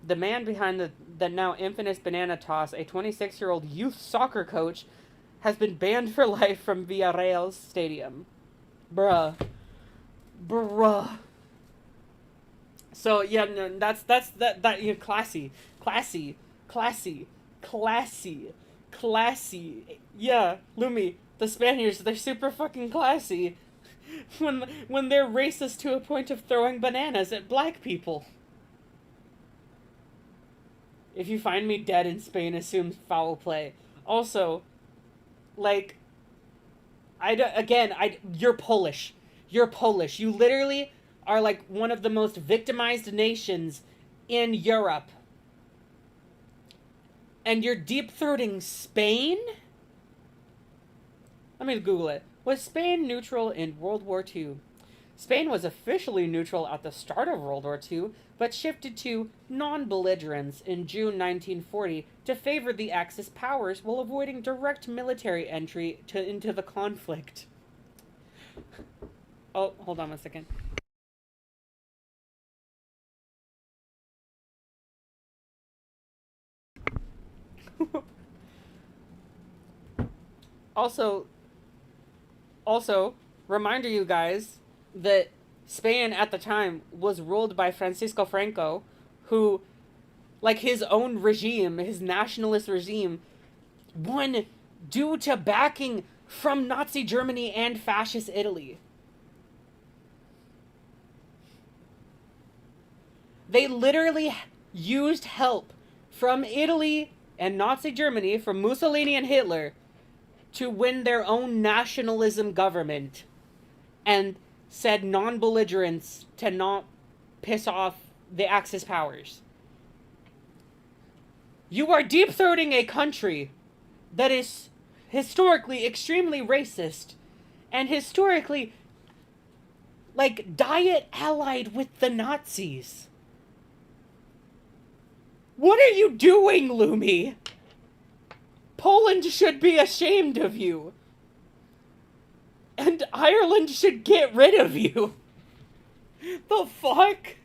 The man behind the now infamous banana toss, a 26-year-old youth soccer coach, has been banned for life from Villarreal's stadium. Bruh. So yeah, no, that's you know, classy. Yeah, Lumi, the Spaniards, they're super fucking classy. When they're racist to a point of throwing bananas at black people. If you find me dead in Spain, assume foul play. Also, like, you're Polish. You're Polish. You literally are like one of the most victimized nations in Europe. And you're deep-throating Spain? Let me Google it. Was Spain neutral in World War II? Spain was officially neutral at the start of World War II, but shifted to non-belligerence in June 1940 to favor the Axis powers while avoiding direct military entry into the conflict. Oh, hold on one second. Also, reminder you guys that Spain at the time was ruled by Francisco Franco, who, like his own regime, his nationalist regime, won due to backing from Nazi Germany and fascist Italy. They literally used help from Italy and Nazi Germany, from Mussolini and Hitler, to win their own nationalism government, and said non-belligerence to not piss off the Axis powers. You are deep-throating a country that is historically extremely racist, and historically, like, diet allied with the Nazis. What are you doing, Lumi? Poland should be ashamed of you. And Ireland should get rid of you. The fuck?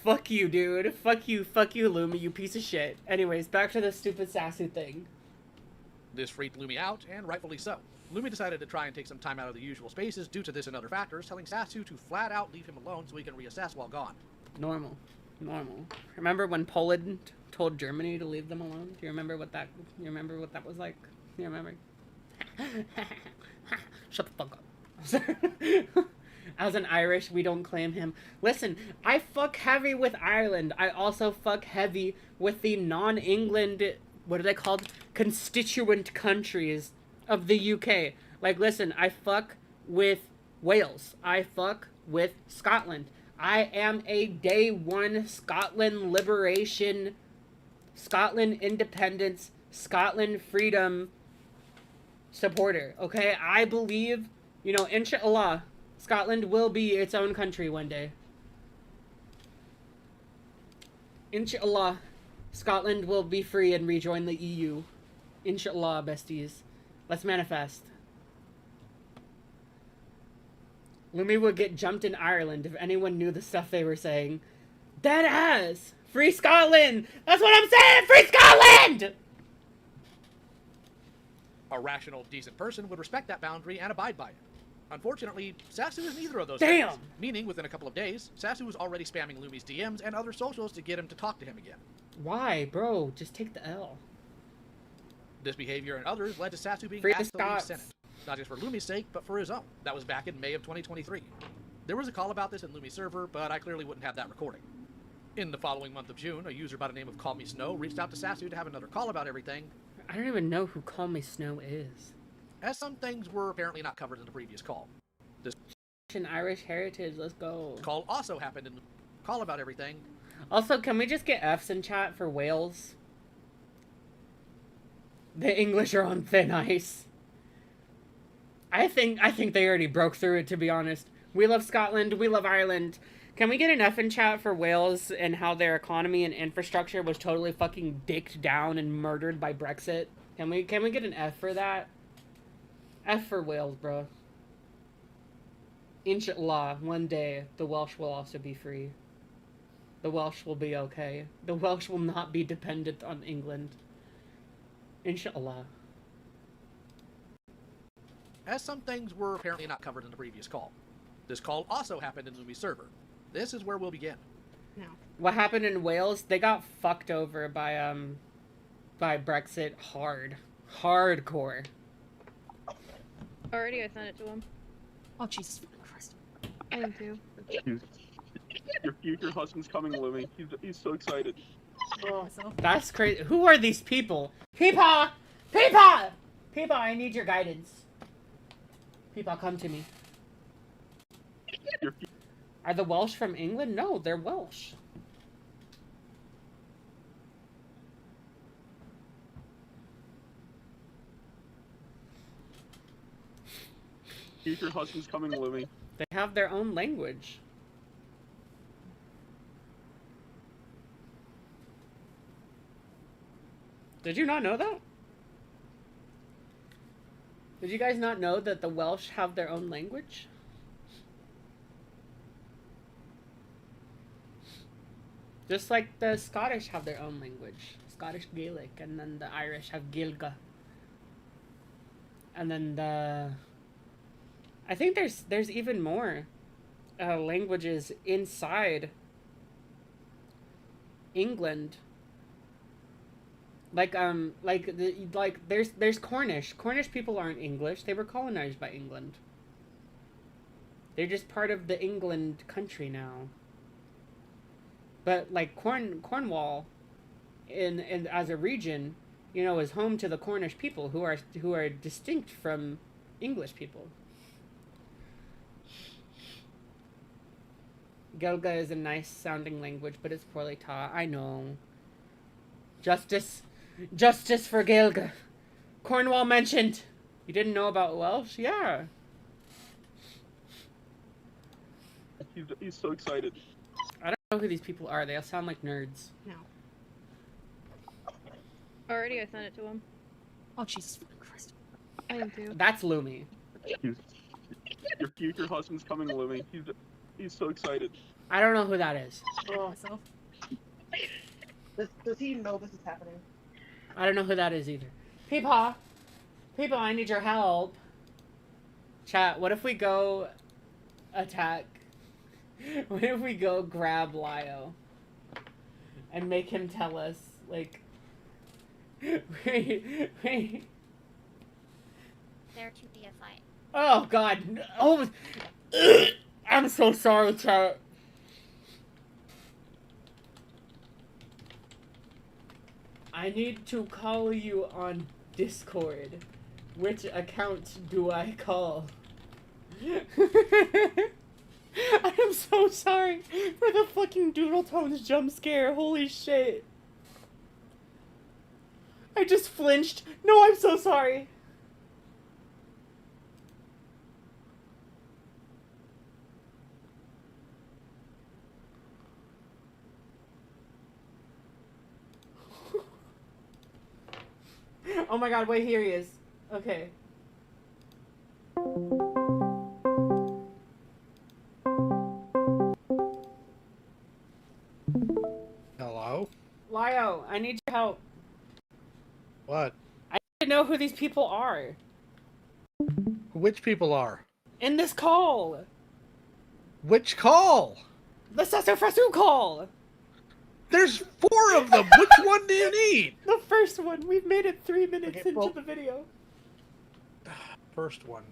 Fuck you, dude. Fuck you, Lumi, you piece of shit. Anyways, back to the stupid Sasu thing. This freaked Lumi out, and rightfully so. Lumi decided to try and take some time out of the usual spaces due to this and other factors, telling Sasu to flat out leave him alone so he can reassess while gone. Normal. Remember when Poland told Germany to leave them alone? Do you remember what that was like? Do you remember? Shut the fuck up. As an Irish, we don't claim him. Listen, I fuck heavy with Ireland. I also fuck heavy with the non-England, what are they called? Constituent countries of the UK. Like, listen, I fuck with Wales. I fuck with Scotland. I am a day one Scotland liberation, Scotland independence, Scotland freedom supporter, okay? I believe, you know, inshallah, Scotland will be its own country one day. Inshallah, Scotland will be free and rejoin the EU. Inshallah, besties. Let's manifest. Lumi would get jumped in Ireland if anyone knew the stuff they were saying. Dead ass! Free Scotland! That's what I'm saying! Free Scotland! A rational, decent person would respect that boundary and abide by it. Unfortunately, Sasu is neither of those Damn! things. Meaning, within a couple of days, Sasu was already spamming Lumi's DMs and other socials to get him to talk to him again. Why, bro? Just take the L. This behavior and others led to Sasu being Free asked to leave Scots. Senate. Not just for Lumi's sake, but for his own. That was back in May of 2023. There was a call about this in Lumi's server, but I clearly wouldn't have that recording. In the following month of June, a user by the name of Call Me Snow reached out to Sasu to have another call about everything. I don't even know who Call Me Snow is. As some things were apparently not covered in the previous call. This Irish heritage, let's go. call also happened in call about everything. Also, can we just get F's in chat for Wales? The English are on thin ice. I think they already broke through it, to be honest. We love Scotland, we love Ireland. Can we get an F in chat for Wales and how their economy and infrastructure was totally fucking dicked down and murdered by Brexit? Can we get an F for that? F for Wales, bro. Inshallah, one day the Welsh will also be free. The Welsh will be okay. The Welsh will not be dependent on England. Inshallah. As some things were apparently not covered in the previous call. This call also happened in Lumi's server. This is where we'll begin. No. What happened in Wales? They got fucked over by Brexit hardcore. Already, I sent it to him. Oh, Jesus Christ. I am too. Your future husband's coming, Lumi. He's so excited. Oh, that's crazy. Who are these people? Peepaw! Peepaw! Peepaw, I need your guidance. Peepaw, come to me. Are the Welsh from England? No, they're Welsh. Future husband's coming, Lumi. They have their own language. Did you not know that? Did you guys not know that the Welsh have their own language? Just like the Scottish have their own language. Scottish Gaelic, and then the Irish have Gaeilge. And then I think there's even more languages inside England. Like there's Cornish. Cornish people aren't English. They were colonized by England. They're just part of the England country now. But like Cornwall, in as a region, you know, is home to the Cornish people who are distinct from English people. Gaeilge is a nice sounding language, but it's poorly taught. I know. Justice for Gaeilge. Cornwall mentioned. You didn't know about Welsh? Yeah. He's so excited. I don't know who these people are. They all sound like nerds. No. Already, I sent it to him. Oh, Jesus Christ. I am too. That's Lumi. Your future husband's coming, Lumi. He's so excited. I don't know who that is. Myself. Does he know this is happening? I don't know who that is either. Peepaw! Peepaw, I need your help. Chat, what if we go attack? What if we go grab Lio? And make him tell us, like... wait. There to be a fight. Oh, God. Oh, I'm so sorry, chat. I need to call you on Discord. Which account do I call? I am so sorry for the fucking Doodle Tones jump scare. Holy shit. I just flinched. No, I'm so sorry. Oh my god, wait, here he is. Okay. Hello? Lio, I need your help. What? I need to know who these people are. Which people are? In this call. Which call? The SasuFrasu call. There's 4 of them. Which one do you need? The first one. We've made it 3 minutes Okay, into the video. First one.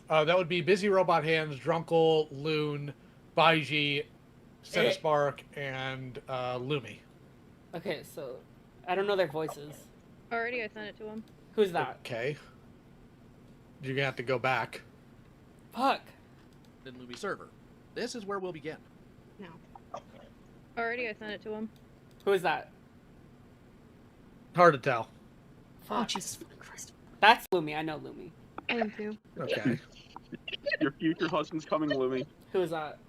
That would be Busy Robot Hands, Drunkle, Loon, Baiji, Spark, and Lumi. Okay, so I don't know their voices. Already, I sent it to him. Who's that? Okay. You're gonna have to go back. Fuck. The Lumi server. This is where we'll begin. No. Already, I sent it to him. Who is that? Hard to tell. Fuck. Oh, Jesus Christ. That's Lumi. I know Lumi. I am too. Okay. Your future husband's coming, Lumi. Who is that?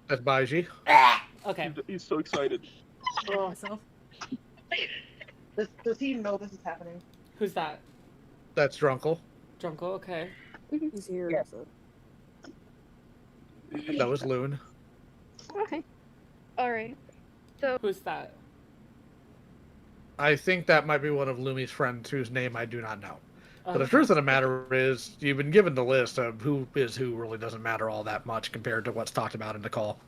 That's Baiji. Okay. He's so excited. Myself. Does he know this is happening? Who's that? That's Drunkle. Drunkle, okay. He's here. Yes. That was Loon. Okay. Alright. So... Who's that? I think that might be one of Lumi's friends whose name I do not know. But the Okay. truth of the matter is, you've been given the list of who is who really doesn't matter all that much compared to what's talked about in the call.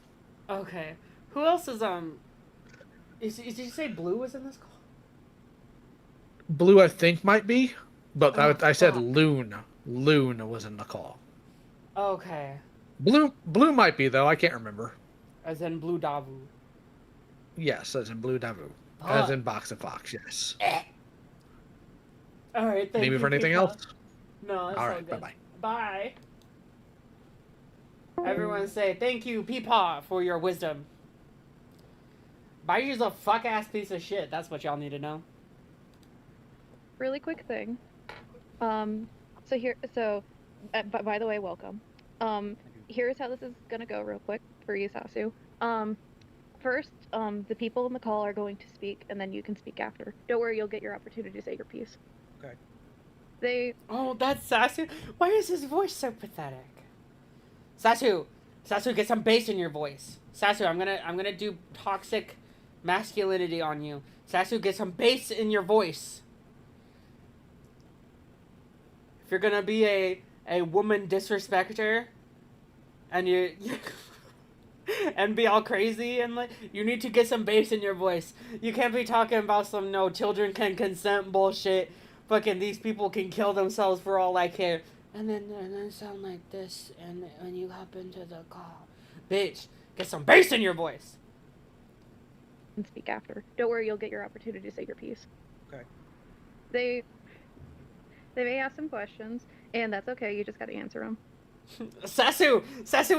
Okay. Who else is, did you say Blue was in this call? Blue, I think, might be, but I said fuck. Loon. Loon was in the call. Okay. Blue might be, though. I can't remember. As in Blue Davu. Yes, as in Blue Davu. Fuck. As in Box of Fox, yes. Alright, thank Need me you, for anything Peepaw. else? No, that's All all right, good. bye-bye. Bye. Everyone say, thank you, Peepaw, for your wisdom. Baiji's a fuck-ass piece of shit. That's what y'all need to know. Really quick thing. By the way, welcome. Here's how this is gonna go real quick for you, Sasu. First, the people in the call are going to speak, and then you can speak after. Don't worry, you'll get your opportunity to say your piece. Okay. Oh, that's Sasu? Why is his voice so pathetic? Sasu, get some bass in your voice. Sasu, I'm gonna do toxic masculinity on you. Sasu, get some bass in your voice. If you're gonna be a woman disrespecter, and you and be all crazy and like, you need to get some bass in your voice. You can't be talking about some no children can consent bullshit. Fucking these people can kill themselves for all I care. And then sound like this, and when you hop into the call, bitch, get some bass in your voice. And speak after. Don't worry, you'll get your opportunity to say your piece. Okay. They may ask some questions, and that's okay. You just gotta answer them. Sasu,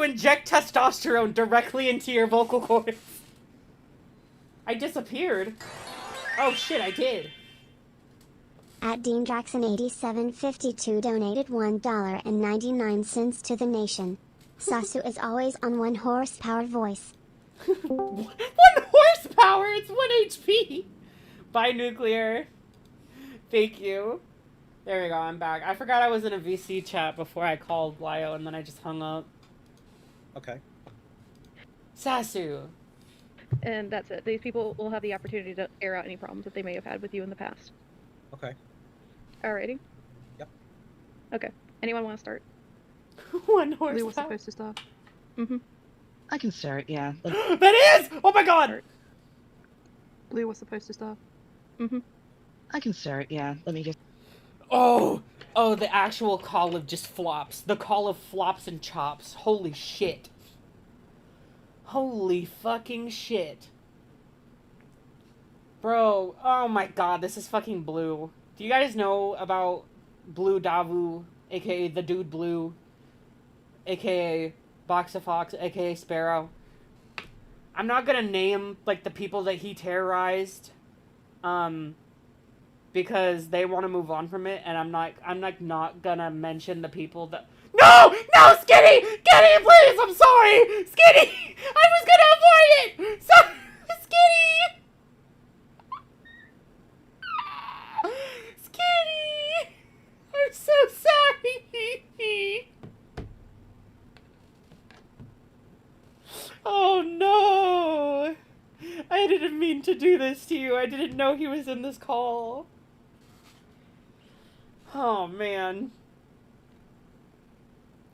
inject testosterone directly into your vocal cords. I disappeared. Oh shit, I did. At Dean Jackson8752 donated $1.99 to the nation. Sasu is always on 1 horsepower voice. 1 horsepower? It's 1 HP. Bye, Nuclear. Thank you. There we go, I'm back. I forgot I was in a VC chat before I called Lio, and then I just hung up. Okay. Sasu. And that's it. These people will have the opportunity to air out any problems that they may have had with you in the past. Okay. Alrighty. Yep. Okay. Anyone want to start? One horse. Blue was supposed to stop. Mm-hmm. I can start, yeah. That is! Oh my god! Blue was supposed to stop. Mm-hmm. I can start, yeah. Let me just... Oh! Oh, the actual call of just flops. The call of flops and chops. Holy shit. Holy fucking shit. Bro, oh my god, this is fucking Blue. Do you guys know about Blue Davu, aka the Dude Blue, aka Boxer Fox, aka Sparrow? I'm not gonna name, like, the people that he terrorized, because they want to move on from it, and I'm not gonna mention the people that... No! No, Skinny! Skinny, please! I'm sorry! Skinny! I was gonna avoid it! Sorry! Skinny! Skinny! I'm so sorry! Oh no! I didn't mean to do this to you. I didn't know he was in this call. Oh man.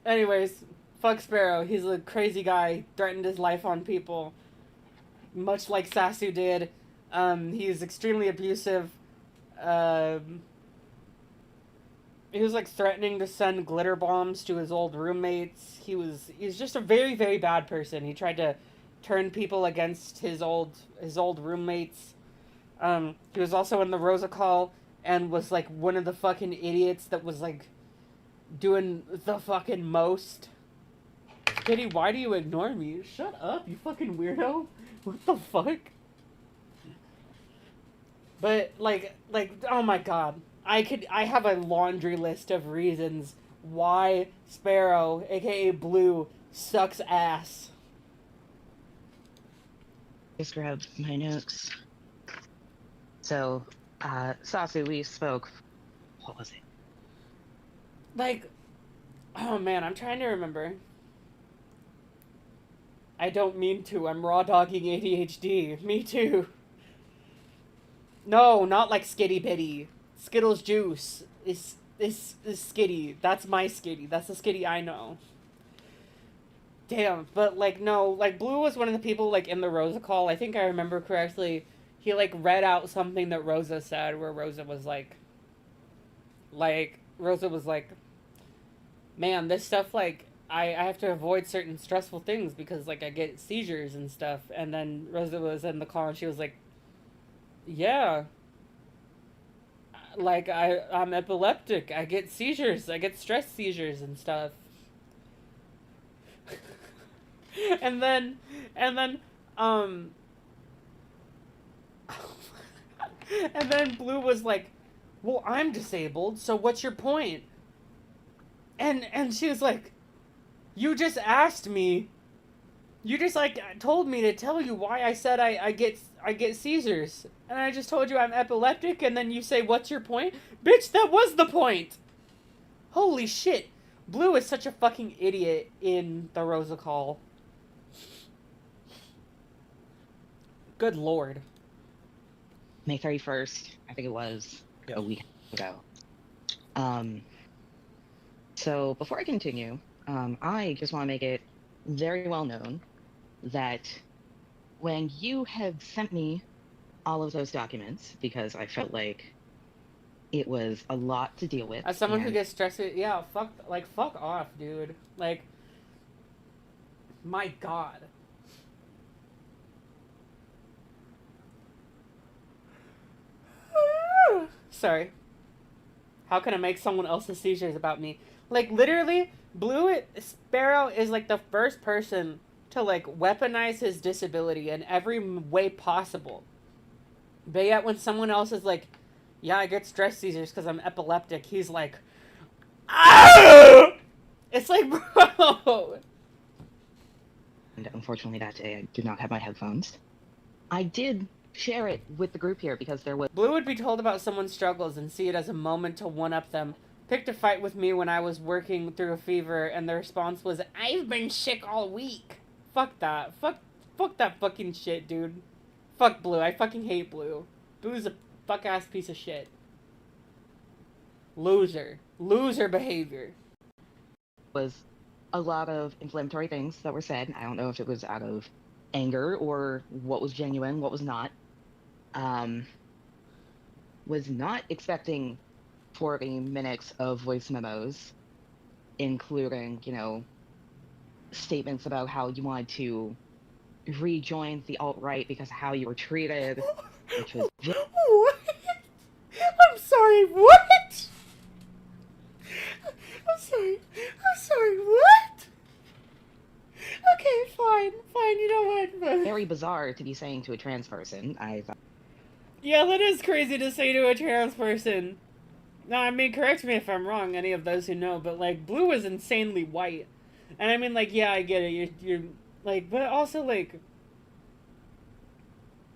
Anyways, fuck Sparrow. He's a crazy guy. Threatened his life on people. Much like Sasu did. He's extremely abusive. He was like threatening to send glitter bombs to his old roommates. He's just a very, very bad person. He tried to turn people against his old roommates. He was also in the Rosa call and was like one of the fucking idiots that was like doing the fucking most. Kitty, why do you ignore me? Shut up, you fucking weirdo. What the fuck? But like, oh my god. I have a laundry list of reasons why Sparrow, aka Blue, sucks ass. Just grab my notes. So, Sasu, we spoke... What was it? Like, oh man, I'm trying to remember. I don't mean to. I'm raw dogging ADHD. Me too. No, not like Skitty Bitty. Skittles juice is Skitty. That's my Skitty. That's the Skitty I know. Damn, but like no, like Blue was one of the people like in the Rosa call. I think I remember correctly. He like read out something that Rosa said, where Rosa was like, man, this stuff like I have to avoid certain stressful things because like I get seizures and stuff. And then Rosa was in the call and she was like, yeah. Like, I'm epileptic. I get seizures. I get stress seizures and stuff. and then, and then Blue was like, well, I'm disabled, so what's your point? And she was like, you just asked me. You just, like, told me to tell you why I said I get seizures. And I just told you I'm epileptic, and then you say, what's your point? Bitch, that was the point! Holy shit. Blue is such a fucking idiot in the Rosa call. Good lord. May 31st, I think it was, a week ago. So, before I continue, I just want to make it very well known that when you had sent me all of those documents, because I felt like it was a lot to deal with. As someone who gets stressed, yeah, fuck off, dude. Like, my god. Sorry. How can I make someone else's seizures about me? Like, literally, Sparrow is like the first person to like weaponize his disability in every way possible. But yet when someone else is like, yeah, I get stress seizures because I'm epileptic, he's like, ah! It's like, bro. And unfortunately that day I did not have my headphones. I did share it with the group here because there was... Blue would be told about someone's struggles and see it as a moment to one-up them. Picked a fight with me when I was working through a fever, and the response was, I've been sick all week. Fuck that. fuck that fucking shit, dude. Fuck Blue. I fucking hate Blue. Blue's a fuck-ass piece of shit. Loser. Loser behavior. Was a lot of inflammatory things that were said. I don't know if it was out of anger or what was genuine, what was not. Was not expecting 40 minutes of voice memos, including, you know, statements about how you wanted to rejoin the alt-right because of how you were treated, which was... What? I'm sorry, what? I'm sorry, what? Okay, fine, you know what? Very bizarre to be saying to a trans person. I thought... Yeah, that is crazy to say to a trans person. No, I mean, correct me if I'm wrong, any of those who know, but, like, Blue is insanely white. And I mean, like, yeah, I get it, you're like, but also, like...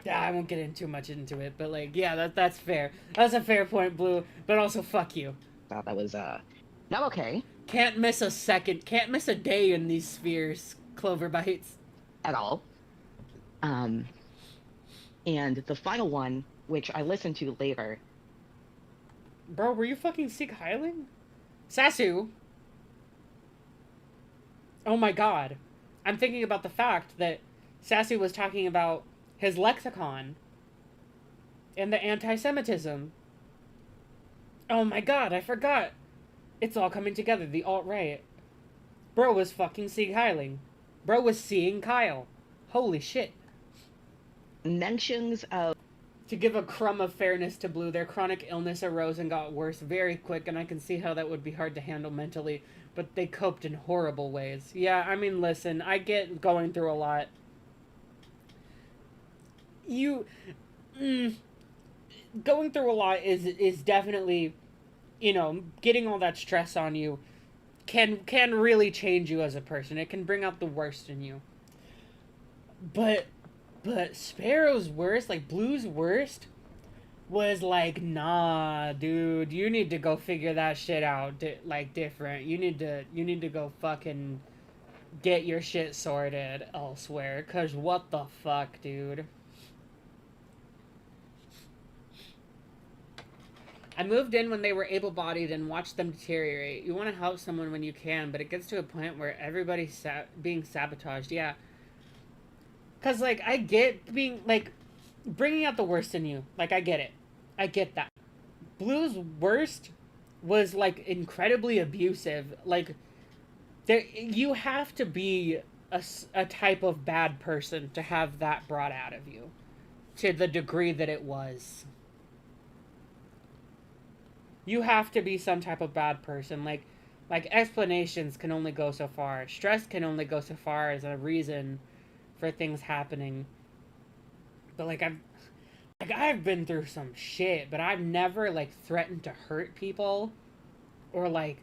Yeah, I won't get too much into it, but, like, yeah, that's fair. That's a fair point, Blue, but also, fuck you. Thought that was, not okay. Can't miss a second, can't miss a day in these spheres, Clover Bites. At all. And the final one, which I listened to later. Bro, were you fucking Sieg Heiling? Sasu! Oh my god. I'm thinking about the fact that Sasu was talking about his lexicon and the anti-Semitism. Oh my god, I forgot. It's all coming together, the alt-right. Bro was fucking Sieg Heiling. Bro was seeing Kyle. Holy shit. Mentions of... To give a crumb of fairness to Blue, their chronic illness arose and got worse very quick, and I can see how that would be hard to handle mentally, but they coped in horrible ways. Yeah, I mean, listen, I get going through a lot. Going through a lot is definitely, you know, getting all that stress on you can really change you as a person. It can bring out the worst in you. But Sparrow's worst, like Blue's worst, was like, nah, dude, you need to go figure that shit out, different. You need to go fucking get your shit sorted elsewhere, 'cause what the fuck, dude. I moved in when they were able-bodied and watched them deteriorate. You want to help someone when you can, but it gets to a point where everybody's being sabotaged. Yeah. Because, like, I get being, like, bringing out the worst in you. Like, I get it. I get that. Blue's worst was, like, incredibly abusive. Like, you have to be a type of bad person to have that brought out of you. To the degree that it was. You have to be some type of bad person. Like explanations can only go so far. Stress can only go so far as a reason for things happening. But I've been through some shit, but I've never like threatened to hurt people or like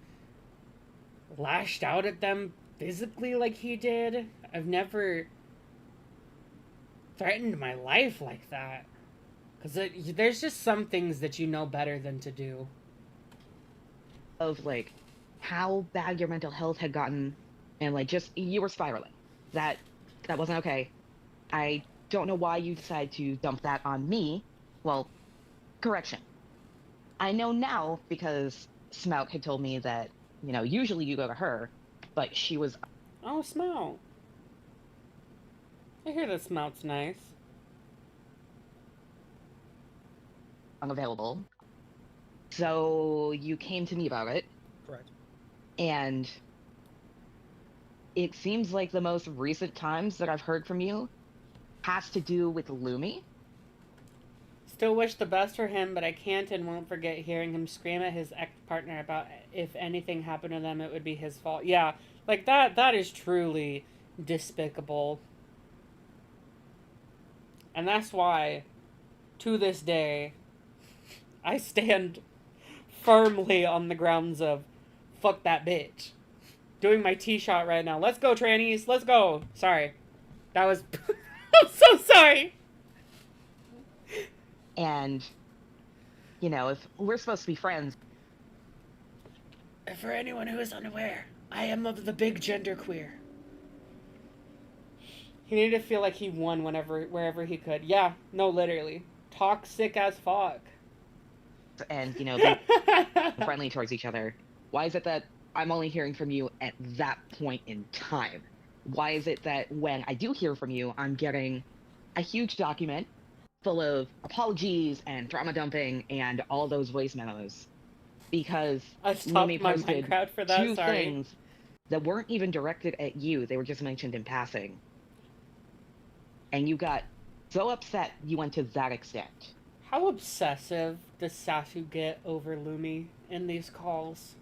lashed out at them physically like he did. I've never threatened my life like that. Because there's just some things that you know better than to do. Of like how bad your mental health had gotten and like just you were spiraling. That wasn't okay. I don't know why you decided to dump that on me. Well, correction. I know now because Smout had told me that, you know, usually you go to her, but she was... Oh, Smout. I hear that Smout's nice. Unavailable. So you came to me about it. Correct. And it seems like the most recent times that I've heard from you has to do with Lumi. Still wish the best for him, but I can't and won't forget hearing him scream at his ex-partner about if anything happened to them, it would be his fault. Yeah, like that is truly despicable. And that's why, to this day, I stand firmly on the grounds of fuck that bitch. Doing my T-shot right now. Let's go, trannies. Let's go. Sorry. That was... I'm so sorry. And, you know, if we're supposed to be friends... For anyone who is unaware, I am of the big genderqueer. He needed to feel like he won wherever he could. Yeah, no, literally. Toxic as fuck. And, being friendly towards each other. Why is it that I'm only hearing from you at that point in time? Why is it that when I do hear from you, I'm getting a huge document full of apologies and drama dumping and all those voice memos? Because I stopped Lumi my posted Minecraft for that, two sorry. things that weren't even directed at you. They were just mentioned in passing. And you got so upset you went to that extent. How obsessive does Sasu get over Lumi in these calls?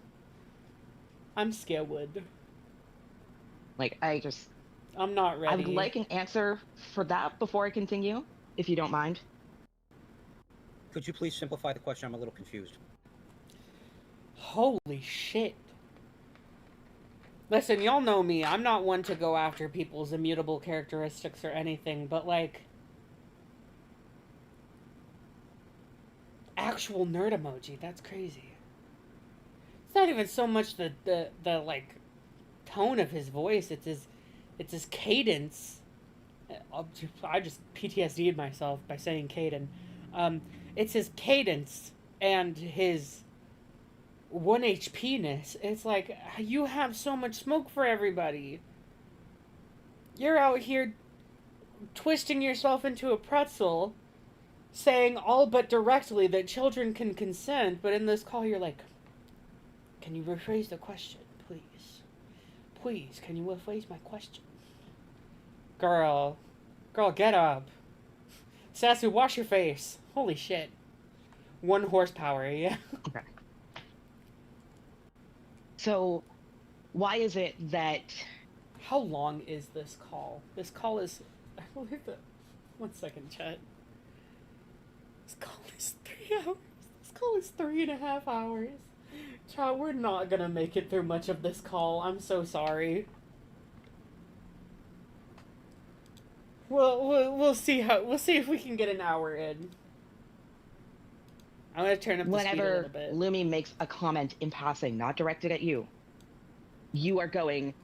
I'm scared. Like, I'm not ready. I would like an answer for that before I continue, if you don't mind. Could you please simplify the question? I'm a little confused. Holy shit. Listen, y'all know me. I'm not one to go after people's immutable characteristics or anything, but like... actual nerd emoji, that's crazy. It's not even so much the like tone of his voice, it's his cadence. I just PTSD'd myself by saying Caden. It's his cadence and his 1 HP-ness. It's like, you have so much smoke for everybody. You're out here twisting yourself into a pretzel, saying all but directly that children can consent, but in this call you're like, can you rephrase the question, please? Please, can you rephrase my question? Girl, get up. Sasu, wash your face. Holy shit. 1 horsepower, yeah. Okay. So, why is it that... How long is this call? This call is... I believe that... 1 second, chat. This call is 3 hours. This call is 3.5 hours. Chat, we're not gonna make it through much of this call. I'm so sorry. We'll see if we can get an hour in. I'm gonna turn up the speed a little bit. Whenever Lumi makes a comment in passing, not directed at you, you are going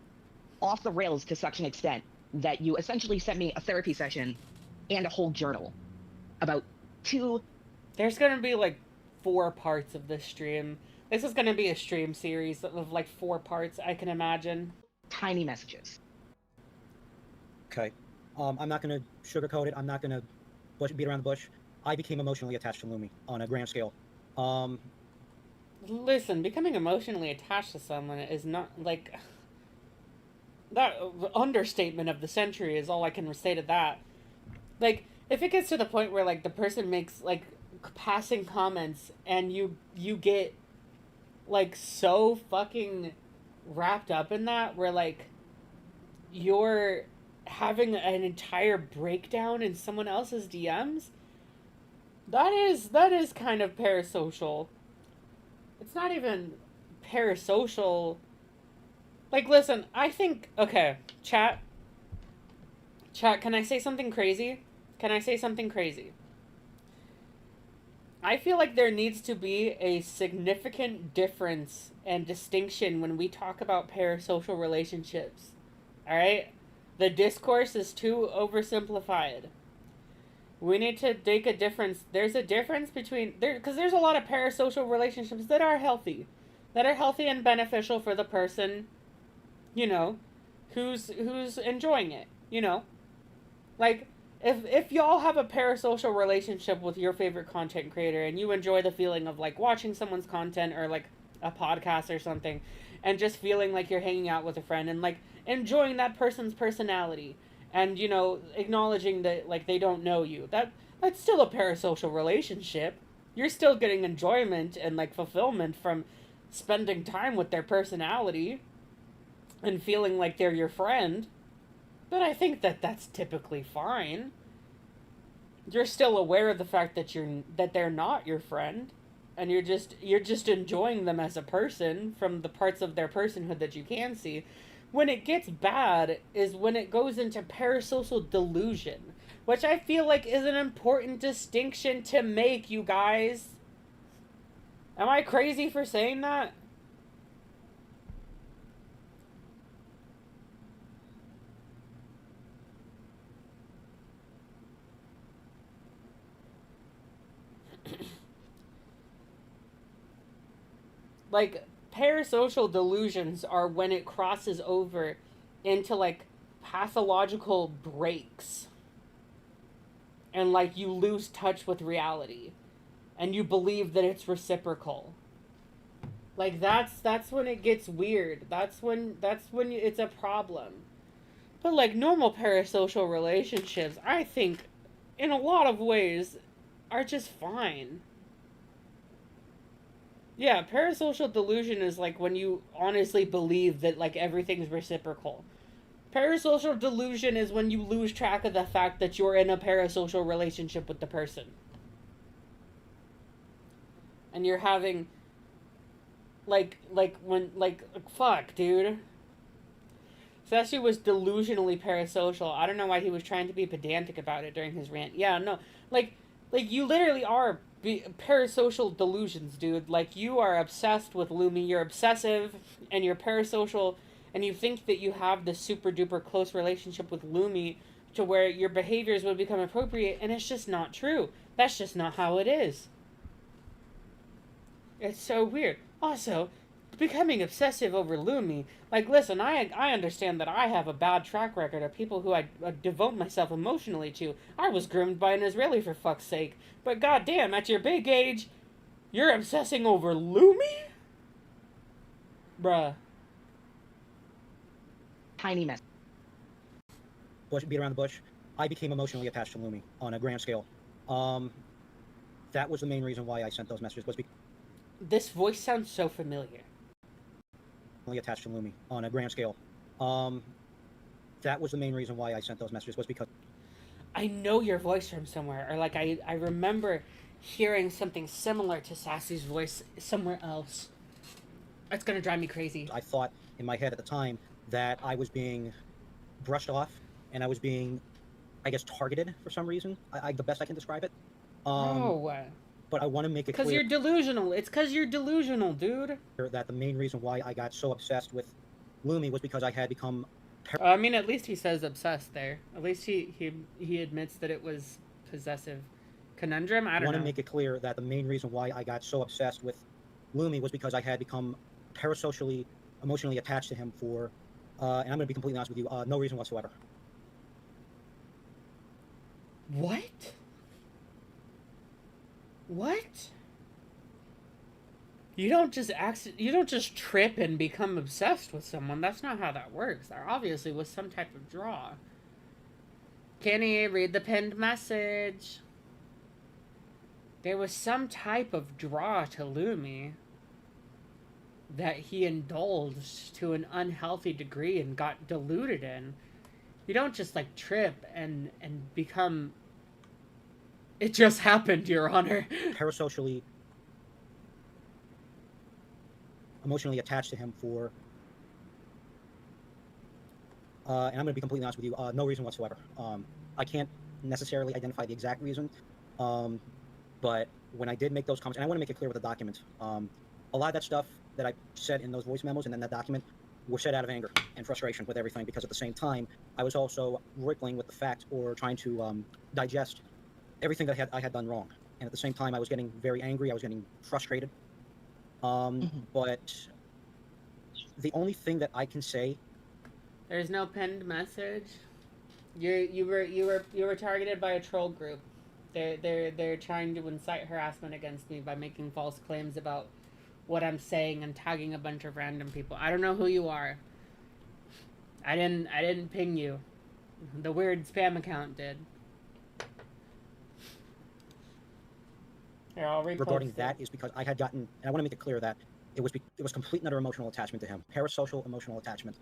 off the rails to such an extent that you essentially sent me a therapy session and a whole journal about 2... There's gonna be like 4 parts of this stream. This is gonna be a stream series of like 4 parts, I can imagine. Tiny messages. Okay. I'm not going to sugarcoat it. I'm not going to beat around the bush. I became emotionally attached to Lumi on a grand scale. Listen, becoming emotionally attached to someone is not, like... That understatement of the century is all I can say to that. Like, if it gets to the point where, like, the person makes, like, passing comments and you get, like, so fucking wrapped up in that where, like, you're having an entire breakdown in someone else's DMs, that is kind of parasocial. It's not even parasocial. Like, listen, I think, okay, chat, can I say something crazy? I feel like there needs to be a significant difference and distinction when we talk about parasocial relationships. Alright? The discourse is too oversimplified. We need to make a difference. There's a difference between... because there's a lot of parasocial relationships that are healthy. That are healthy and beneficial for the person, you know, who's enjoying it, you know? Like, if y'all have a parasocial relationship with your favorite content creator and you enjoy the feeling of, like, watching someone's content or, like, a podcast or something and just feeling like you're hanging out with a friend and, like, enjoying that person's personality and, you know, acknowledging that, like, they don't know you, that's still a parasocial relationship. You're still getting enjoyment and, like, fulfillment from spending time with their personality and feeling like they're your friend. But I think that that's typically fine. You're still aware of the fact that they're not your friend, and you're just enjoying them as a person from the parts of their personhood that you can see. When it gets bad is when it goes into parasocial delusion, which I feel like is an important distinction to make, you guys. Am I crazy for saying that? Like, parasocial delusions are when it crosses over into, like, pathological breaks. And, like, you lose touch with reality. And you believe that it's reciprocal. Like, that's when it gets weird. That's when it's a problem. But, like, normal parasocial relationships, I think, in a lot of ways, are just fine. Yeah, parasocial delusion is, like, when you honestly believe that, like, everything's reciprocal. Parasocial delusion is when you lose track of the fact that you're in a parasocial relationship with the person. And you're having, fuck, dude. Sasu was delusionally parasocial. I don't know why he was trying to be pedantic about it during his rant. Yeah, no. Like, you literally are parasocial delusions, dude. Like, you are obsessed with Lumi. You're obsessive, and you're parasocial, and you think that you have this super-duper close relationship with Lumi to where your behaviors would become appropriate, and it's just not true. That's just not how it is. It's so weird. Also, becoming obsessive over Lumi, like, listen, I understand that I have a bad track record of people who I devote myself emotionally to. I was groomed by an Israeli, for fuck's sake. But goddamn, at your big age, you're obsessing over Lumi? Bruh. Tiny mess. Beat around the bush. I became emotionally attached to Lumi on a grand scale. That was the main reason why I sent those messages. This voice sounds so familiar. Attached to Lumi on a grand scale. That was the main reason why I sent those messages, was because I know your voice from somewhere, or like I remember hearing something similar to Sasu's voice somewhere else. It's gonna drive me crazy. I thought in my head at the time that I was being brushed off, and I was being, I guess, targeted for some reason. The best I can describe it. But I want to make it clear. Because you're delusional. It's because you're delusional, dude. That the main reason why I got so obsessed with Lumi was because I had become... I mean, at least he says obsessed there. At least he admits that it was possessive. Conundrum? I don't know. I want to make it clear that the main reason why I got so obsessed with Lumi was because I had become parasocially, emotionally attached to him for, and I'm going to be completely honest with you, no reason whatsoever. What? What? You don't just trip and become obsessed with someone. That's not how that works. There obviously was some type of draw. Kenny, read the pinned message. There was some type of draw to Lumi that he indulged to an unhealthy degree and got deluded in. You don't just, like, trip and become... It just happened, Your Honor. Parasocially, emotionally attached to him for, and I'm going to be completely honest with you, no reason whatsoever. I can't necessarily identify the exact reason, but when I did make those comments, and I want to make it clear with the document, a lot of that stuff that I said in those voice memos and in that document were said out of anger and frustration with everything, because at the same time, I was also rippling with the fact, or trying to digest everything that I had done wrong. And at the same time, I was getting very angry, I was getting frustrated. But the only thing that I can say... There's no pinned message. You were targeted by a troll group. They're trying to incite harassment against me by making false claims about what I'm saying and tagging a bunch of random people. I don't know who you are. I didn't ping you. The weird spam account did. Here, I'll regarding that is because I had gotten, and I want to make it clear that it was complete and utter emotional attachment to him. Parasocial emotional attachment.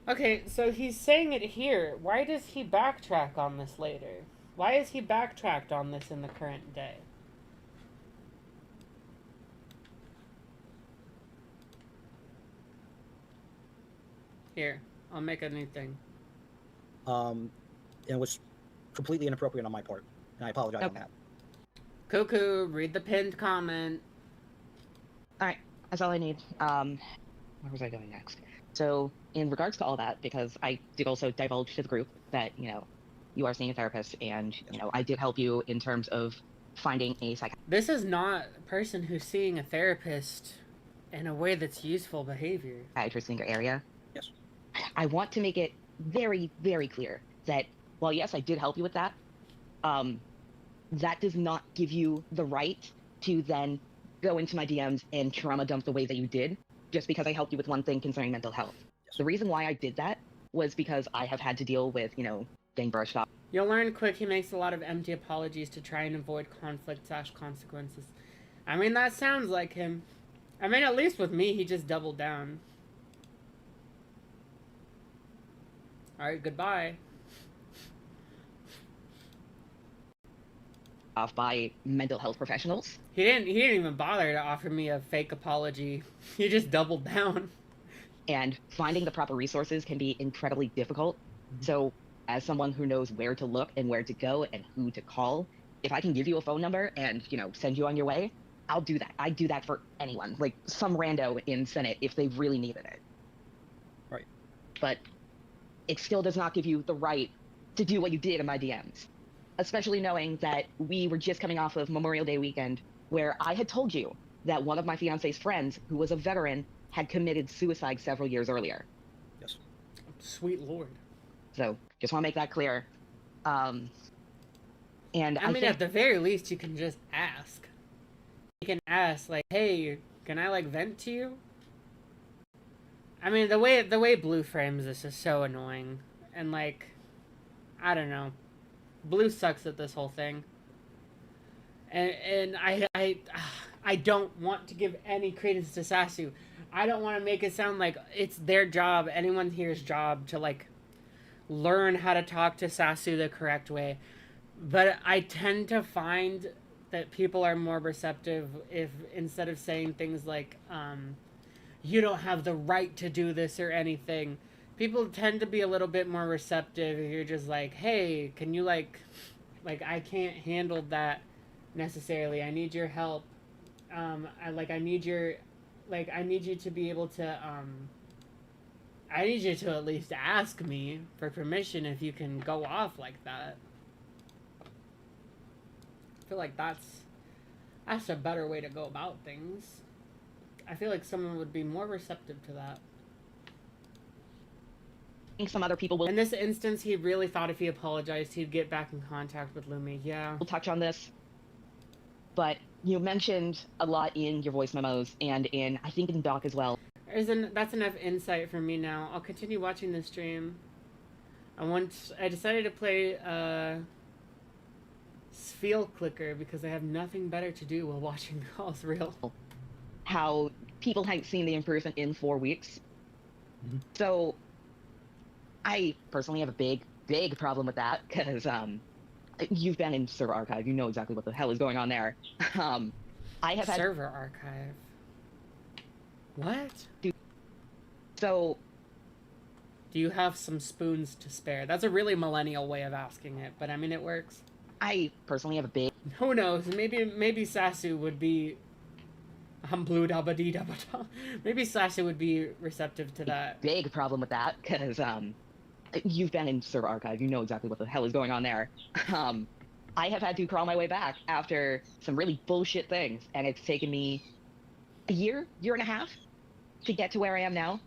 Okay, so he's saying it here. Why does he backtrack on this later? Why is he backtracked on this in the current day? Here, I'll make a new thing. And it was completely inappropriate on my part, and I apologize on that. Cuckoo, read the pinned comment. Alright, that's all I need. Where was I going next? So, in regards to all that, because I did also divulge to the group that, you are seeing a therapist, and, I did help you in terms of finding a psychiatrist. This is not a person who's seeing a therapist in a way that's useful behavior. Psychiatrist in your area. Yes. I want to make it very, very clear that while yes, I did help you with that, that does not give you the right to then go into my DMs and trauma dump the way that you did, just because I helped you with one thing concerning mental health. Yes. The reason why I did that was because I have had to deal with, getting brushed off. You'll learn quick he makes a lot of empty apologies to try and avoid conflict/consequences. I mean, that sounds like him. I mean, at least with me, he just doubled down. Alright, goodbye. Off by mental health professionals. He didn't even bother to offer me a fake apology. He just doubled down. And finding the proper resources can be incredibly difficult. So as someone who knows where to look and where to go and who to call, if I can give you a phone number and, send you on your way, I'll do that. I'd do that for anyone, like some rando in Senate if they really needed it. Right. But it still does not give you the right to do what you did in my DMs. Especially knowing that we were just coming off of Memorial Day weekend, where I had told you that one of my fiance's friends, who was a veteran, had committed suicide several years earlier. Yes. Sweet Lord. So, just want to make that clear. And I mean, at the very least, you can just ask. You can ask, like, hey, can I, vent to you? I mean, the way Blue frames this is so annoying. And, I don't know. Blue sucks at this whole thing. And I don't want to give any credence to Sasu. I don't want to make it sound like it's their job, anyone here's job, to, learn how to talk to Sasu the correct way. But I tend to find that people are more receptive if, instead of saying things like, you don't have the right to do this or anything, people tend to be a little bit more receptive if you're just like, hey, can you, I can't handle that necessarily. I need your help. I need you to be able to, I need you to at least ask me for permission if you can go off like that. I feel like that's a better way to go about things. I feel like someone would be more receptive to that. I think some other people will. In this instance, he really thought if he apologized, he'd get back in contact with Lumi. Yeah. We'll touch on this. But you mentioned a lot in your voice memos and I think in Doc as well. That's enough insight for me now. I'll continue watching the stream. I decided to play Sphere Clicker because I have nothing better to do while watching All's Real. How people hadn't seen the improvement in 4 weeks. Mm-hmm. So I personally have a big, big problem with that because you've been in Server Archive. You know exactly what the hell is going on there. I have had Server Archive. What? So, do you have some spoons to spare? That's a really millennial way of asking it, but I mean, it works. I personally have a big... Who knows? Maybe Sasu would be... blue dabba dee dabba da. Maybe Sasu would be receptive to that. Big problem with that, because, you've been in Server Archive. You know exactly what the hell is going on there. I have had to crawl my way back after some really bullshit things, and it's taken me a year and a half to get to where I am now.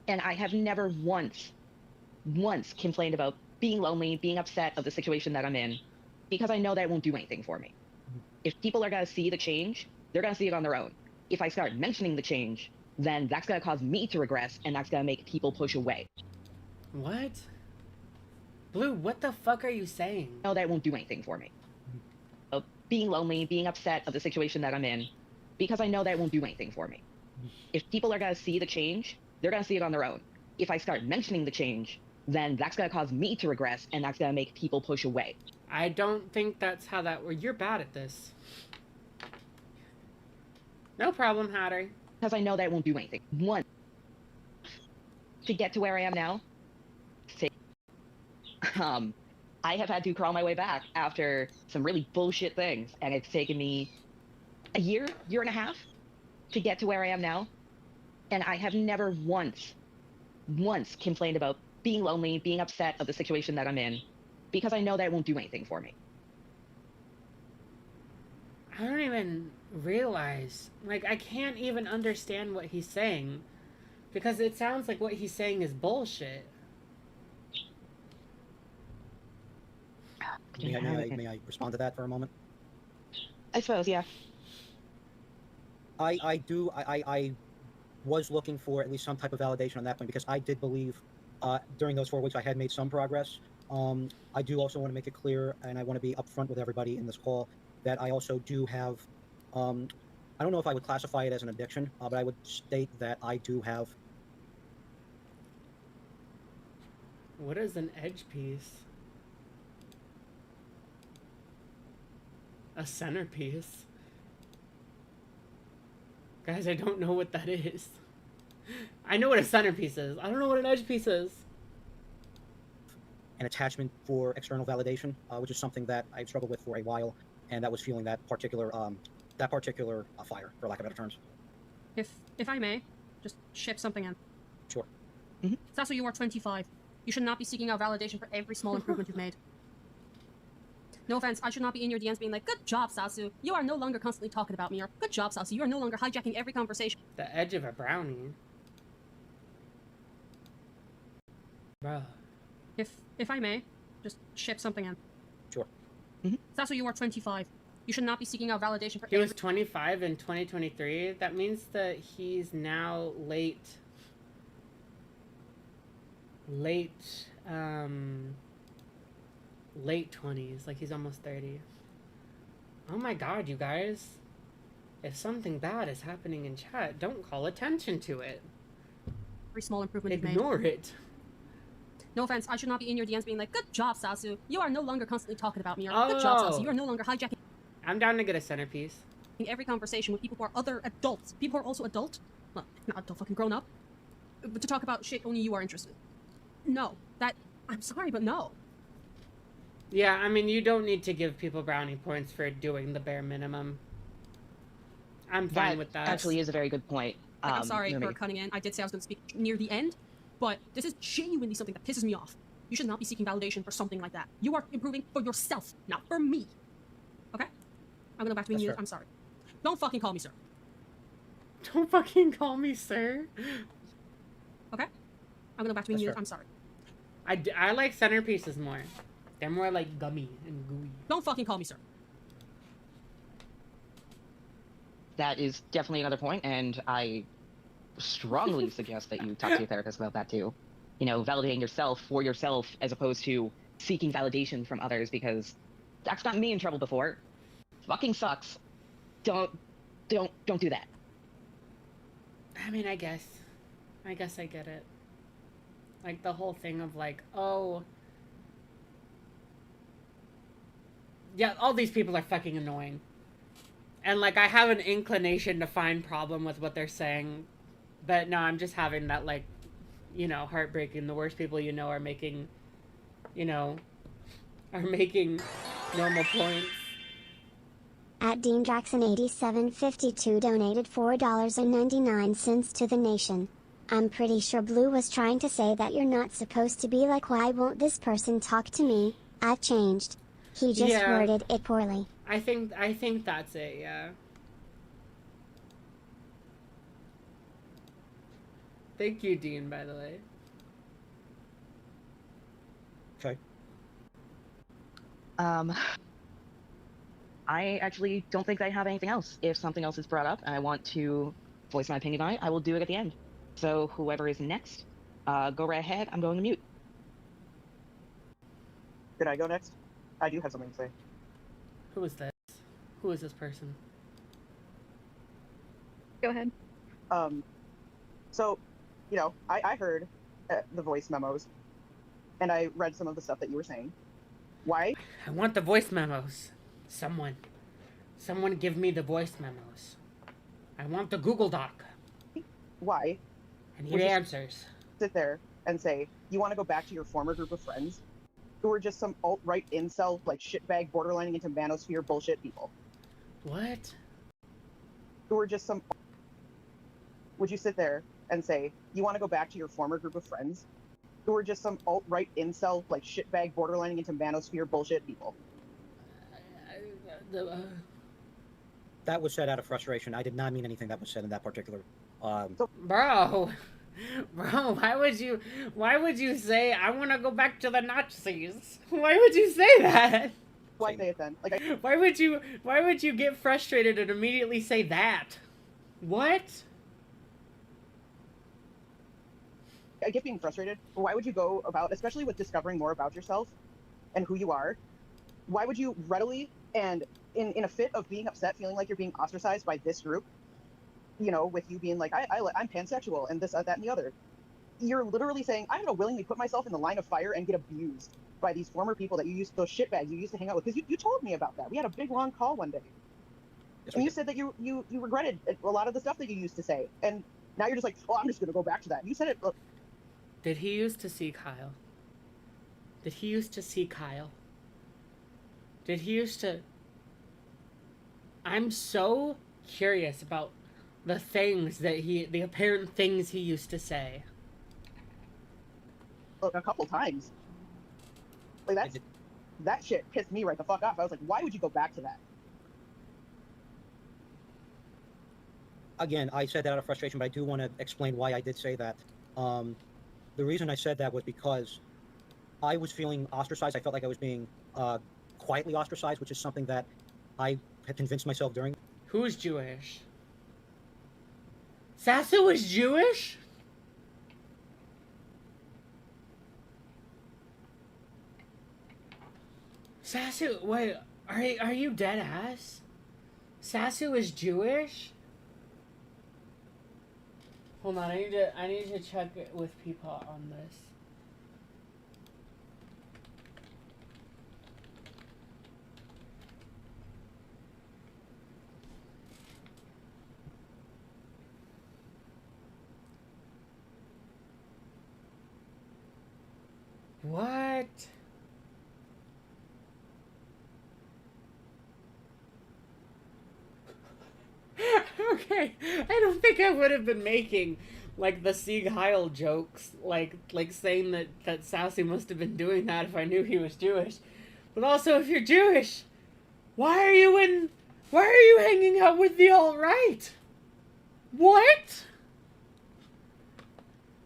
And I have never once complained about being lonely, being upset of the situation that I'm in, because I know that won't do anything for me. If people are going to see the change, they're going to see it on their own. If I start mentioning the change, then that's going to cause me to regress, and that's going to make people push away. What? Blue, what the fuck are you saying? No, that won't do anything for me. Being lonely, being upset of the situation that I'm in, because I know that won't do anything for me. If people are going to see the change, they're going to see it on their own. If I start mentioning the change, then that's going to cause me to regress, and that's going to make people push away. I don't think that's how that works. You're bad at this. No problem, Hattie. Because I know that won't do anything. One, to get to where I am now, I have had to crawl my way back after some really bullshit things, and it's taken me a year and a half to get to where I am now. And I have never once complained about being lonely, being upset of the situation that I'm in, because I know that won't do anything for me. I don't even realize. Like, I can't even understand what he's saying. Because it sounds like what he's saying is bullshit. May I respond to that for a moment? I suppose, yeah. I was looking for at least some type of validation on that point because I did believe during those 4 weeks I had made some progress. I do also want to make it clear, and I want to be upfront with everybody in this call, that I also do have, I don't know if I would classify it as an addiction, but I would state that I do have. What is an edge piece? A centerpiece? Guys, I don't know what that is. I know what a centerpiece is. I don't know what an edge piece is. An attachment for external validation, which is something that I've struggled with for a while, and that was fueling that particular fire, for lack of better terms. If I may, just ship something in. Sure. Sasu, you are 25. You should not be seeking out validation for every small improvement you've made. No offense, I should not be in your DMs being like, good job, Sasu. You are no longer constantly talking about me, or good job, Sasu. You are no longer hijacking every conversation. The edge of a brownie. Bruh. If I may, just ship something in. Sure. Sasu, you are 25. You should not be seeking out validation for He was 25 in 2023. That means that he's now late 20s, like he's almost 30. Oh my god, you guys. If something bad is happening in chat, don't call attention to it. Every small improvement Ignore you've made. it. No offense, I should not be in your DMs being like, good job, Sasu. You are no longer constantly talking about me, or good job, Sasu. You are no longer hijacking I'm down to get a centerpiece. every conversation with people who are other adults. People who are also adult. Well, not adult, fucking grown up. But to talk about shit only you are interested in. No. I'm sorry, but no. Yeah, I mean, you don't need to give people brownie points for doing the bare minimum. I'm fine with that. Actually is a very good point. I'm sorry for cutting in. I did say I was going to speak near the end, but this is genuinely something that pisses me off. You should not be seeking validation for something like that. You are improving for yourself, not for me. Okay? I'm going to go back to being muted. I'm sorry. Don't fucking call me sir. Don't fucking call me sir. Okay? I'm going to go back to being muted. I'm sorry. I like centerpieces more. They're more like gummy and gooey. Don't fucking call me sir. That is definitely another point, and I strongly suggest that you talk to your therapist about that too. You know, validating yourself for yourself as opposed to seeking validation from others, because that's gotten me in trouble before. Fucking sucks. Don't do that. I mean, I guess I get it. Like the whole thing of like, oh, yeah, all these people are fucking annoying. And like, I have an inclination to find problem with what they're saying, but no, I'm just having that, like, you know, heartbreaking. The worst people you know are making, normal points. At Dean Jackson 8752 donated $4.99 to the nation. I'm pretty sure Blue was trying to say that you're not supposed to be like, why won't this person talk to me? I've changed. He just worded it poorly. I think that's it, yeah. Thank you, Dean, by the way. Okay. I actually don't think I have anything else. If something else is brought up and I want to voice my opinion on it, I will do it at the end. So whoever is next, go right ahead. I'm going to mute. Could I go next? I do have something to say. Who is this? Who is this person? Go ahead. So, you know, I heard the voice memos, and I read some of the stuff that you were saying. Why? I want the voice memos. Someone give me the voice memos. I want the Google Doc. Why? I need answers. Sit there and say, you want to go back to your former group of friends who were just some alt-right incel, like shitbag borderlining into manosphere bullshit people. What? Who were just some... Would you sit there and say, you want to go back to your former group of friends who were just some alt-right incel, like shitbag borderlining into manosphere bullshit people? That was said out of frustration. I did not mean anything that was said in that particular. Bro, why would you say I want to go back to the Nazis? Why would you say that? Why say it then? Like, why would you get frustrated and immediately say that? What? I get being frustrated. Why would you go about, especially with discovering more about yourself and who you are, why would you readily and in a fit of being upset, feeling like you're being ostracized by this group, you know, with you being like, I'm pansexual and this, that, and the other. You're literally saying, I'm going to willingly put myself in the line of fire and get abused by these former people that you used, those shitbags you used to hang out with. Because you told me about that. We had a big, long call one day. Yes, and you said that you regretted a lot of the stuff that you used to say. And now you're just like, oh, I'm just going to go back to that. You said it. Look. Did he used to see Kyle? Did he used to see Kyle? Did he used to... I'm so curious about the things that the apparent things he used to say. Look, a couple times. Like, that shit pissed me right the fuck off. I was like, why would you go back to that? Again, I said that out of frustration, but I do want to explain why I did say that. The reason I said that was because I was feeling ostracized. I felt like I was being quietly ostracized, which is something that I had convinced myself during. Who's Jewish? Sasu was Jewish? Sasu, wait, are you dead ass? Sasu is Jewish? Hold on, I need to check it with Peapod on this. What? Okay, I don't think I would have been making like the Sieg Heil jokes, like saying that Sassy must have been doing that if I knew he was Jewish. But also, if you're Jewish, why are you hanging out with the alt-right? What?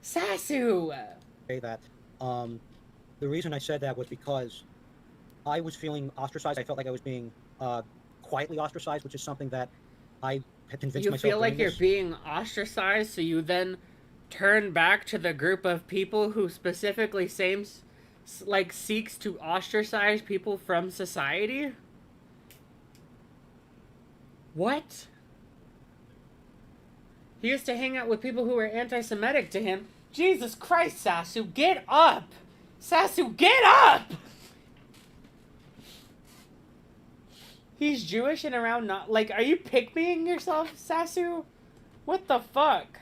Sasu. Say that. The reason I said that was because I was feeling ostracized. I felt like I was being quietly ostracized, which is something that I had convinced myself. You feel like you're being ostracized, so you then turn back to the group of people who specifically seeks to ostracize people from society? What? He used to hang out with people who were anti-Semitic to him. Jesus Christ, Sasu, get up! Sasu, get up! He's Jewish and around not... Like, are you pick-meing yourself, Sasu? What the fuck?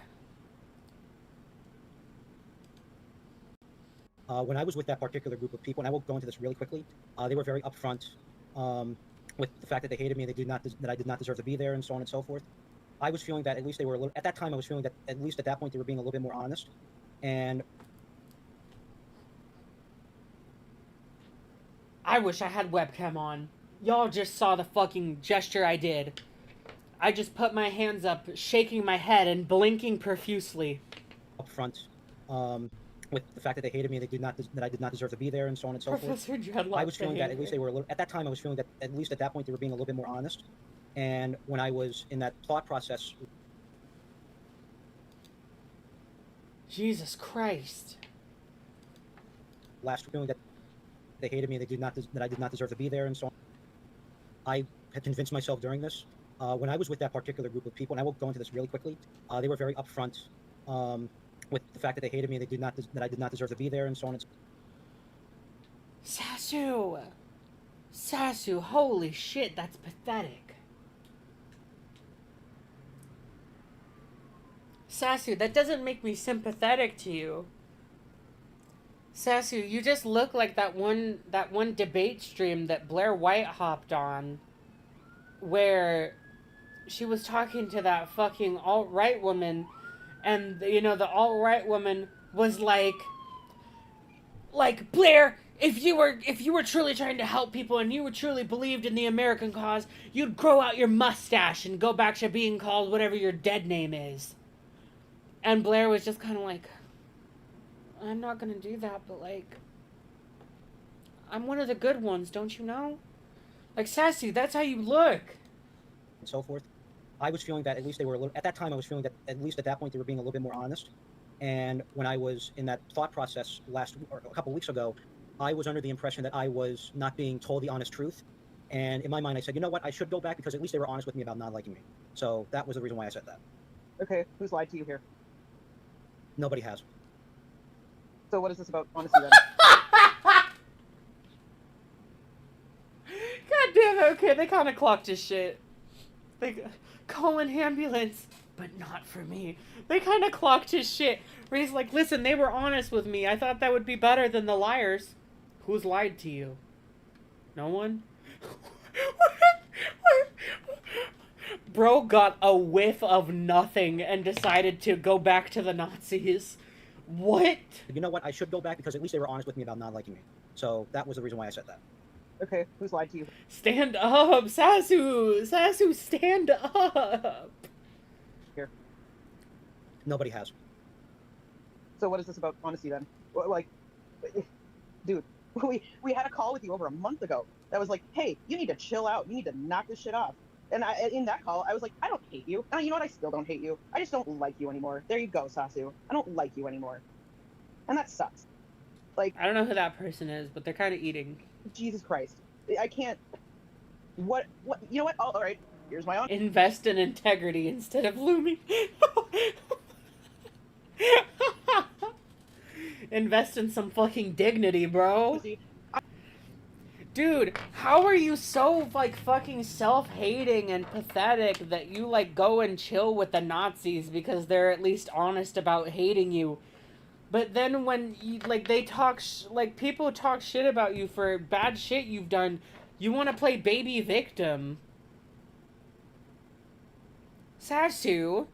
When I was with that particular group of people, and I will go into this really quickly, they were very upfront with the fact that they hated me and that I did not deserve to be there and so on and so forth. I was feeling that at least they were a little... At that time, I was feeling that at least at that point they were being a little bit more honest. And... I wish I had webcam on. Y'all just saw the fucking gesture I did. I just put my hands up, shaking my head and blinking profusely. Up front, with the fact that they hated me and that I did not deserve to be there and so on and so Professor forth. Dreadlock, I was feeling that at least they were a little... At that time, I was feeling that at least at that point they were being a little bit more honest. And when I was in that thought process... Jesus Christ. Last feeling that they hated me and that I did not deserve to be there and so on. I had convinced myself during this. When I was with that particular group of people, and I will go into this really quickly, they were very upfront with the fact that they hated me and that I did not deserve to be there and so on and so Sasu! Sasu, holy shit, that's pathetic. Sasu, that doesn't make me sympathetic to you. Sasu, you just look like that one debate stream that Blair White hopped on, where she was talking to that fucking alt-right woman, and, you know, the alt-right woman was like, Blair, If you were truly trying to help people and you were truly believed in the American cause, you'd grow out your mustache and go back to being called whatever your dead name is. And Blair was just kind of like, I'm not gonna do that, but like, I'm one of the good ones, don't you know? Like, Sassy, that's how you look. And so forth. I was feeling that at least they were a little, at that time I was feeling that at least at that point they were being a little bit more honest. And when I was in that thought process or a couple of weeks ago, I was under the impression that I was not being told the honest truth. And in my mind I said, you know what, I should go back because at least they were honest with me about not liking me. So that was the reason why I said that. Okay, who's lied to you here? Nobody has. So what is this about honesty then? God damn it, okay, they kind of clocked his shit. They call an ambulance, but not for me. They kind of clocked his shit. Where he's like, listen, they were honest with me. I thought that would be better than the liars. Who's lied to you? No one? Bro got a whiff of nothing and decided to go back to the Nazis. What? You know what, I should go back because at least they were honest with me about not liking me. So that was the reason why I said that. Okay, who's lied to you? Stand up, Sasu! Sasu, stand up! Here. Nobody has. So what is this about honesty then? Like, dude, we had a call with you over a month ago that was like, hey, you need to chill out. You need to knock this shit off. And in that call, I was like, I don't hate you. And you know what? I still don't hate you. I just don't like you anymore. There you go, Sasu. I don't like you anymore. And that sucks. Like, I don't know who that person is, but they're kind of eating. Jesus Christ. I can't. What? You know what? All right. Here's my own. Invest in integrity instead of looming. Invest in some fucking dignity, bro. Dude, how are you so, like, fucking self-hating and pathetic that you, like, go and chill with the Nazis because they're at least honest about hating you? But then when, you, like, they talk, like, people talk shit about you for bad shit you've done, you want to play baby victim. Sasu,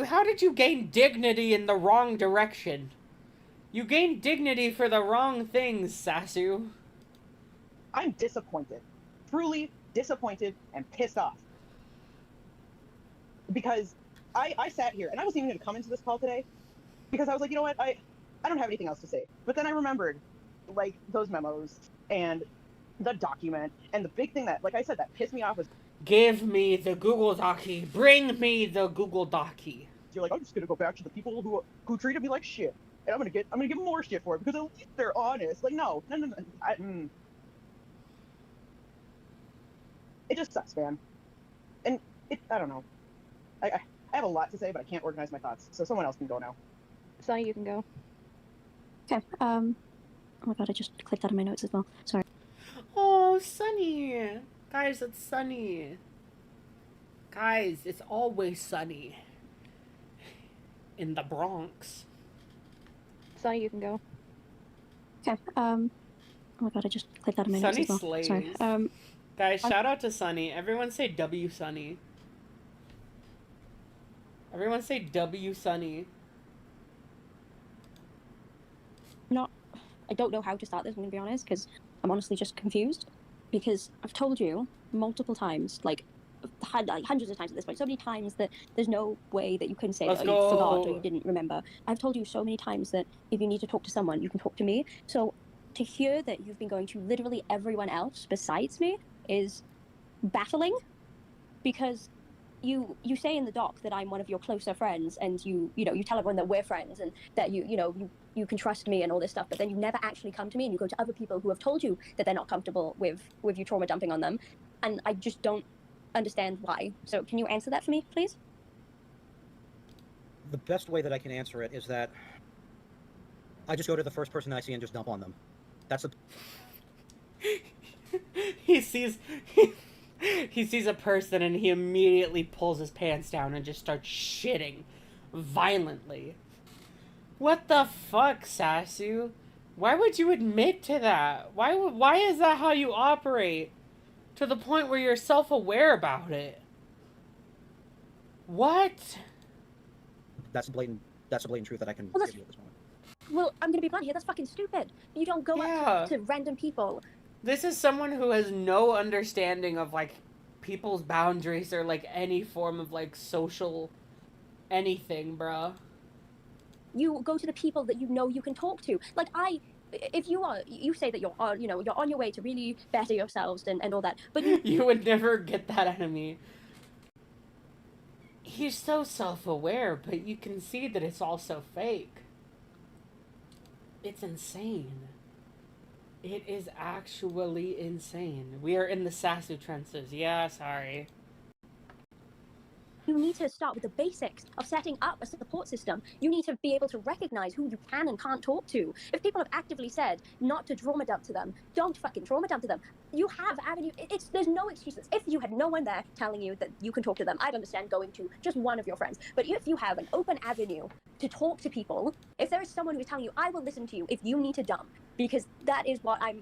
how did you gain dignity in the wrong direction? You gained dignity for the wrong things, Sasu. I'm disappointed. Truly disappointed and pissed off. Because I sat here, and I wasn't even going to come into this call today, because I was like, you know what, I don't have anything else to say. But then I remembered, like, those memos, and the document, and the big thing that, like I said, that pissed me off was... Give me the Google Docky. Bring me the Google Docky. You're like, I'm just going to go back to the people who treated me like shit. And I'm going to give more shit for it, because at least they're honest. Like, no. It just sucks, man. And I don't know. I have a lot to say, but I can't organize my thoughts. So someone else can go now. Sonny, you can go. Okay. Oh my god, I just clicked out of my notes as well. Sorry. Oh, Sunny. Guys, it's sunny. Guys, it's always sunny. In the Bronx. Sonny, you can go. Okay. Oh my god, I just clicked out of my notes as well. Slays. Sorry. Guys, shout out to Sunny. Everyone say W Sunny. Everyone say W Sunny. I don't know how to start this, I'm gonna be honest, because I'm honestly just confused. Because I've told you multiple times, like hundreds of times at this point, so many times that there's no way that you can say that you forgot or you didn't remember. I've told you so many times that if you need to talk to someone, you can talk to me. So to hear that you've been going to literally everyone else besides me is baffling, because you say in the doc that I'm one of your closer friends, and you tell everyone that we're friends and that you can trust me and all this stuff, but then you never actually come to me, and you go to other people who have told you that they're not comfortable with you trauma dumping on them, and I just don't understand why. So can you answer that for me, please? The best way that I can answer it is that I just go to the first person I see and just dump on them. That's He sees a person and he immediately pulls his pants down and just starts shitting violently. What the fuck, Sasu? Why would you admit to that? Why is that how you operate? To the point where you're self-aware about it. What? That's a blatant truth that I can give you at this moment. Well, I'm gonna be blunt here. That's fucking stupid. You don't go up to random people. This is someone who has no understanding of, like, people's boundaries or, like, any form of, like, social anything, bruh. You go to the people that you know you can talk to. Like, if you say that you're on, you're on your way to really better yourselves and all that, but you would never get that out of me. He's so self-aware, but you can see that it's also fake. It's insane. It is actually insane. We are in the Sasu trenches. Yeah, sorry. You need to start with the basics of setting up a support system. You need to be able to recognize who you can and can't talk to. If people have actively said not to trauma dump to them, don't fucking trauma dump to them. You have avenue. There's no excuses. If you had no one there telling you that you can talk to them, I'd understand going to just one of your friends. But if you have an open avenue to talk to people, if there is someone who's telling you, I will listen to you if you need to dump, because that is what I'm,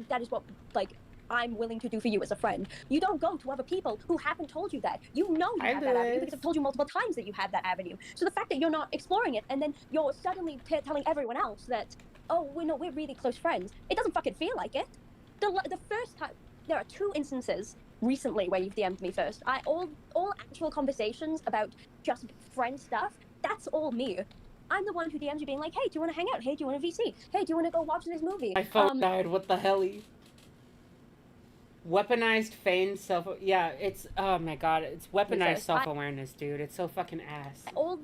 that is what, like, I'm willing to do for you as a friend. You don't go to other people who haven't told you that. You know you have that avenue because I've told you multiple times that you have that avenue. So the fact that you're not exploring it and then you're suddenly telling everyone else that, oh, we're really close friends, it doesn't fucking feel like it. The first time, there are 2 instances recently where you've DM'd me first. All actual conversations about just friend stuff, that's all me. I'm the one who DMs you being like, hey, do you want to hang out? Hey, do you want to VC? Hey, do you want to go watch this movie? My phone died. What the hell? Weaponized feigned yeah, it's, oh my god, it's weaponized self-awareness, dude. It's so fucking ass. All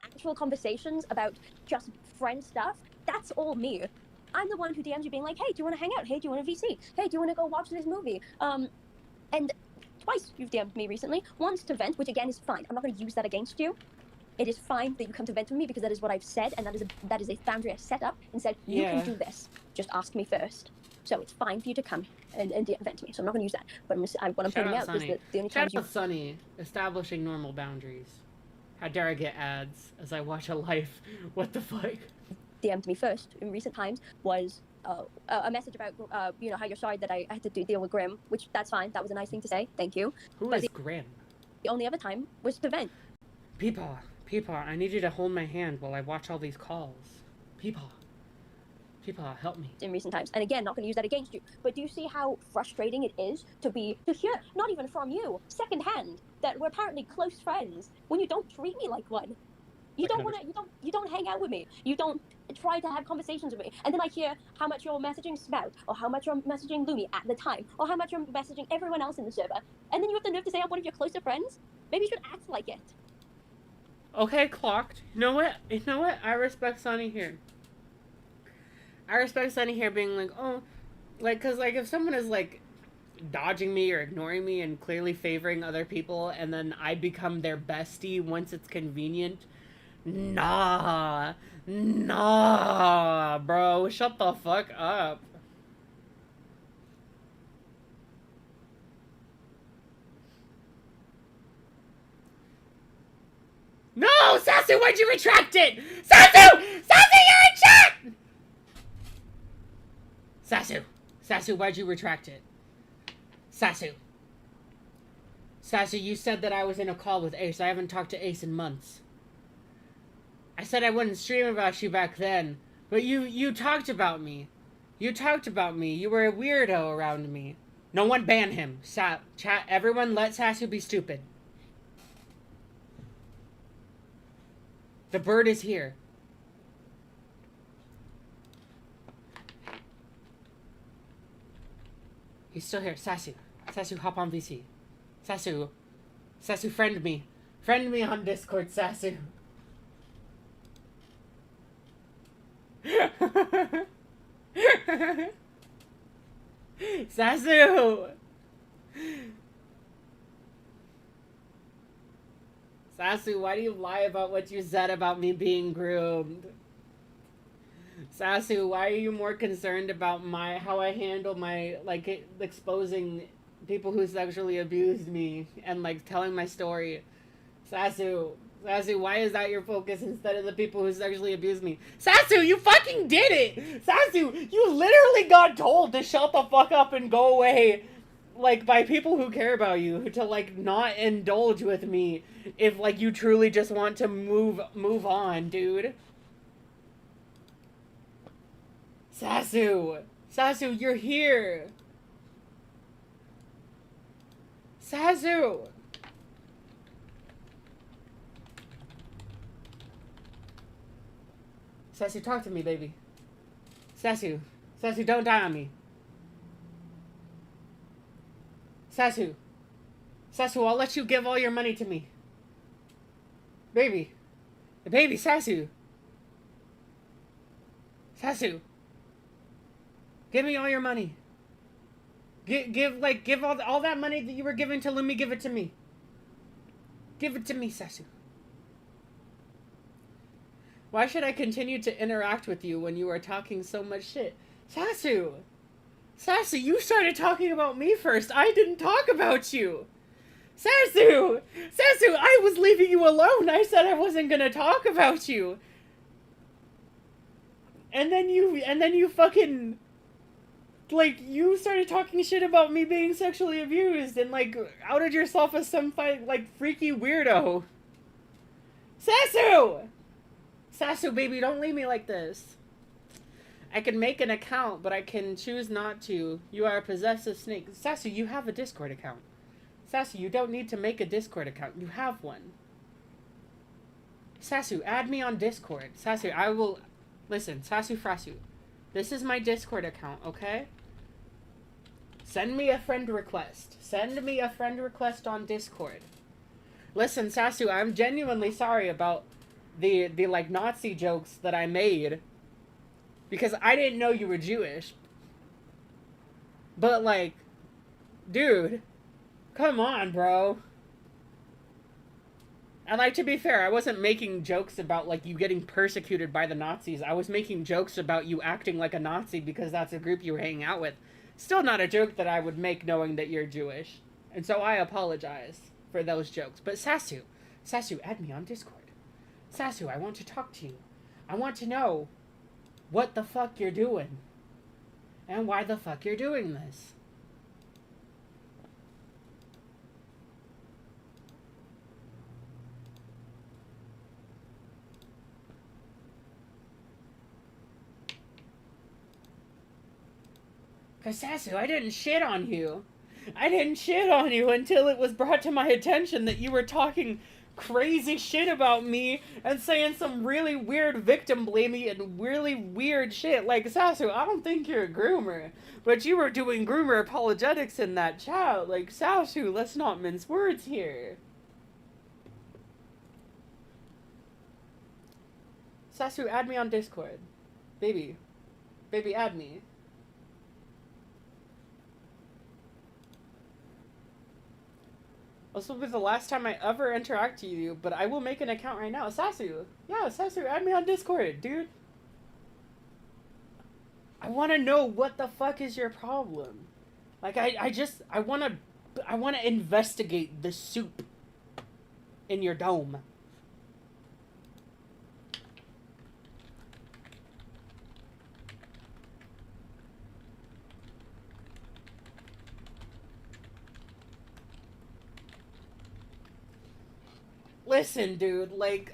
actual conversations about just friend stuff, that's all me. I'm the one who DMs you being like, hey, do you want to hang out? Hey, do you want to VC? Hey, do you want to go watch this movie? And twice you've DM'd me recently. Once to vent, which again is fine. I'm not going to use that against you. It is fine that you come to vent with me because that is what I've said, and that is a boundary I set up and said, you can do this. Just ask me first. So it's fine for you to come and vent to me. So I'm not going to use that. But what I'm pointing out is that the only times you... Sunny, establishing normal boundaries. How dare I get ads as I watch a life? What the fuck? DM'd me first in recent times was a message about, how you're sorry that I had to deal with Grim, which that's fine. That was a nice thing to say. Thank you. Who is Grim? The only other time was to vent. Peepaw, I need you to hold my hand while I watch all these calls. Peepaw, help me. In recent times. And again, not going to use that against you. But do you see how frustrating it is to hear, not even from you, secondhand, that we're apparently close friends when you don't treat me like one? You don't hang out with me. You don't try to have conversations with me. And then I hear how much you're messaging Sprout, or how much you're messaging Lumi at the time, or how much you're messaging everyone else in the server. And then you have the nerve to say I'm one of your closer friends? Maybe you should act like it. Okay, clocked. You know what? I respect Sunny here. Being like, oh, like, cause like if someone is like dodging me or ignoring me and clearly favoring other people, and then I become their bestie once it's convenient, nah, bro, shut the fuck up. No, Sasu, why'd you retract it? Sasu, you're in chat! Sasu, why'd you retract it? Sasu, you said that I was in a call with Ace. I haven't talked to Ace in months. I said I wouldn't stream about you back then, but you talked about me. You were a weirdo around me. No one ban him. Chat, everyone let Sasu be stupid. The bird is here. He's still here. Sasu, hop on VC. Sasu, friend me. Friend me on Discord, Sasu. Sasu! Sasu, why do you lie about what you said about me being groomed? Sasu, why are you more concerned about how I handle my, like, exposing people who sexually abused me and, like, telling my story? Sasu, why is that your focus instead of the people who sexually abused me? Sasu, you fucking did it! Sasu, you literally got told to shut the fuck up and go away, like, by people who care about you, to, like, not indulge with me if, like, you truly just want to move on, dude. Sasu! Sasu, you're here! Sasu! Sasu, talk to me, baby. Sasu. Sasu, don't die on me. Sasu. Sasu, I'll let you give all your money to me. Baby. Baby, Sasu. Sasu. Give me all your money. Give all that money that you were giving to Lumi, give it to me. Give it to me, Sasu. Why should I continue to interact with you when you are talking so much shit? Sasu! Sasu, you started talking about me first. I didn't talk about you. Sasu! Sasu, I was leaving you alone. I said I wasn't gonna talk about you. And then you fucking... Like, you started talking shit about me being sexually abused and, like, outed yourself as some, freaky weirdo. Sasu! Sasu, baby, don't leave me like this. I can make an account, but I can choose not to. You are a possessive snake. Sasu, you have a Discord account. Sasu, you don't need to make a Discord account. You have one. Sasu, add me on Discord. Sasu, I will... Listen, SasuFrasu. This is my Discord account, okay? Send me a friend request. Send me a friend request on Discord. Listen, Sasu, I'm genuinely sorry about the like, Nazi jokes that I made. Because I didn't know you were Jewish. But, like, dude, come on, bro. And, like, to be fair, I wasn't making jokes about, like, you getting persecuted by the Nazis. I was making jokes about you acting like a Nazi because that's a group you were hanging out with. Still not a joke that I would make knowing that you're Jewish. And so I apologize for those jokes. But Sasu, add me on Discord. Sasu, I want to talk to you. I want to know what the fuck you're doing. And why the fuck you're doing this. Cause Sasu, I didn't shit on you. I didn't shit on you until it was brought to my attention that you were talking crazy shit about me and saying some really weird victim blaming and really weird shit. Like, Sasu, I don't think you're a groomer, but you were doing groomer apologetics in that chat. Like, Sasu, let's not mince words here. Sasu, add me on Discord. Baby, add me. This will be the last time I ever interact with you, but I will make an account right now. Sasu! Yeah, Sasu, add me on Discord, dude. I want to know what the fuck is your problem. Like, I want to investigate the soup in your dome. Listen, dude, like...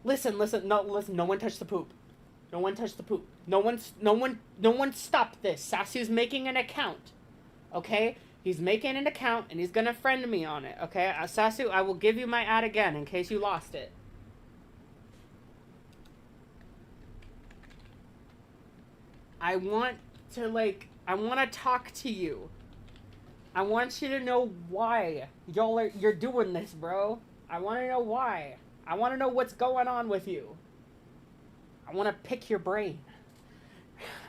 Listen, no one touch the poop. No one touch the poop. No one stop this. Sasu's making an account. Okay? He's making an account, and he's gonna friend me on it, okay? Sasu, I will give you my ad again, in case you lost it. I want to talk to you. I want you to know why you're doing this, bro. I want to know why. I want to know what's going on with you. I want to pick your brain.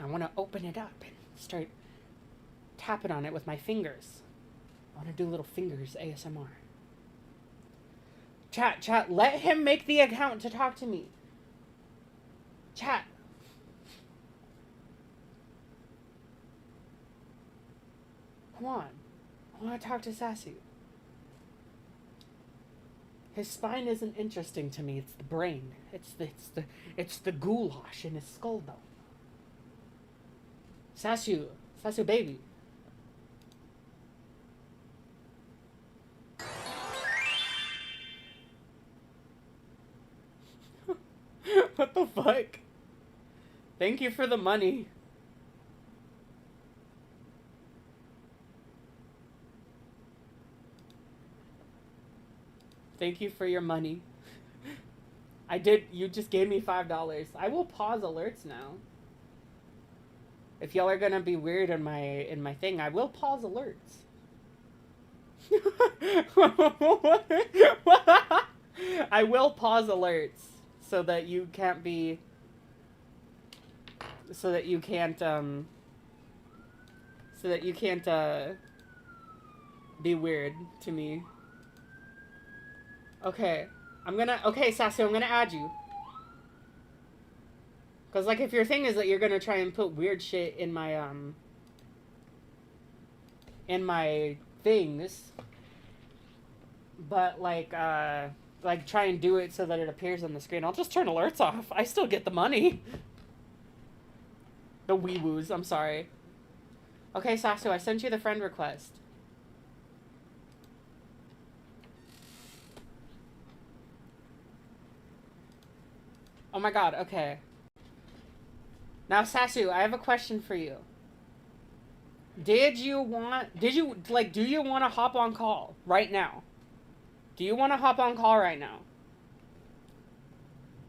I want to open it up and start tapping on it with my fingers. I want to do little fingers ASMR. Chat, let him make the account to talk to me. Chat. Come on. I want to talk to Sasu. His spine isn't interesting to me. It's the brain. It's the goulash in his skull, though. Sasu, baby. What the fuck? Thank you for the money. Thank you for your money. You just gave me $5. I will pause alerts now. If y'all are gonna be weird in my thing, I will pause alerts. I will pause alerts so that you can't be so that you can't be weird to me. Okay. Okay, Sasu, I'm gonna add you. Cause like if your thing is that you're gonna try and put weird shit in my things, but like try and do it so that it appears on the screen, I'll just turn alerts off. I still get the money. The wee-woos, I'm sorry. Okay, Sasu, I sent you the friend request. Oh my god, okay. Now, Sasu, I have a question for you. Do you want to hop on call right now? Do you want to hop on call right now?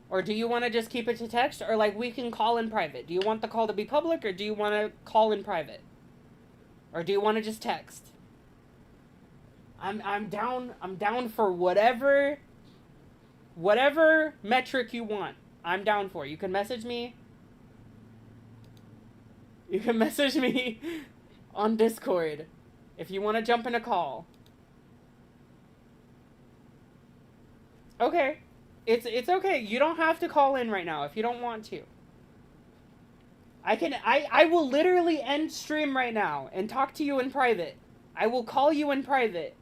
Or do you want to just keep it to text? Or like we can call in private? Do you want the call to be public or do you want to call in private? Or do you want to just text? I'm down for whatever metric you want. I'm down for. You can message me. You can message me on Discord if you want to jump in a call. Okay. It's okay. You don't have to call in right now if you don't want to. I will literally end stream right now and talk to you in private. I will call you in private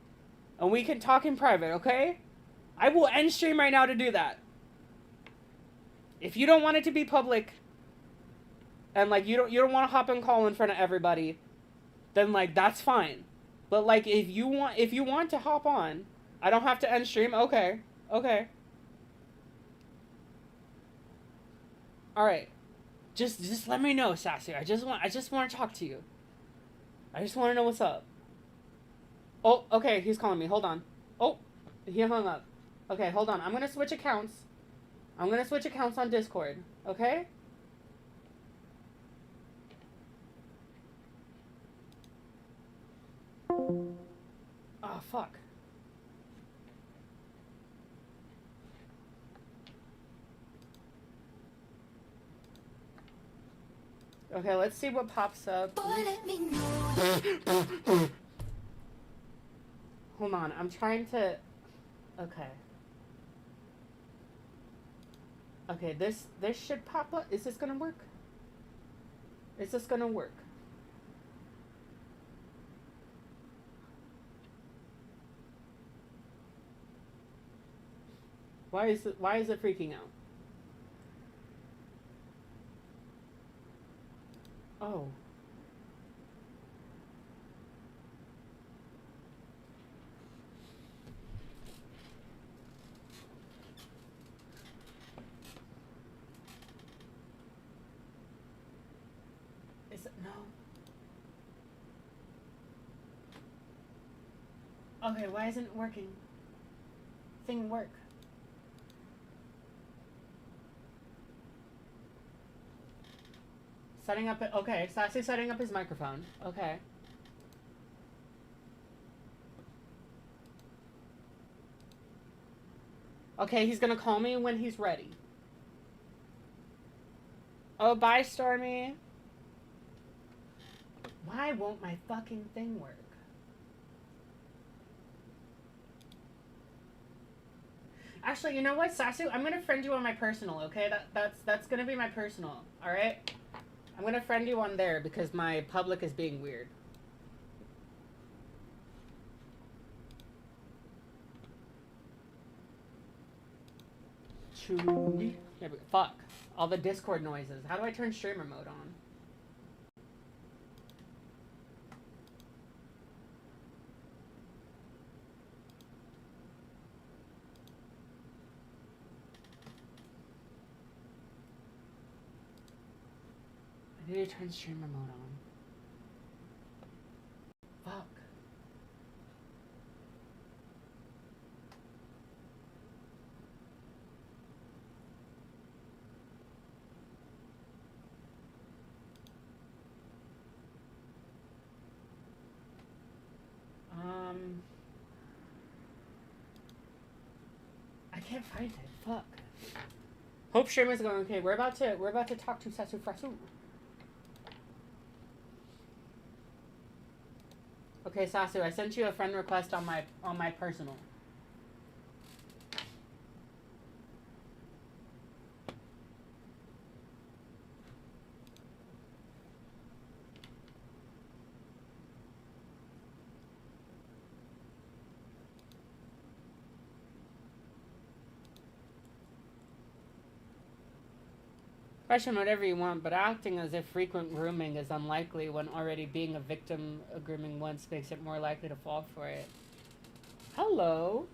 and we can talk in private, okay? I will end stream right now to do that. If you don't want it to be public and like you don't want to hop and call in front of everybody, then like that's fine. But like if you want to hop on, I don't have to end stream. Okay. Okay. All right. Just let me know, Sassy. I just want to talk to you. I just want to know what's up. Oh, okay, he's calling me. Hold on. Oh, he hung up. Okay, hold on. I'm going to switch accounts. I'm going to switch accounts on Discord, okay? Oh, fuck. Okay, let's see what pops up. Hold on, I'm trying to... Okay. Okay, this should pop up. Is this gonna work? Is this gonna work? Why is it freaking out? Oh. Is it no? Okay, why isn't it working? Thing work. Setting up it. Okay, Sassy setting up his microphone. Okay. Okay, he's gonna call me when he's ready. Oh, bye, Stormy. Why won't my fucking thing work? Actually, you know what, Sasu? I'm gonna friend you on my personal, okay? That's gonna be my personal, alright? I'm gonna friend you on there because my public is being weird. Chuuli. There we go. Fuck. All the Discord noises. How do I turn streamer mode on? I need to turn streamer mode on. Fuck. I can't find it. Fuck. Hope streamer's going okay. We're about to talk to SasuFrasu. Okay, Sasu, I sent you a friend request on my personal. Question whatever you want, but acting as if frequent grooming is unlikely when already being a victim of grooming once makes it more likely to fall for it. Hello?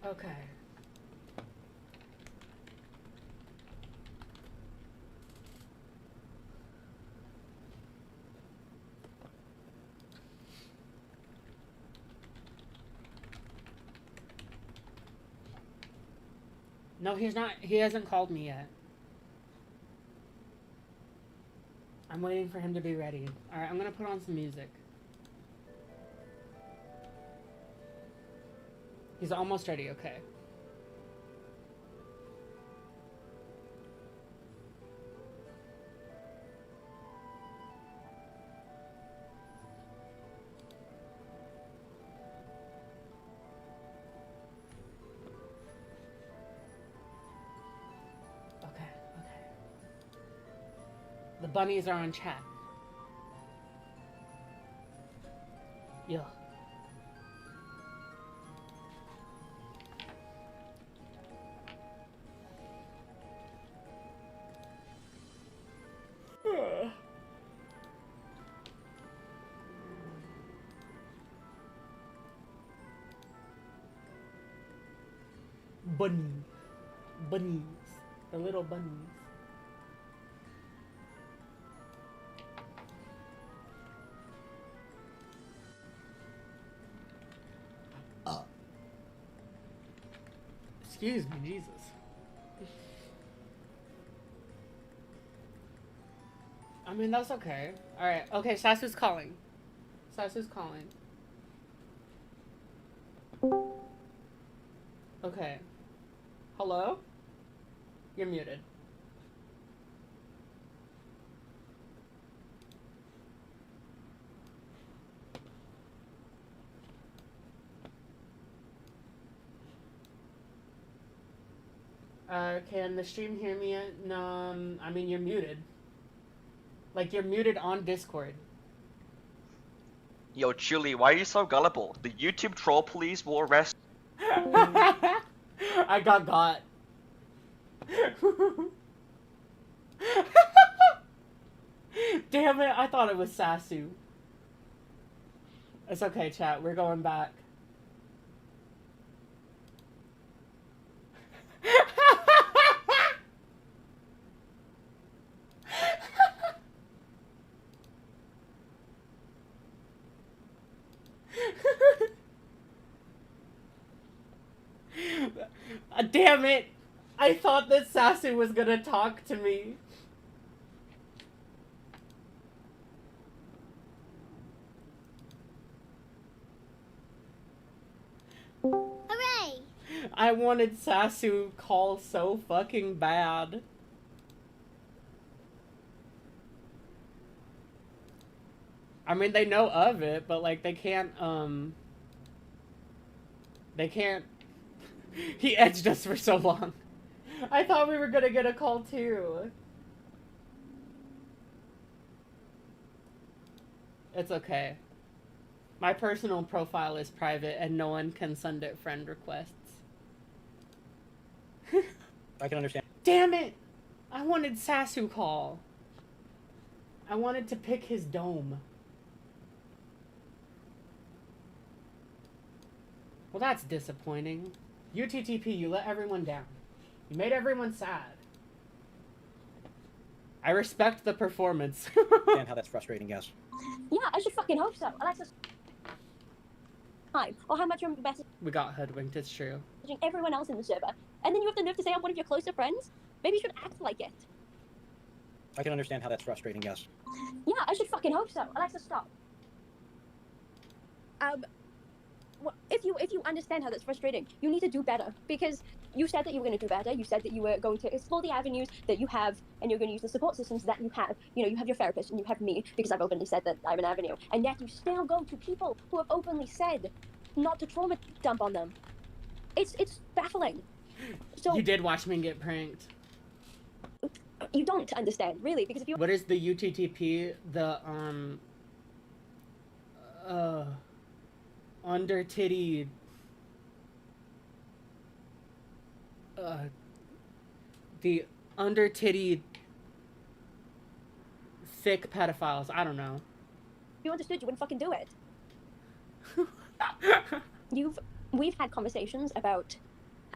Okay. No, he's not. He hasn't called me yet. I'm waiting for him to be ready. Alright, I'm gonna put on some music. He's almost ready, okay. The bunnies are on chat. Yeah. Bunnies. The little bunnies. Excuse me, Jesus. I mean, that's okay. Alright, okay, Sasu's calling. Sasu's calling. Okay. Hello? You're muted. Can the stream hear me? No, I mean, you're muted. Like, you're muted on Discord. Yo, Chuuli, why are you so gullible? The YouTube troll police will arrest... I got. Damn it, I thought it was Sasu. It's okay, chat. We're going back. Damn it! I thought that Sasu was gonna talk to me. Hooray! I wanted Sasu call so fucking bad. I mean, they know of it, but like they can't. He edged us for so long. I thought we were gonna get a call too. It's okay. My personal profile is private and no one can send it friend requests. I can understand. Damn it! I wanted Sasu call. I wanted to pick his dome. Well, that's disappointing. UTTP, you let everyone down. You made everyone sad. I respect the performance. Damn, how that's frustrating, yes. Yeah, I should fucking hope so. Alexis. Time. Or how much you're messaging We got hoodwinked, it's true. everyone else in the server. And then you have the nerve to say I'm one of your closer friends? Maybe you should act like it. I can understand how that's frustrating, yes. Yeah, I should fucking hope so. Alexa, stop. If you understand how that's frustrating, you need to do better, because you said that you were going to do better. You said that you were going to explore the avenues that you have, and you're going to use the support systems that you have. You know, you have your therapist and you have me, because I've openly said that I'm an avenue, and yet you still go to people who have openly said not to trauma dump on them. It's baffling. So You did watch me get pranked. you don't understand, really, because if you... What is the UTTP? The under titty the under titty thick pedophiles. I don't know. If you understood, you wouldn't fucking do it. We've had conversations about...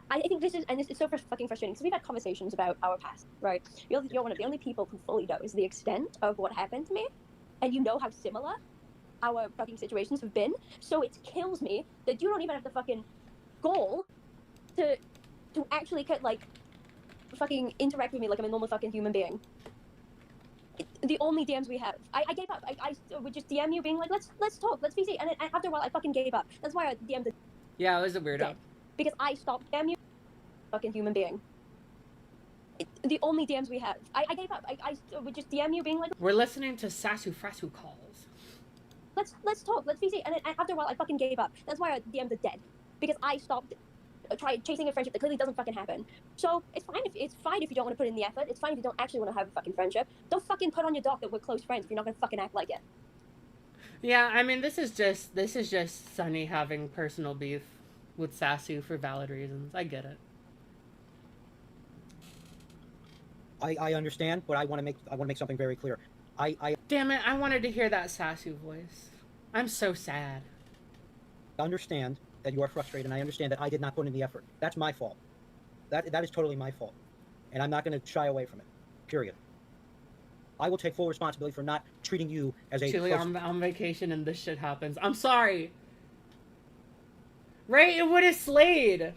I think this is, and it's so fucking frustrating, because we've had conversations about our past, right? You're one of the only people who fully knows the extent of what happened to me, and you know how similar our fucking situations have been, so it kills me that you don't even have the fucking goal to actually fucking interact with me like I'm a normal fucking human being. The only DMs we have, I gave up. I would just DM you being like, let's talk, let's VC, and after a while I fucking gave up. That's why I DM'd the... Yeah, it was a weirdo. Because I stopped DM you, fucking human being. The only DMs we have, I gave up. I would just DM you being like, we're listening to SasuFrasu calls. Let's talk, let's VC, and after a while I fucking gave up. That's why I DM'd the dead, because I stopped chasing a friendship that clearly doesn't fucking happen. So it's fine if you don't want to put in the effort. It's fine if you don't actually want to have a fucking friendship. Don't fucking put on your doc that we're close friends if you're not gonna fucking act like it. Yeah, I mean, this is just Sunny having personal beef with Sasu for valid reasons. I get it. I understand, but I want to make something very clear. Damn it, I wanted to hear that Sasu voice. I'm so sad. I understand that you are frustrated, and I understand that I did not put in the effort. That's my fault. That is totally my fault. And I'm not going to shy away from it. Period. I will take full responsibility for not treating you as a... Chuuli, I'm on vacation and this shit happens. I'm sorry. Right? It would have slayed.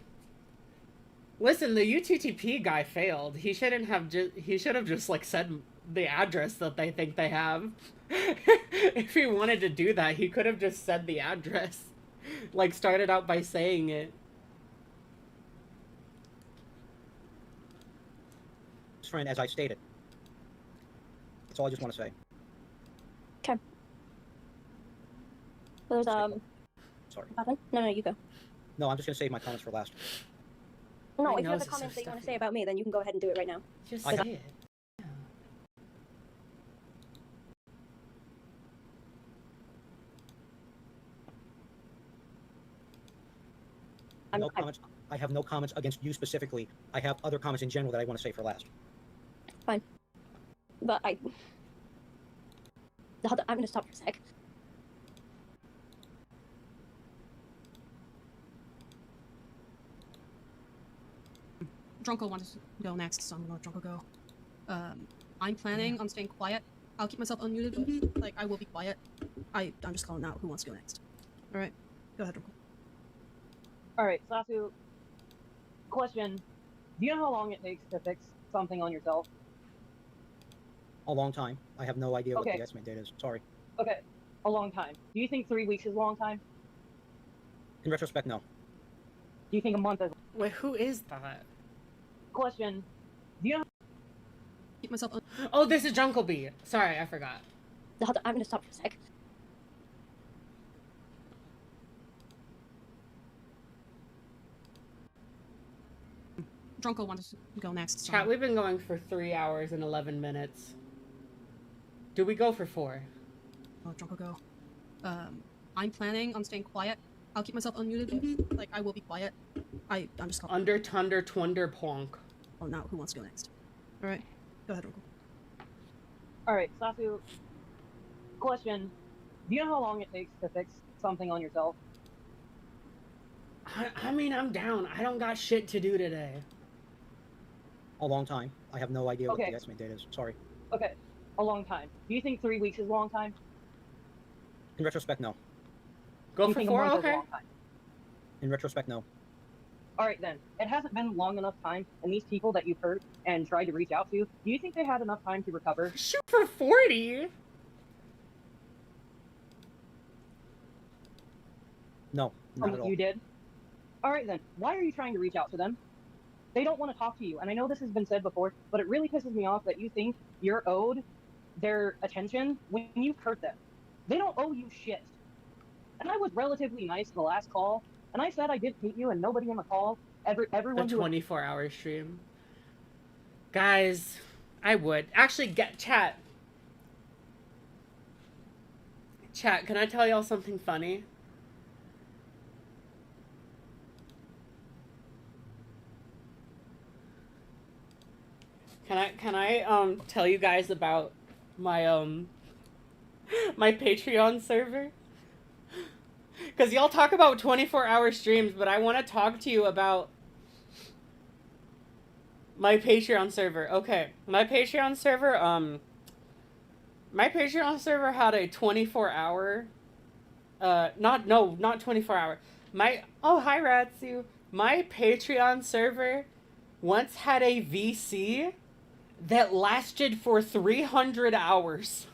Listen, the UTTP guy failed. He shouldn't have he should have just like said the address that they think they have. If he wanted to do that, he could have just said the address. Like started out by saying it. Friend, as I stated. That's all I just want to say. Okay. Well, there's Sorry. Pardon? No, you go. No, I'm just going to save my comments for last. No, if you have a comment that you want to say about me, then you can go ahead and do it right now. Just say it. Comments. I have no comments against you specifically. I have other comments in general that I want to say for last. Fine. But Hold on, I'm going to stop for a sec. Drunko wants to go next, so I'm gonna let Drunko go. I'm planning on staying quiet. I'll keep myself unmuted. Like, I will be quiet. I'm just calling out who wants to go next. Alright, go ahead, Drunko. Alright, Sasu, question. Do you know how long it takes to fix something on yourself? A long time. I have no idea what Okay. the estimate date is. Sorry. Okay, a long time. Do you think 3 weeks is a long time? In retrospect, no. Do you think a month is... Wait, who is that? Question. Do you know... Keep myself Oh, this is Jungle Bee. Sorry, I forgot. Hold on, I'm going to stop for a sec. Drunko wants to go next. So Chat, we've been going for 3 hours and 11 minutes. Do we go for 4? Oh, Drunko go. I'm planning on staying quiet. I'll keep myself unmuted. Like, I will be quiet. I'm just calling. Under Tunder Twinder Plonk. Oh, now who wants to go next? Alright, go ahead, Drunko. Alright, Sasu, question. Do you know how long it takes to fix something on yourself? I mean, I'm down. I don't got shit to do today. A long time. I have no idea what Okay. the estimate date is. Sorry. Okay, a long time. Do you think 3 weeks is a long time? In retrospect, no. Go Do you for think 4? a month is a Okay. long time? In retrospect, no. All right then. It hasn't been long enough time, and these people that you've hurt and tried to reach out to, do you think they had enough time to recover? Shoot for 40. No, not From at what all. you did? All right then. Why are you trying to reach out to them? They don't want to talk to you, and I know this has been said before, but it really pisses me off that you think you're owed their attention when you've hurt them. They don't owe you shit. And I was relatively nice the last call, and I said I didn't hate you, and nobody on the call, everyone The who 24-hour stream. Guys, I would. Actually, get chat. Chat, can I tell y'all something funny? Can I tell you guys about my my Patreon server? Cuz y'all talk about 24-hour streams, but I want to talk to you about my Patreon server. Okay, my Patreon server had a 24-hour not 24-hour. Hi Ratsu. My Patreon server once had a VC that lasted for 300 hours.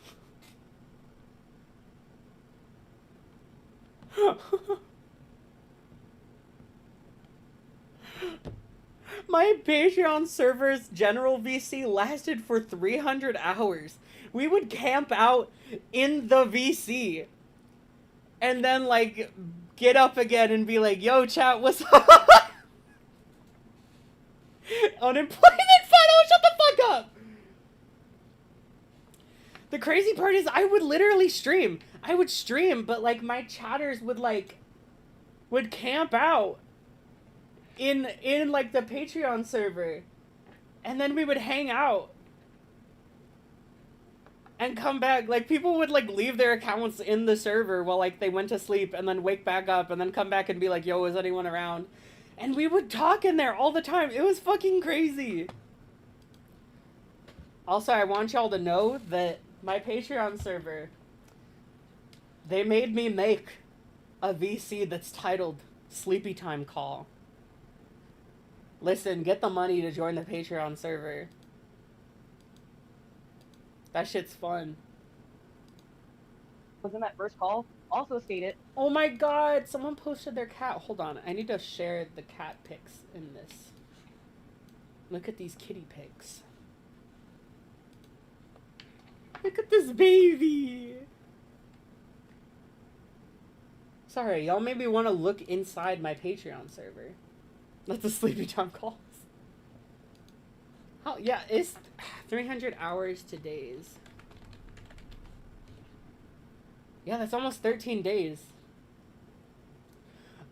My Patreon server's general VC lasted for 300 hours. We would camp out in the VC and then like get up again and be like, yo chat, what's up? Unemployment final, shut the fuck up! The crazy part is I would literally stream. I would stream, but like my chatters would camp out in like the Patreon server. And then we would hang out. And come back. Like people would like leave their accounts in the server while like they went to sleep and then wake back up and then come back and be like, yo, is anyone around? And we would talk in there all the time. It was fucking crazy. Also, I want y'all to know that my Patreon server, they made me make a VC that's titled Sleepy Time Call. Listen, get the money to join the Patreon server. That shit's fun. was in that first call also stated. Oh my god, someone posted their cat. Hold on, I need to share the cat pics in this. Look at these kitty pics. Look at this baby. Sorry, y'all maybe want to look inside my Patreon server. That's a Sleepy Time calls. Oh, yeah, it's 300 hours to days. Yeah, that's almost 13 days.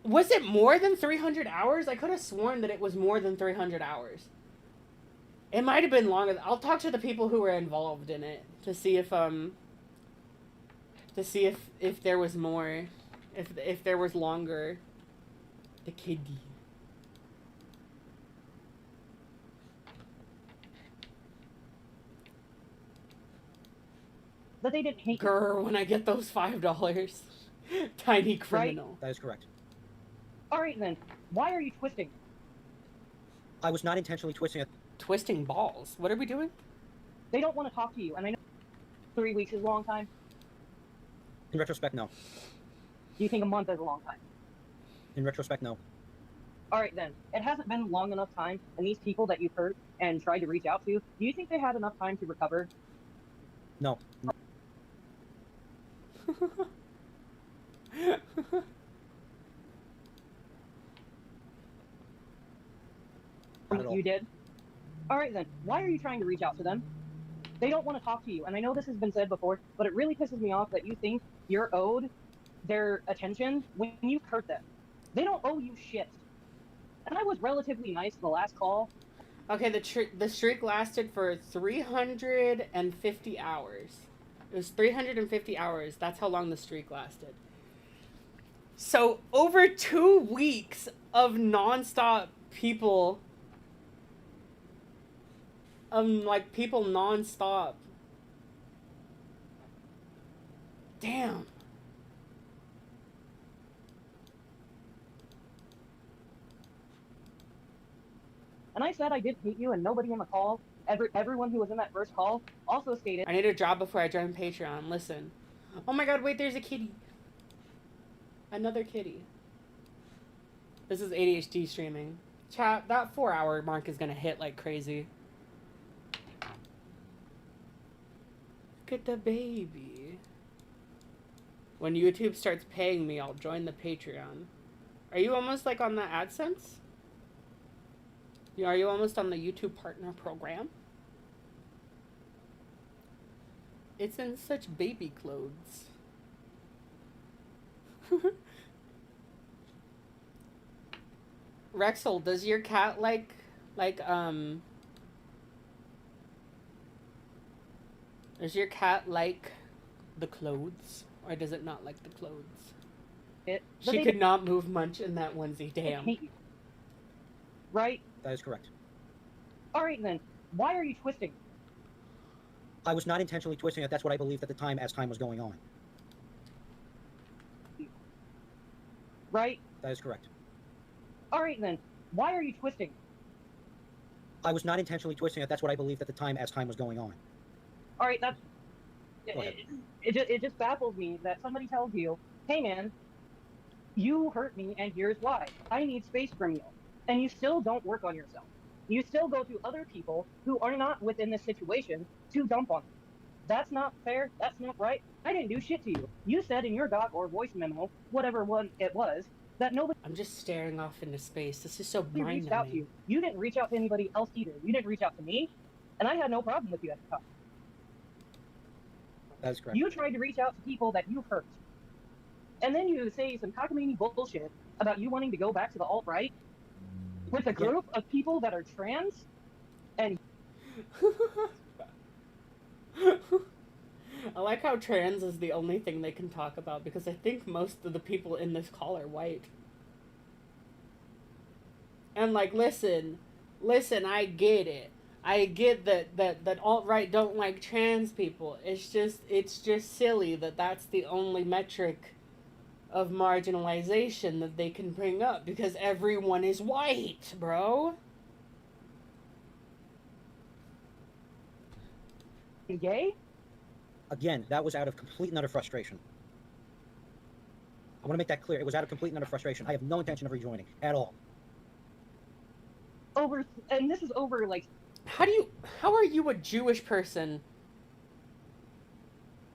Was it more than 300 hours? I could have sworn that it was more than 300 hours. It might have been longer. I'll talk to the people who were involved in it to see if there was more, if there was longer. The kitty. That they didn't hate Grr, when I get those $5. Tiny criminal. Right? That is correct. Alright then, why are you twisting? I was not intentionally twisting it. Twisting balls? What are we doing? They don't want to talk to you, and I know 3 weeks is a long time. In retrospect, no. Do you think a month is a long time? In retrospect, no. Alright then, it hasn't been long enough time, and these people that you've hurt and tried to reach out to, do you think they had enough time to recover? No. You did? Alright then, why are you trying to reach out to them? They don't want to talk to you, and I know this has been said before, but it really pisses me off that you think you're owed their attention when you've hurt them. They don't owe you shit. And I was relatively nice the last call. Okay, the streak lasted for 350 hours. It was 350 hours. That's how long the streak lasted. So over 2 weeks of nonstop people, like people nonstop. Damn. And I said I didn't hate you, and nobody in the call, everyone who was in that first call, also stated. I need a job before I join Patreon. Listen. Oh my god, wait, there's a kitty. Another kitty. This is ADHD streaming. Chat, that 4-hour mark is gonna hit like crazy. Look at the baby. When YouTube starts paying me, I'll join the Patreon. Are you almost like on the AdSense? Are you almost on the YouTube Partner Program? It's in such baby clothes. Rexel, does your cat does your cat like the clothes? Or does it not like the clothes? She could not move much in that onesie, damn. Right? That is correct. Alright then, why are you twisting? I was not intentionally twisting it. That's what I believed at the time as time was going on. Right? That is correct. Alright then, why are you twisting? I was not intentionally twisting it. That's what I believed at the time as time was going on. Alright, that's... It just baffles me that somebody tells you, hey man, you hurt me and here's why. I need space from you. And you still don't work on yourself. You still go to other people who are not within this situation to dump on them. That's not fair. That's not right. I didn't do shit to you. You said in your doc or voice memo, whatever one it was, that nobody... I'm just staring off into space. This is so reached out to you. You didn't reach out to anybody else either. You didn't reach out to me, and I had no problem with you at the time. That's correct. You tried to reach out to people that you've hurt. And then you say some cockamamie bullshit about you wanting to go back to the alt-right with a group of people that are trans, and... I like how trans is the only thing they can talk about, because I think most of the people in this call are white. And like, listen, I get it. I get that alt-right don't like trans people. It's just silly that that's the only metric of marginalization that they can bring up, because everyone is white, bro. Gay? Again, that was out of complete and utter frustration. I want to make that clear. It was out of complete and utter frustration. I have no intention of rejoining at all. And this is over, like... How are you a Jewish person?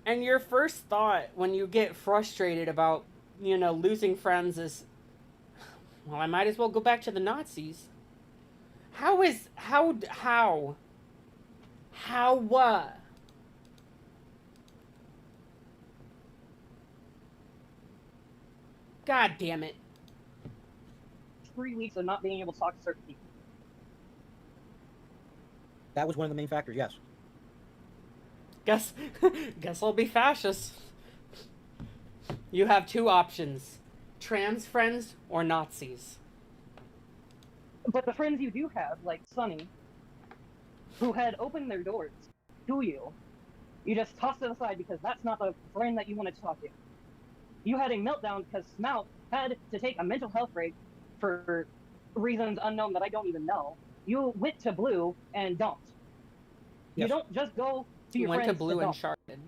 And your first thought when you get frustrated about, losing friends is, well, I might as well go back to the Nazis. How what? God damn it. 3 weeks of not being able to talk to certain people. That was one of the main factors, yes. Guess I'll be fascist. You have 2 options. Trans friends or Nazis. But the friends you do have, like Sunny, who had opened their doors to you, you just tossed it aside because that's not the friend that you wanted to talk to. You had a meltdown because Smout had to take a mental health break for reasons unknown that I don't even know. You went to Blue and dumped. Yes. You don't just go to your went friends to Blue and dump. sharded.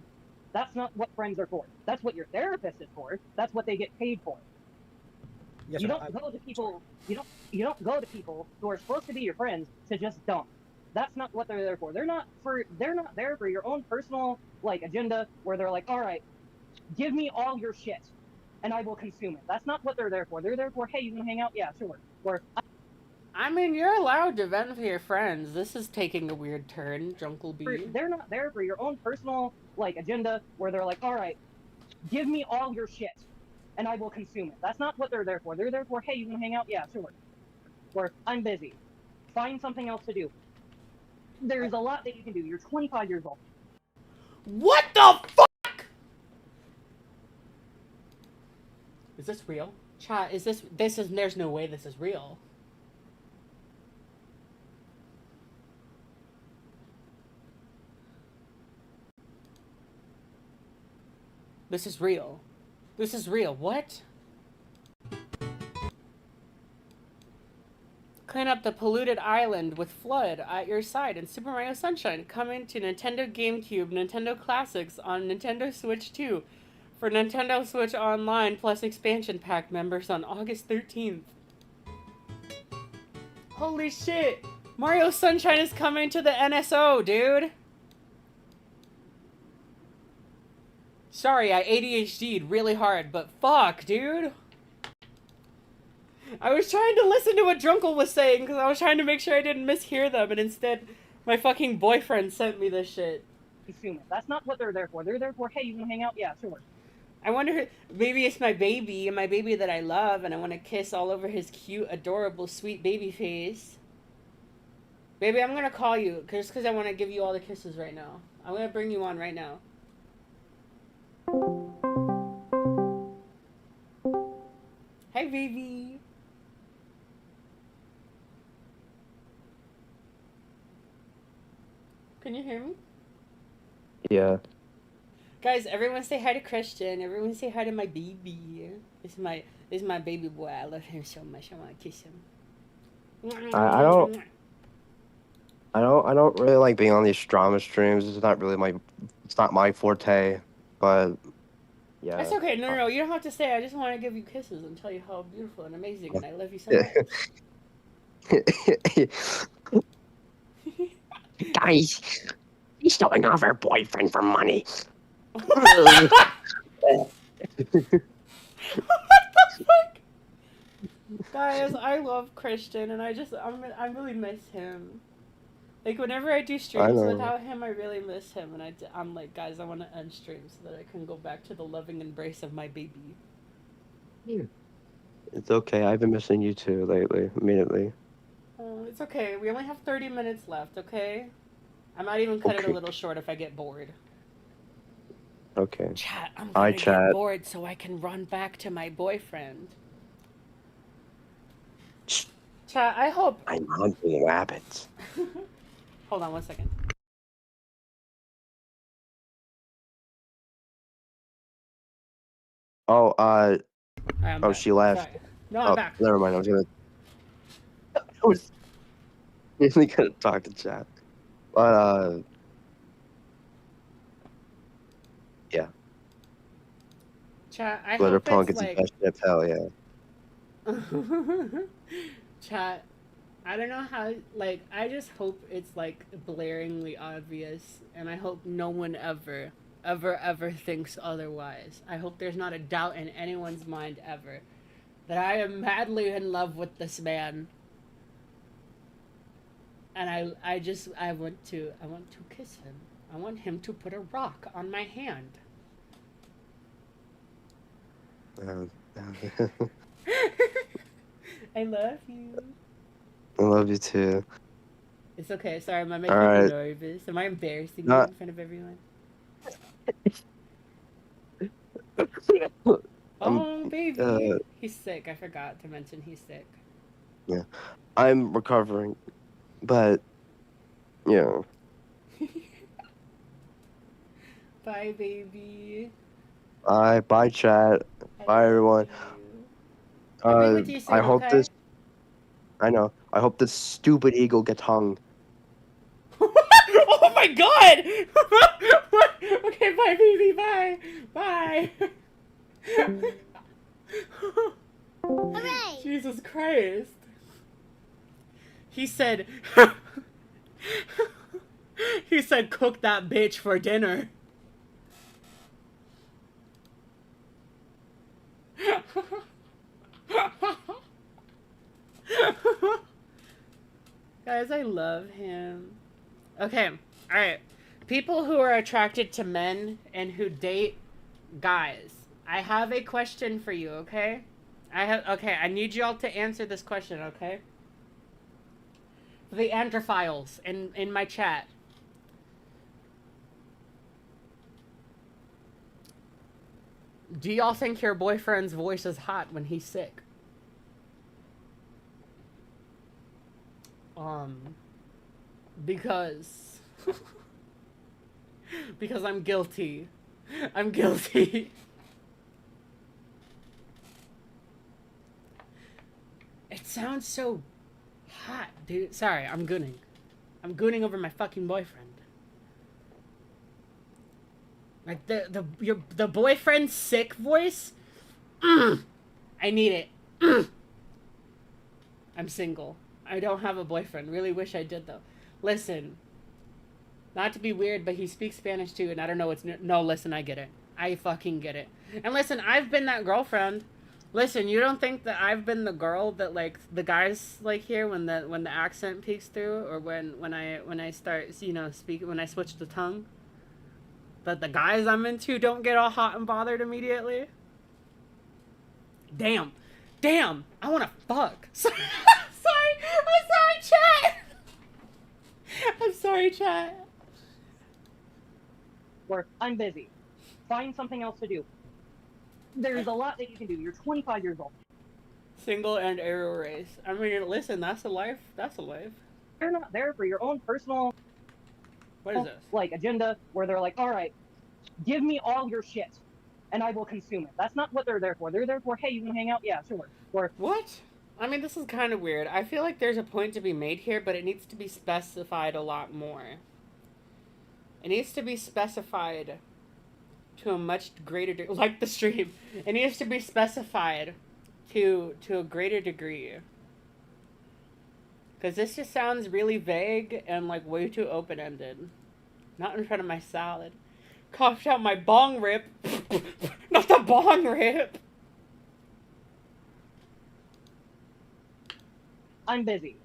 That's not what friends are for. That's what your therapist is for. That's what they get paid for. Yes, you sir. don't go to people. You don't go to people who are supposed to be your friends to just dump. That's not what they're there for. They're not there for your own personal agenda where they're like, all right, give me all your shit, and I will consume it. That's not what they're there for. They're there for, hey, you want to hang out? Yeah, sure. Or I mean, you're allowed to vent for your friends. This is taking a weird turn, Drunkle B. They're not there for your own personal agenda where they're like, all right, give me all your shit, and I will consume it. That's not what they're there for. They're there for, hey, you want to hang out? Yeah, sure. Or I'm busy. Find something else to do. There's a lot that you can do. You're 25 years old. What the fuck? Is this real? Chat, there's no way this is real. This is real. This is real. What? Clean up the polluted island with Flood at your side and Super Mario Sunshine coming to Nintendo GameCube, Nintendo Classics on Nintendo Switch 2 for Nintendo Switch Online plus expansion pack members on August 13th. Holy shit! Mario Sunshine is coming to the NSO, dude! Sorry, I ADHD'd really hard, but fuck, dude! I was trying to listen to what Drunkle was saying because I was trying to make sure I didn't mishear them, and instead, my fucking boyfriend sent me this shit. Consume it. That's not what they're there for. They're there for, hey, you wanna hang out? Yeah, sure. I wonder, maybe it's my baby that I love, and I want to kiss all over his cute, adorable, sweet baby face. Baby, I'm gonna call you, just because I want to give you all the kisses right now. I'm gonna bring you on right now. Hey, baby. Can you hear me? Yeah. Guys, everyone say hi to Christian. Everyone say hi to my baby. This is my baby boy. I love him so much. I want to kiss him. I don't really like being on these drama streams. It's not my forte, but yeah. That's okay. No. You don't have to say. I just want to give you kisses and tell you how beautiful and amazing and I love you so much. Guys, she's showing off her boyfriend for money. What the fuck? Guys, I love Christian and I really miss him. Like, whenever I do streams without him, I really miss him. And I'm like, guys, I want to end stream so that I can go back to the loving embrace of my baby. It's okay. I've been missing you too lately. Immediately. Oh, it's okay. We only have 30 minutes left, okay? I might even cut it a little short if I get bored. Okay. Chat, I'm gonna get bored so I can run back to my boyfriend. Chat, I hope... I'm hunting rabbits. Hold on 1 second. Oh, back. She left. Sorry. No, I'm back. Never mind. I was really gonna talk to chat. But, yeah. Chat, I Glitter hope Punk it's is like... the best ship, hell yeah. Chat, I don't know how, like, I just hope it's, like, blaringly obvious, and I hope no one ever thinks otherwise. I hope there's not a doubt in anyone's mind ever that I am madly in love with this man. And I want to kiss him. I want him to put a rock on my hand. I love you. I love you too. It's okay. Sorry, am I making you nervous? Am I embarrassing you in front of everyone? Oh, baby. He's sick. I forgot to mention he's sick. Yeah. I'm recovering, but, yeah. Bye, baby. Bye, chat. Bye, everyone. I hope this... I know. I hope this stupid eagle gets hung. Oh my god! Okay, bye, baby. Bye. Bye. Hooray! Jesus Christ. He said... he said, cook that bitch for dinner. Guys, I love him. Okay, alright. People who are attracted to men and who date guys. I have a question for you, okay? I need y'all to answer this question, okay? The androphiles in my chat. Do y'all think your boyfriend's voice is hot when he's sick? Because... because I'm guilty. I'm guilty. It sounds so hot, dude. Sorry, I'm gooning. I'm gooning over my fucking boyfriend. Like the boyfriend's sick voice? I need it. I'm single. I don't have a boyfriend. Really wish I did, though. Listen. Not to be weird, but he speaks Spanish, too, and I don't know what's... No, listen, I get it. I fucking get it. And listen, I've been that girlfriend. Listen, you don't think that I've been the girl that, like, the guys like here when the accent peeks through, or when I start, you know, speaking, when I switch the tongue? That the guys I'm into don't get all hot and bothered immediately? Damn. Damn. I want to fuck. Sorry. I'm sorry, chat. I'm sorry, chat. Or, I'm busy. Find something else to do. There's a lot that you can do. You're 25 years old. Single and arrow race. I mean, listen, that's a life. That's a life. They're not there for your own personal... What is this? Like, agenda, where they're like, alright, give me all your shit, and I will consume it. That's not what they're there for. They're there for, hey, you wanna hang out? Yeah, sure. Or... What? I mean, this is kind of weird. I feel like there's a point to be made here, but it needs to be specified a lot more. It needs to be specified to a much greater degree, like the stream. It needs to be specified to a greater degree. Because this just sounds really vague and like way too open-ended. Not in front of my salad. Coughed out my bong rip. Not the bong rip. I'm busy.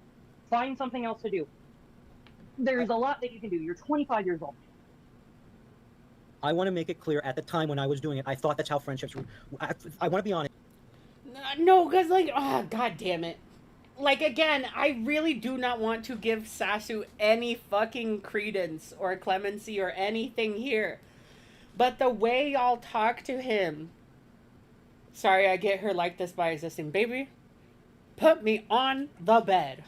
Find something else to do. There's a lot that you can do. You're 25 years old. I want to make it clear, at the time when I was doing it, I thought that's how friendships were. I want to be honest. No, because, like, oh, god damn it. Like, again, I really do not want to give Sasu any fucking credence or clemency or anything here. But the way y'all talk to him... Sorry, I get her like this by existing. Baby, put me on the bed.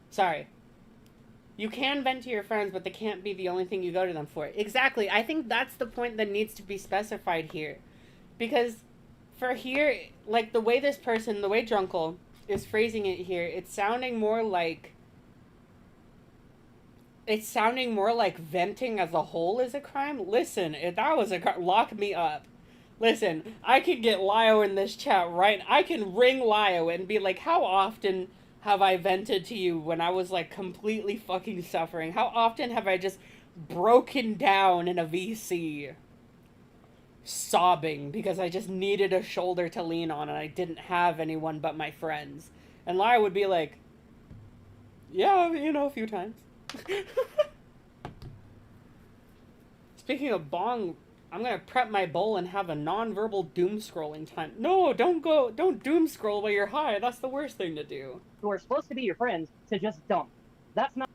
Sorry. You can vent to your friends, but they can't be the only thing you go to them for. Exactly. I think that's the point that needs to be specified here. Because for here, like, the way this person, the way Drunkle is phrasing it here, it's sounding more like venting as a whole is a crime. Listen, if that was a crime, lock me up. Listen, I could get Lio in this chat right. I can ring Lio and be like, how often have I vented to you when I was, like, completely fucking suffering? How often have I just broken down in a VC sobbing because I just needed a shoulder to lean on and I didn't have anyone but my friends? And Lara would be like, yeah, you know, a few times. Speaking of bong, I'm gonna prep my bowl and have a non-verbal doom scrolling time. No, don't doom scroll while you're high. That's the worst thing to do. Who are supposed to be your friends to just dump. That's not...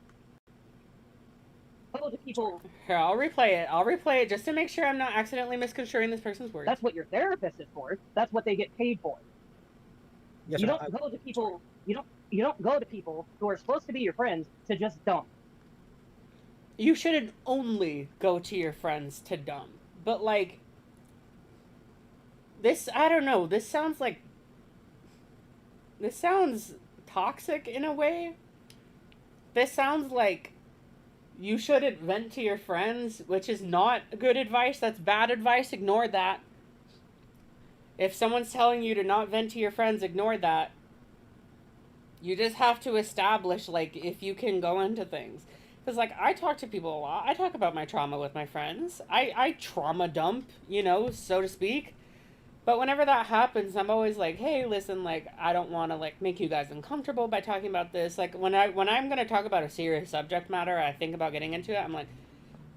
To people... Here, I'll replay it just to make sure I'm not accidentally misconstruing this person's words. That's what your therapist is for. That's what they get paid for. Yes, you don't go to people... You don't go to people who are supposed to be your friends to just dump. You shouldn't only go to your friends to dump. But, like, this, I don't know, this sounds toxic in a way. This sounds like you shouldn't vent to your friends, which is not good advice. That's bad advice. Ignore that. If someone's telling you to not vent to your friends, ignore that. You just have to establish, like, if you can go into things. Because, like, I talk to people a lot. I talk about my trauma with my friends. I trauma dump, you know, so to speak. But whenever that happens, I'm always like, hey, listen, like, I don't want to, like, make you guys uncomfortable by talking about this. Like, when I'm going to talk about a serious subject matter, I think about getting into it, I'm like,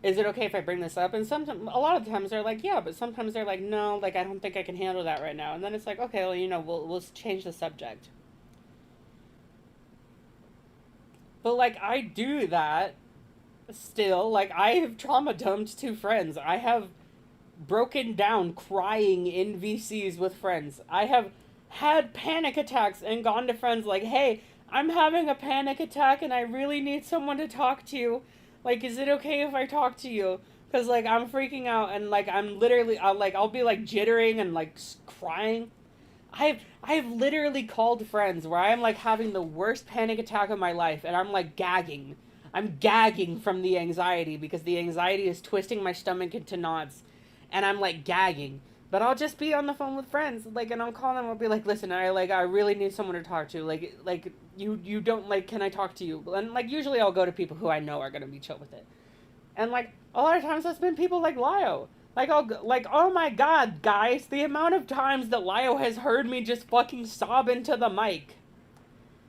is it okay if I bring this up? And sometimes, a lot of times they're like, yeah, but sometimes they're like, no, like, I don't think I can handle that right now. And then it's like, okay, well, you know, we'll change the subject. But, like, I do that still. Like, I have trauma dumped 2 friends. I have broken down crying in VCs with friends. I have had panic attacks and gone to friends like, hey, I'm having a panic attack and I really need someone to talk to. Like, is it okay if I talk to you? Because, like, I'm freaking out and, like, I'm literally, I'll be, like, jittering and, like, crying. I've literally called friends where I'm, like, having the worst panic attack of my life and I'm, like, gagging. I'm gagging from the anxiety because the anxiety is twisting my stomach into knots and I'm, like, gagging. But I'll just be on the phone with friends, like, and I'll call them. I'll be like, "Listen, I really need someone to talk to. Like, you don't like. Can I talk to you?" And like, usually I'll go to people who I know are gonna be chill with it. And like, a lot of times that's been people like Lio. Like, oh my god, guys, the amount of times that Lio has heard me just fucking sob into the mic.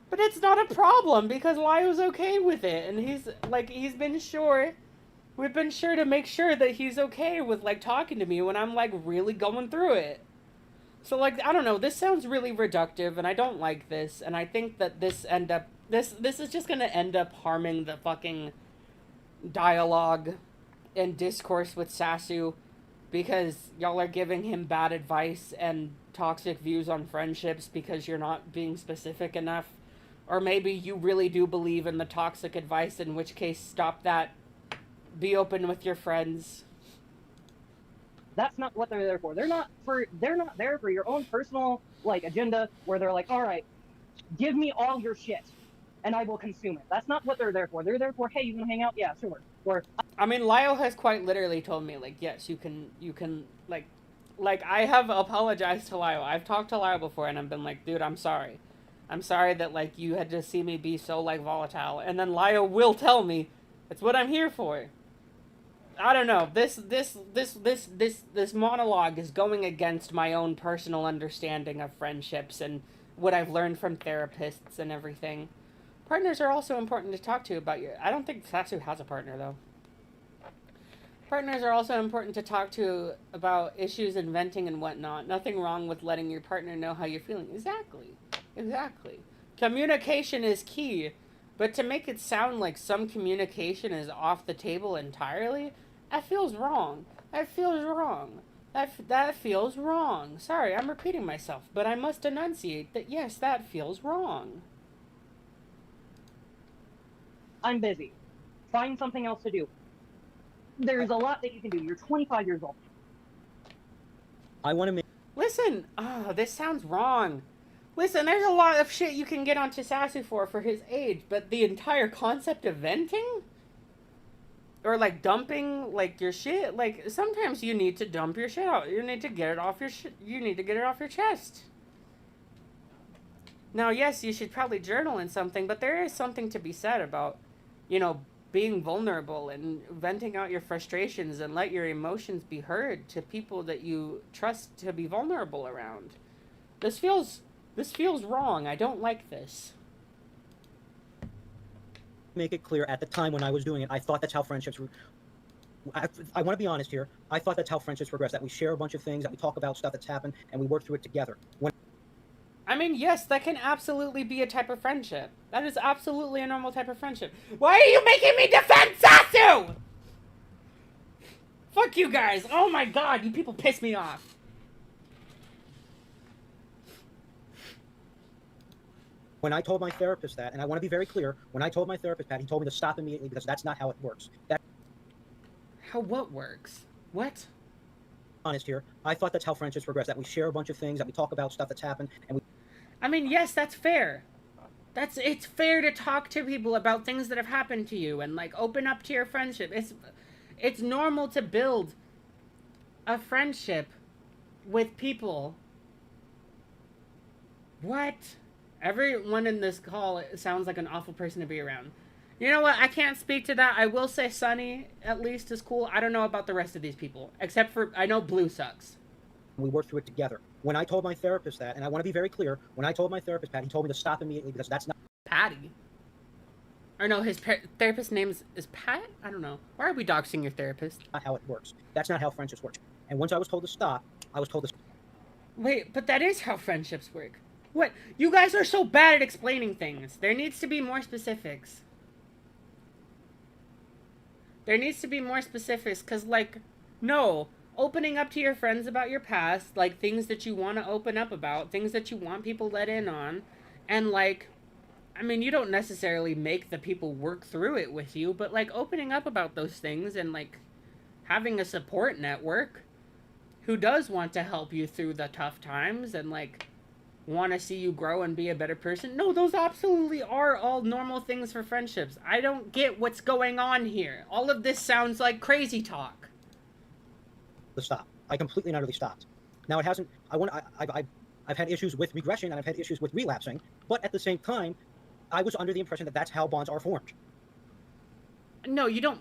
But it's not a problem because Lio's okay with it, and he's been sure. We've been sure to make sure that he's okay with, like, talking to me when I'm, like, really going through it. So, like, I don't know, this sounds really reductive, and I don't like this, and I think that this is just gonna end up harming the fucking dialogue and discourse with Sasu, because y'all are giving him bad advice and toxic views on friendships because you're not being specific enough. Or maybe you really do believe in the toxic advice, in which case, stop that. Be open with your friends. That's not what they're there for. They're not there for your own personal, like, agenda where they're like, all right, give me all your shit and I will consume it. That's not what they're there for. They're there for, hey, you want to hang out? Yeah, sure. Or I mean, Lio has quite literally told me, like, yes, you can like I have apologized to Lio. I've talked to Lio before and I've been like, dude, I'm sorry. I'm sorry that, like, you had to see me be so, like, volatile. And then Lio will tell me, it's what I'm here for. I don't know. This monologue is going against my own personal understanding of friendships and what I've learned from therapists and everything. Partners are also important to talk to about your... I don't think Sasu has a partner, though. Partners are also important to talk to about issues and venting and whatnot. Nothing wrong with letting your partner know how you're feeling. Exactly. Exactly. Communication is key. But to make it sound like some communication is off the table entirely... That feels wrong. That feels wrong. That feels wrong. Sorry, I'm repeating myself, but I must enunciate that yes, that feels wrong. I'm busy. Find something else to do. There's a lot that you can do. You're 25 years old. I want to make... Listen, this sounds wrong. Listen, there's a lot of shit you can get onto Sasu for his age, but the entire concept of venting? Or, like, dumping, like, your shit? Like, sometimes you need to dump your shit out. You need to get it off your you need to get it off your chest. Now, yes, you should probably journal in something, but there is something to be said about, you know, being vulnerable and venting out your frustrations and let your emotions be heard to people that you trust to be vulnerable around. This feels wrong. I don't like this. Make it clear, at the time when I was doing it, I thought that's how friendships were. I want to be honest here. I thought that's how friendships progress, that we share a bunch of things, that we talk about stuff that's happened, and we work through it together. I mean, yes, that can absolutely be a type of friendship. That is absolutely a normal type of friendship. Why are you making me defend Sasu? Fuck you guys. Oh my god, you people piss me off. When I told my therapist that, and I want to be very clear, when I told my therapist that, he told me to stop immediately because that's not how it works. How what works? What? Honest here, I thought that's how friendships progress, that we share a bunch of things, that we talk about stuff that's happened, and we... I mean, yes, that's fair. It's fair to talk to people about things that have happened to you and, like, open up to your friendship. It's normal to build a friendship with people. What? Everyone in this call sounds like an awful person to be around. You know what? I can't speak to that. I will say Sunny, at least, is cool. I don't know about the rest of these people. Except for, I know Blue sucks. We work through it together. When I told my therapist that, and I want to be very clear, when I told my therapist, Pat, he told me to stop immediately because that's not... Patty? Or no, his therapist's name is Pat? I don't know. Why are we doxing your therapist? Not how it works. That's not how friendships work. And once I was told to stop, I was told to... Wait, but that is how friendships work. What? You guys are so bad at explaining things. There needs to be more specifics. There needs to be more specifics, because, like, no. opening up to your friends about your past, like things that you want to open up about, things that you want people let in on, and like, I mean, you don't necessarily make the people work through it with you, but like opening up about those things and like having a support network who does want to help you through the tough times and like want to see you grow and be a better person. No, those absolutely are all normal things for friendships. I don't get what's going on here. All of this sounds like crazy talk. Stop. I completely and utterly stopped. Now it hasn't. I've had issues with regression and I've had issues with relapsing, but at the same time, I was under the impression that that's how bonds are formed. No, you don't.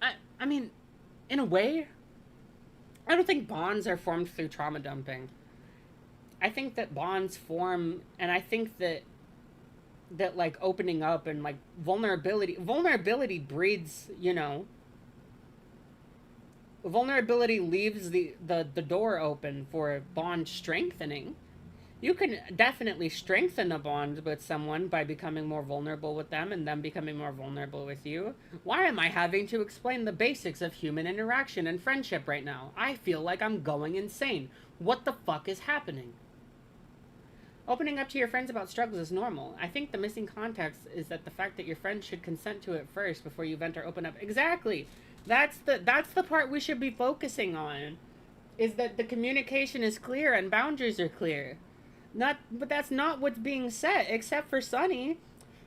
I mean, in a way, I don't think bonds are formed through trauma dumping. I think that bonds form, and I think that like opening up and like vulnerability breeds, you know, vulnerability leaves the door open for bond strengthening. You can definitely strengthen a bond with someone by becoming more vulnerable with them and them becoming more vulnerable with you. Why am I having to explain the basics of human interaction and friendship right now? I feel like I'm going insane. What the fuck is happening? Opening up to your friends about struggles is normal. I think the missing context is that the fact that your friends should consent to it first before you vent or open up. Exactly. That's the part we should be focusing on. Is that the communication is clear and boundaries are clear. But that's not what's being said, except for Sunny.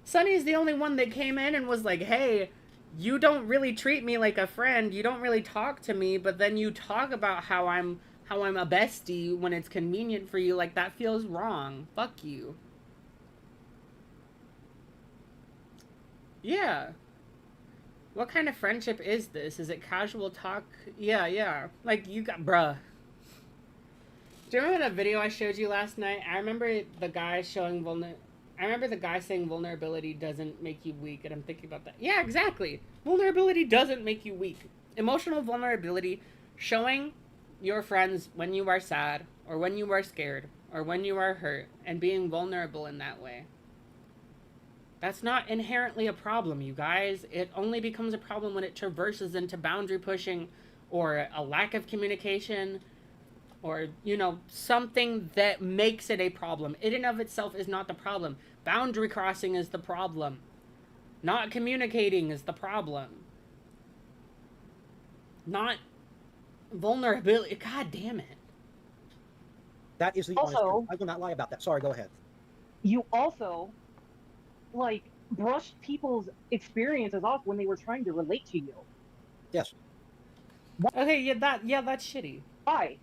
Sunny's the only one that came in and was like, hey, you don't really treat me like a friend. You don't really talk to me, but then you talk about how I'm a bestie when it's convenient for you. Like, that feels wrong. Fuck you. Yeah. What kind of friendship is this? Is it casual talk? Yeah. Like, you got... Bruh. Do you remember that video I showed you last night? I remember the guy saying vulnerability doesn't make you weak, and I'm thinking about that. Yeah, exactly. Vulnerability doesn't make you weak. Emotional vulnerability, showing your friends when you are sad, or when you are scared, or when you are hurt, and being vulnerable in that way. That's not inherently a problem, you guys. It only becomes a problem when it traverses into boundary pushing, or a lack of communication, or, you know, something that makes it a problem. It in of itself is not the problem. Boundary crossing is the problem. Not communicating is the problem. Not vulnerability. God damn it. That is the honest truth. I will not lie about that. Sorry, go ahead. You also, like, brushed people's experiences off when they were trying to relate to you. Yes. Okay, yeah, that's shitty. Why?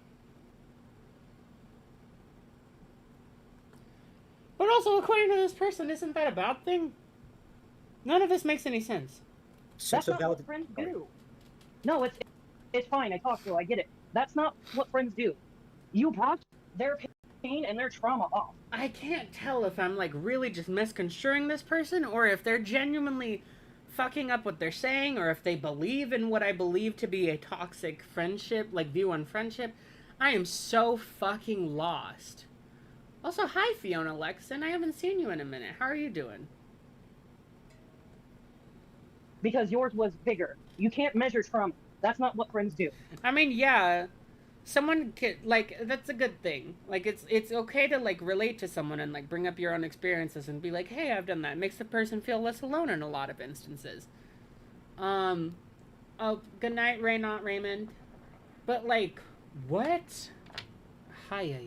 But also, according to this person, isn't that a bad thing? None of this makes any sense. That's not what friends do. No, it's fine. I talked to. I get it. That's not what friends do. You brought their pain and their trauma off. I can't tell if I'm like really just misconstruing this person, or if they're genuinely fucking up what they're saying, or if they believe in what I believe to be a toxic friendship, like view on friendship. I am so fucking lost. Also, hi Fiona Lexon. I haven't seen you in a minute. How are you doing? Because yours was bigger. You can't measure trauma. That's not what friends do. I mean, yeah. Someone could, like, that's a good thing. Like, it's okay to, like, relate to someone and, like, bring up your own experiences and be like, hey, I've done that. It makes the person feel less alone in a lot of instances. Oh, good night, Raymond. But, like, what? Hi.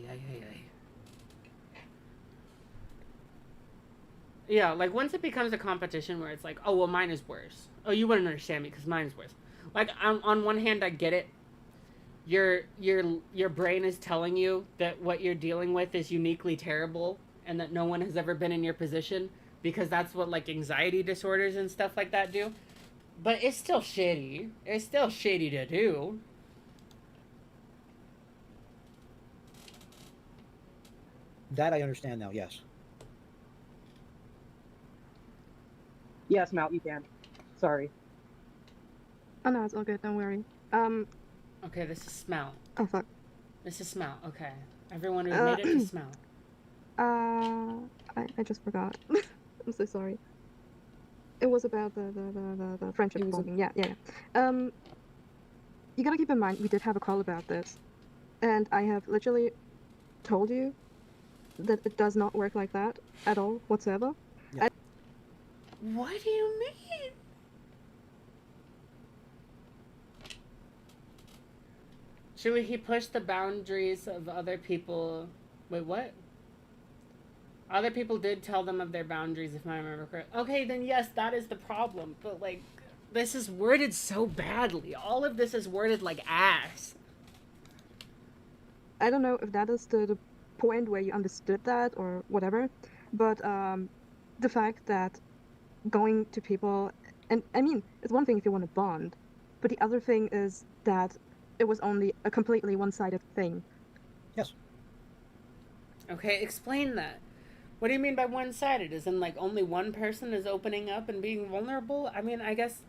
Yeah, like, once it becomes a competition where it's like, oh, well, mine is worse. Oh, you wouldn't understand me because mine is worse. Like, on one hand, I get it. Your brain is telling you that what you're dealing with is uniquely terrible and that no one has ever been in your position, because that's what, like, anxiety disorders and stuff like that do. But it's still shitty. It's still shitty to do. That I understand now, yes. Yes, Mal, you can. Sorry. Oh no, it's all good. Don't worry. Okay, this is Smell. Oh fuck. This is Smell. Okay, everyone who's made it to Smell. I just forgot. I'm so sorry. It was about the friendship forming. Yeah. You gotta keep in mind, we did have a call about this. And I have literally told you that it does not work like that at all, whatsoever. Yeah. What do you mean? Should he push the boundaries of other people? Wait, what? Other people did tell them of their boundaries, if I remember correctly. Okay, then yes, that is the problem. But, like, this is worded so badly. All of this is worded like ass. I don't know if that is the point where you understood that or whatever, but the fact that going to people, and I mean, it's one thing if you want to bond, but the other thing is that it was only a completely one-sided thing. Yes. Okay, explain that. What do you mean by one-sided? Is in like only one person is opening up and being vulnerable? I mean, I guess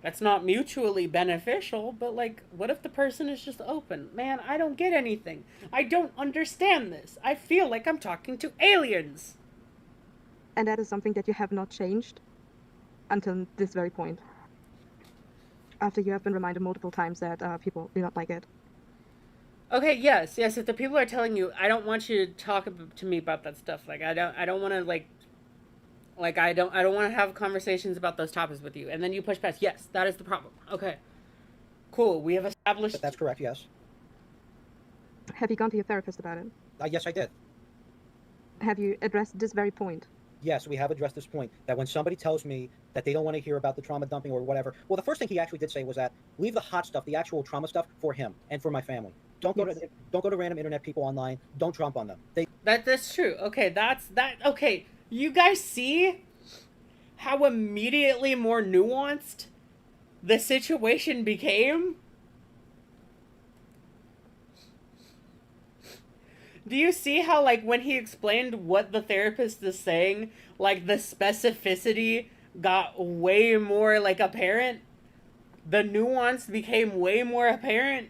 that's not mutually beneficial, but like, what if the person is just open? Man, I don't get anything. I don't understand this. I feel like I'm talking to aliens. And that is something that you have not changed until this very point. After you have been reminded multiple times that people do not like it. Okay, yes. If the people are telling you, I don't want you to talk to me about that stuff. Like, I don't want to I don't want to have conversations about those topics with you. And then you push past. Yes, that is the problem. Okay, cool. We have established. That's correct. Yes. Have you gone to your therapist about it? Yes, I did. Have you addressed this very point? Yes, we have addressed this point, that when somebody tells me that they don't want to hear about the trauma dumping or whatever, well, the first thing he actually did say was that leave the hot stuff, the actual trauma stuff, for him and for my family. Don't go to random internet people online. Don't trump on them. That's true. Okay, okay. You guys see how immediately more nuanced the situation became? Do you see how, like, when he explained what the therapist is saying, like, the specificity got way more, like, apparent? The nuance became way more apparent?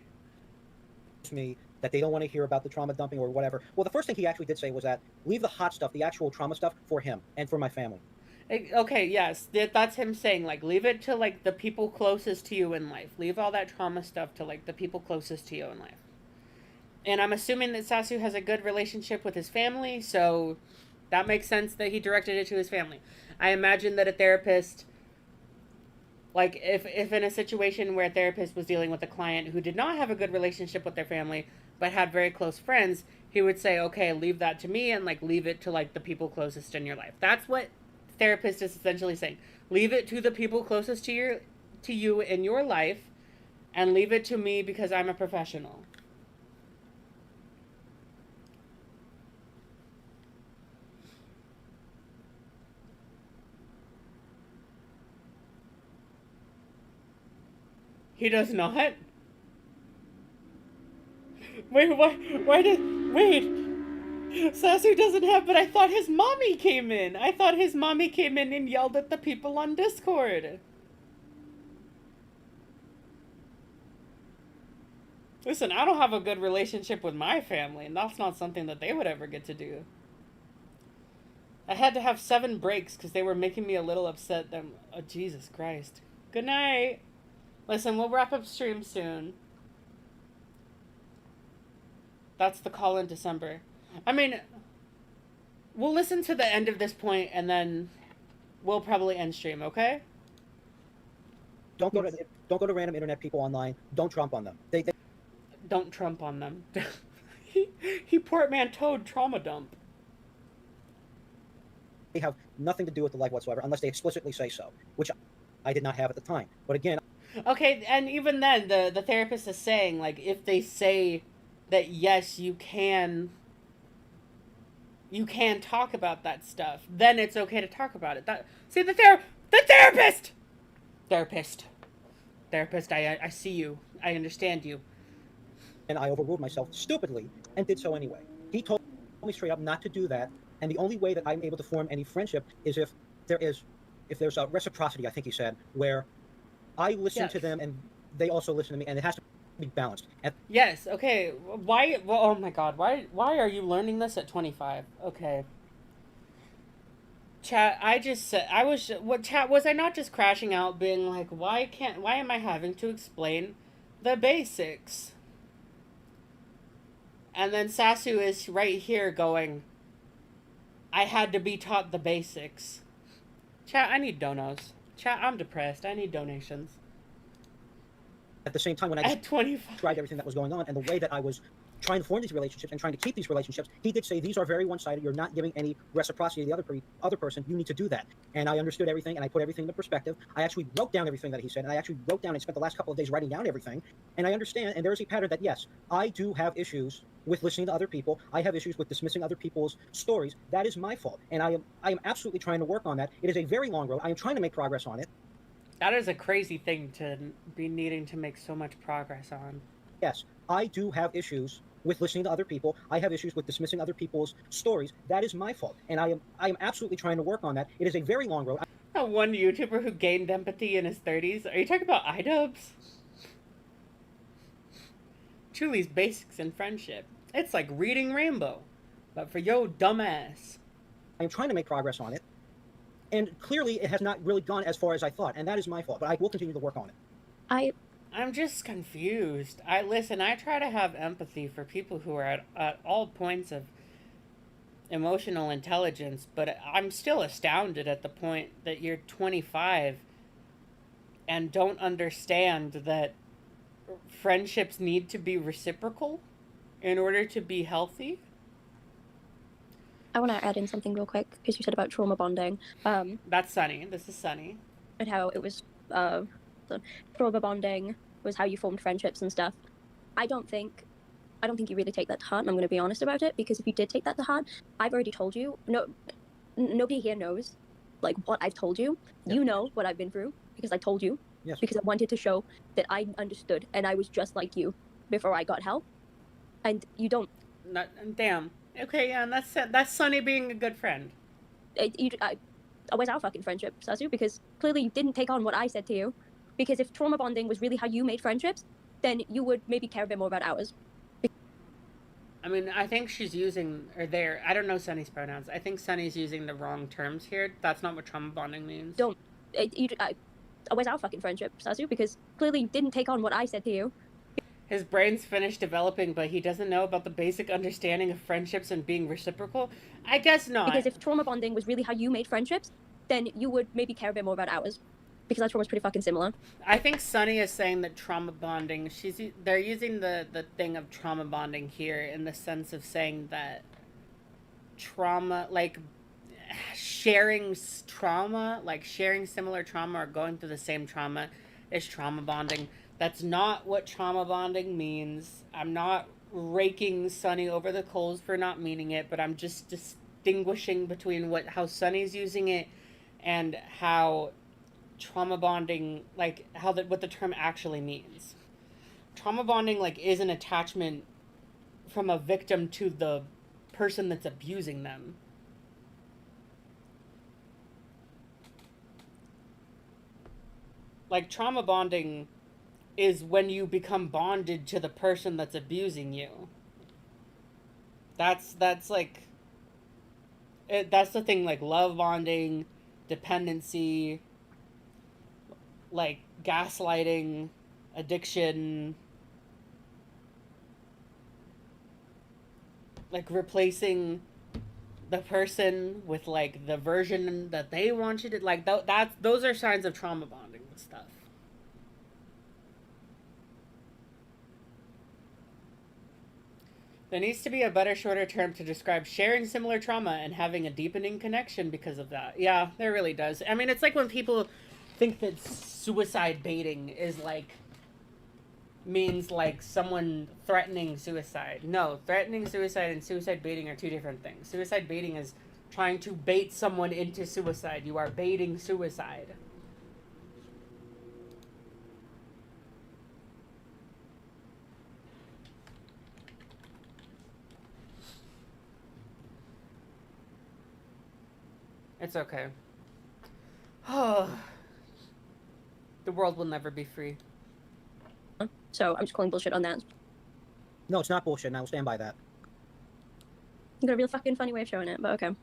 Me that they don't want to hear about the trauma dumping or whatever. Well, the first thing he actually did say was that leave the hot stuff, the actual trauma stuff, for him and for my family. Okay, yes, that's him saying, like, leave it to, like, the people closest to you in life. Leave all that trauma stuff to, like, the people closest to you in life. And I'm assuming that Sasu has a good relationship with his family, so that makes sense that he directed it to his family. I imagine that a therapist, like, if in a situation where a therapist was dealing with a client who did not have a good relationship with their family, but had very close friends, he would say, okay, leave that to me, and, like, leave it to, like, the people closest in your life. That's what therapist is essentially saying. Leave it to the people closest to you in your life, and leave it to me because I'm a professional. He does not? Wait, Sasu doesn't have, but I thought his mommy came in. I thought his mommy came in and yelled at the people on Discord. Listen, I don't have a good relationship with my family, and that's not something that they would ever get to do. I had to have 7 breaks because they were making me a little upset. Oh, Jesus Christ. Good night. Listen, we'll wrap up stream soon. That's the call in December. I mean, we'll listen to the end of this point and then we'll probably end stream, okay? Don't go to random internet people online. Don't trump on them. Don't trump on them. he portmanteaued trauma dump. They have nothing to do with the life whatsoever unless they explicitly say so, which I did not have at the time. But again... Okay, and even then, the therapist is saying, like, if they say that, yes, you can talk about that stuff, then it's okay to talk about it. See, the therapist! Therapist, I see you. I understand you. And I overruled myself stupidly and did so anyway. He told me straight up not to do that, and the only way that I'm able to form any friendship is if there's a reciprocity, I think he said, where I listen to them and they also listen to me, and it has to be balanced. Yes, okay. Why? Well, oh my God, why are you learning this at 25? Okay. Chat, was I not just crashing out being like, why am I having to explain the basics. And then Sasu is right here going, I had to be taught the basics. Chat, I need donos. Chat, I'm depressed. I need donations. At the same time, when I at 25 described everything that was going on and the way that I was trying to form these relationships and trying to keep these relationships, he did say these are very one-sided. You're not giving any reciprocity to the other person. You need to do that. And I understood everything, and I put everything into perspective. I actually wrote down everything that he said, and I actually wrote down and spent the last couple of days writing down everything. And I understand, and there is a pattern that yes, I do have issues with listening to other people. I have issues with dismissing other people's stories. That is my fault, and I am absolutely trying to work on that. It is a very long road. I am trying to make progress on it. That is a crazy thing to be needing to make so much progress on. Yes, I do have issues with listening to other people. I have issues with dismissing other people's stories. That is my fault, and I am absolutely trying to work on that. It is a very long road. One YouTuber who gained empathy in his 30s. Are you talking about iDubbbz? Chuli's basics in friendship. It's like reading Rainbow, but for yo dumbass. I am trying to make progress on it, and clearly it has not really gone as far as I thought, and that is my fault. But I will continue to work on it. I'm just confused. I try to have empathy for people who are at all points of emotional intelligence, but I'm still astounded at the point that you're 25 and don't understand that friendships need to be reciprocal in order to be healthy. I want to add in something real quick, because you said about trauma bonding. That's Sunny. This is Sunny. And how it was, the trauma bonding was how you formed friendships and stuff. I don't think you really take that to heart, and I'm going to be honest about it, because if you did take that to heart, I've already told you. Nobody here knows, like, what I've told you. Yep. You know what I've been through, because I told you. Yes. Because I wanted to show that I understood, and I was just like you before I got help. And you don't... Damn. Okay, yeah, and that's Sunny being a good friend. Where's our fucking friendship, Sasu? Because clearly you didn't take on what I said to you. Because if trauma bonding was really how you made friendships, then you would maybe care a bit more about ours. I mean, I think she's using, I don't know Sunny's pronouns. I think Sunny's using the wrong terms here. That's not what trauma bonding means. Where's our fucking friendship, Sasu? Because clearly you didn't take on what I said to you. His brain's finished developing, but he doesn't know about the basic understanding of friendships and being reciprocal? I guess not. Because if trauma bonding was really how you made friendships, then you would maybe care a bit more about ours. Because our trauma's pretty fucking similar. I think Sunny is saying that trauma bonding, they're using the thing of trauma bonding here in the sense of saying that trauma, like sharing trauma, like sharing similar trauma or going through the same trauma is trauma bonding. That's not what trauma bonding means. I'm not raking Sunny over the coals for not meaning it, but I'm just distinguishing between how Sunny's using it and how trauma bonding, like what the term actually means. Trauma bonding, like, is an attachment from a victim to the person that's abusing them. Like, trauma bonding is when you become bonded to the person that's abusing you. That's like, that's the thing, like love bonding, dependency, like gaslighting, addiction, like replacing the person with like the version that they want you to, like those are signs of trauma bonding and stuff. There needs to be a better, shorter term to describe sharing similar trauma and having a deepening connection because of that. Yeah, there really does. I mean, it's like when people think that suicide baiting is like, means like someone threatening suicide. No, threatening suicide and suicide baiting are two different things. Suicide baiting is trying to bait someone into suicide. You are baiting suicide. It's okay. Oh, the world will never be free. So I'm just calling bullshit on that. No, it's not bullshit, and I will stand by that. You got a real fucking funny way of showing it, but okay.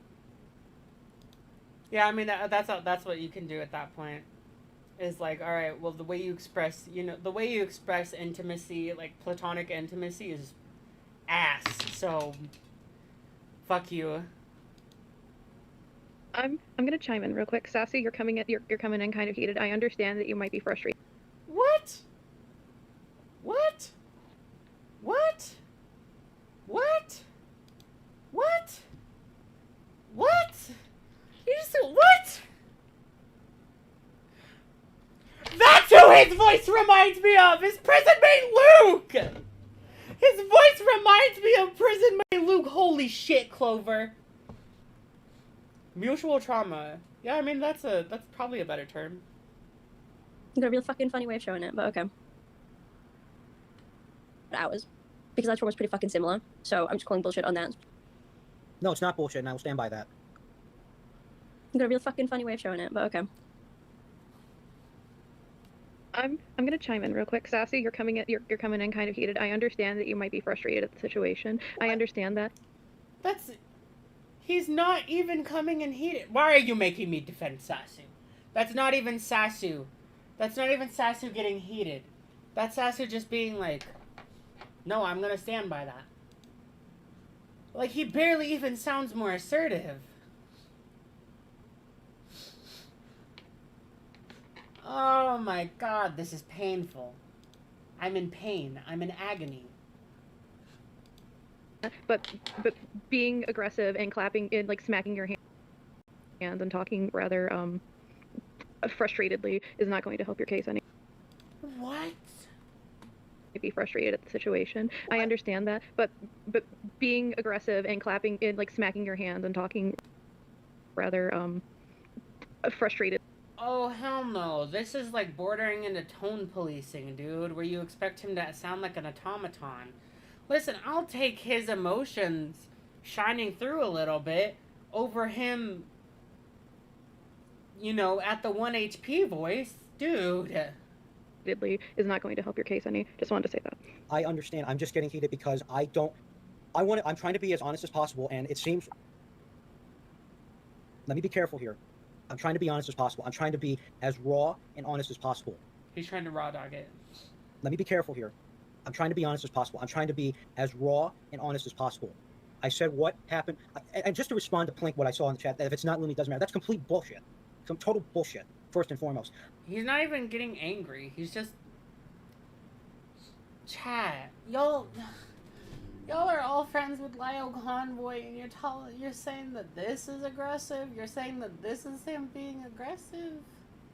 Yeah, I mean that's what you can do at that point. is like, all right, well, the way you express, the way you express intimacy, like platonic intimacy, is ass. So, fuck you. I'm gonna chime in real quick. Sassy, you're coming in kind of heated. I understand that you might be frustrated. What? What? What? What? What? What? You just said what? That's who his voice reminds me of! His prison mate Luke! His voice reminds me of prison mate Luke. Holy shit, Clover. Mutual trauma. Yeah, I mean, that's probably a better term. You got a real fucking funny way of showing it, but okay. Hours. Because that trauma's pretty fucking similar, so I'm just calling bullshit on that. No, it's not bullshit, and I will stand by that. You got a real fucking funny way of showing it, but okay. I'm gonna chime in real quick. Sassy, you're coming in kind of heated. I understand that you might be frustrated at the situation. I understand that. He's not even coming in heated. Why are you making me defend Sasu? That's not even Sasu. That's not even Sasu getting heated. That's Sasu just being like, no, I'm gonna stand by that. Like, he barely even sounds more assertive. Oh my god, this is painful. I'm in pain. I'm in agony. But being aggressive and clapping and like smacking your hands and talking rather frustratedly is not going to help your case any. What? Be frustrated at the situation. I understand that, but being aggressive and clapping and like smacking your hands and talking rather frustrated. Oh, hell no. This is like bordering into tone policing, dude, where you expect him to sound like an automaton. Listen, I'll take his emotions shining through a little bit over him, at the 1 HP voice. Dude. Is not going to help your case any. Just wanted to say that. I understand. I'm just getting heated because I'm trying to be as honest as possible, and it seems... Let me be careful here. I'm trying to be honest as possible. I'm trying to be as raw and honest as possible. He's trying to raw dog it. Let me be careful here. I'm trying to be honest as possible. I'm trying to be as raw and honest as possible. I said what happened. And just to respond to Plink, what I saw in the chat, that if it's not Lumi, it doesn't matter. That's complete bullshit. Some total bullshit, first and foremost. He's not even getting angry. He's just... Chat. Y'all are all friends with Lyle Convoy, and you're saying that this is aggressive? You're saying that this is him being aggressive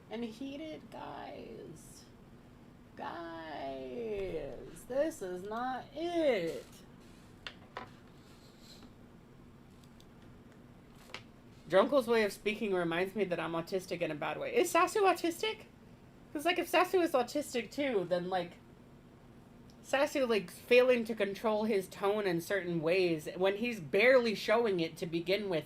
and heated? Guys, this is not it. Drunkle's way of speaking reminds me that I'm autistic in a bad way. Is Sasu autistic? Because, like, if Sasu is autistic too, then, like, Sasu, like, failing to control his tone in certain ways when he's barely showing it to begin with,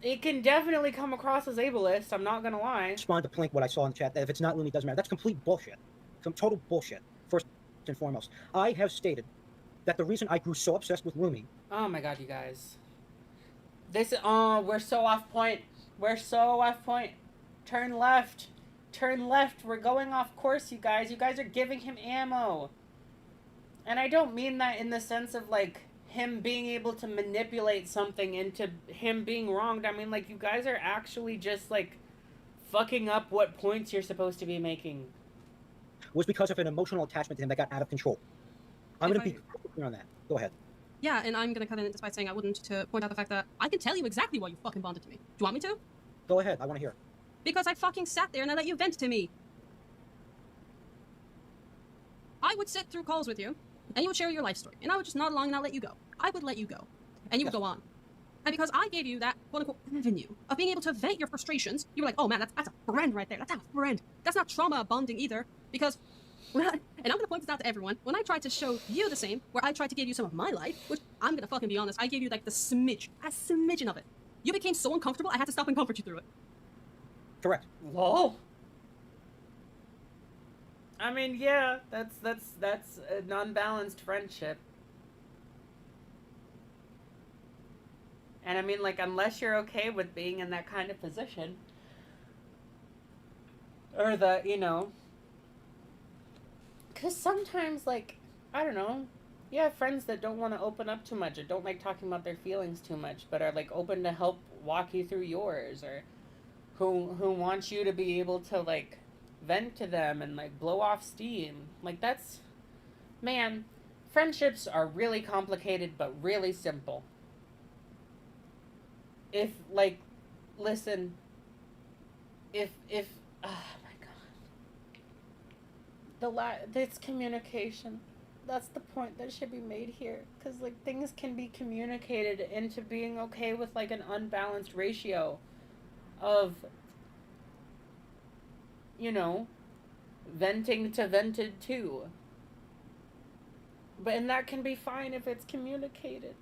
it can definitely come across as ableist, I'm not gonna lie. Respond to Plink, what I saw in the chat, that if it's not Lumi, it doesn't matter. That's complete bullshit. Some total bullshit, first and foremost. I have stated that the reason I grew so obsessed with Lumi... Oh my god, you guys. We're so off point. We're so off point. Turn left. Turn left. We're going off course, you guys. You guys are giving him ammo. And I don't mean that in the sense of, like, him being able to manipulate something into him being wronged. I mean, like, you guys are actually just, like, fucking up what points you're supposed to be making. Was because of an emotional attachment to him that got out of control. I'm going to be clear on that. Go ahead. Yeah, and I'm going to cut in despite saying I wouldn't, to point out the fact that I can tell you exactly why you fucking bonded to me. Do you want me to? Go ahead. I want to hear. Because I fucking sat there and I let you vent to me. I would sit through calls with you, and you would share your life story, and I would just nod along and I'll let you go. I would let you go, and you would go on. And because I gave you that quote-unquote avenue of being able to vent your frustrations, you were like, oh man, that's a friend right there. That's a friend. That's not trauma bonding either, because... and I'm going to point this out to everyone, when I tried to show you the same, where I tried to give you some of my life, which I'm going to fucking be honest, I gave you like a smidgen of it. You became so uncomfortable, I had to stop and comfort you through it. Correct. Lol. I mean, yeah, that's a non-balanced friendship. And I mean, like, unless you're okay with being in that kind of position, Or the, you know, because sometimes, like, I don't know, you have friends that don't want to open up too much or don't like talking about their feelings too much, but are, like, open to help walk you through yours, or who wants you to be able to, like, vent to them and, like, blow off steam. Like, that's, man, friendships are really complicated but really simple. If, like, listen, if oh my god, it's communication. That's the point that should be made here, because, like, things can be communicated into being okay with, like, an unbalanced ratio of, you know, venting to vented to. And that can be fine if it's communicated.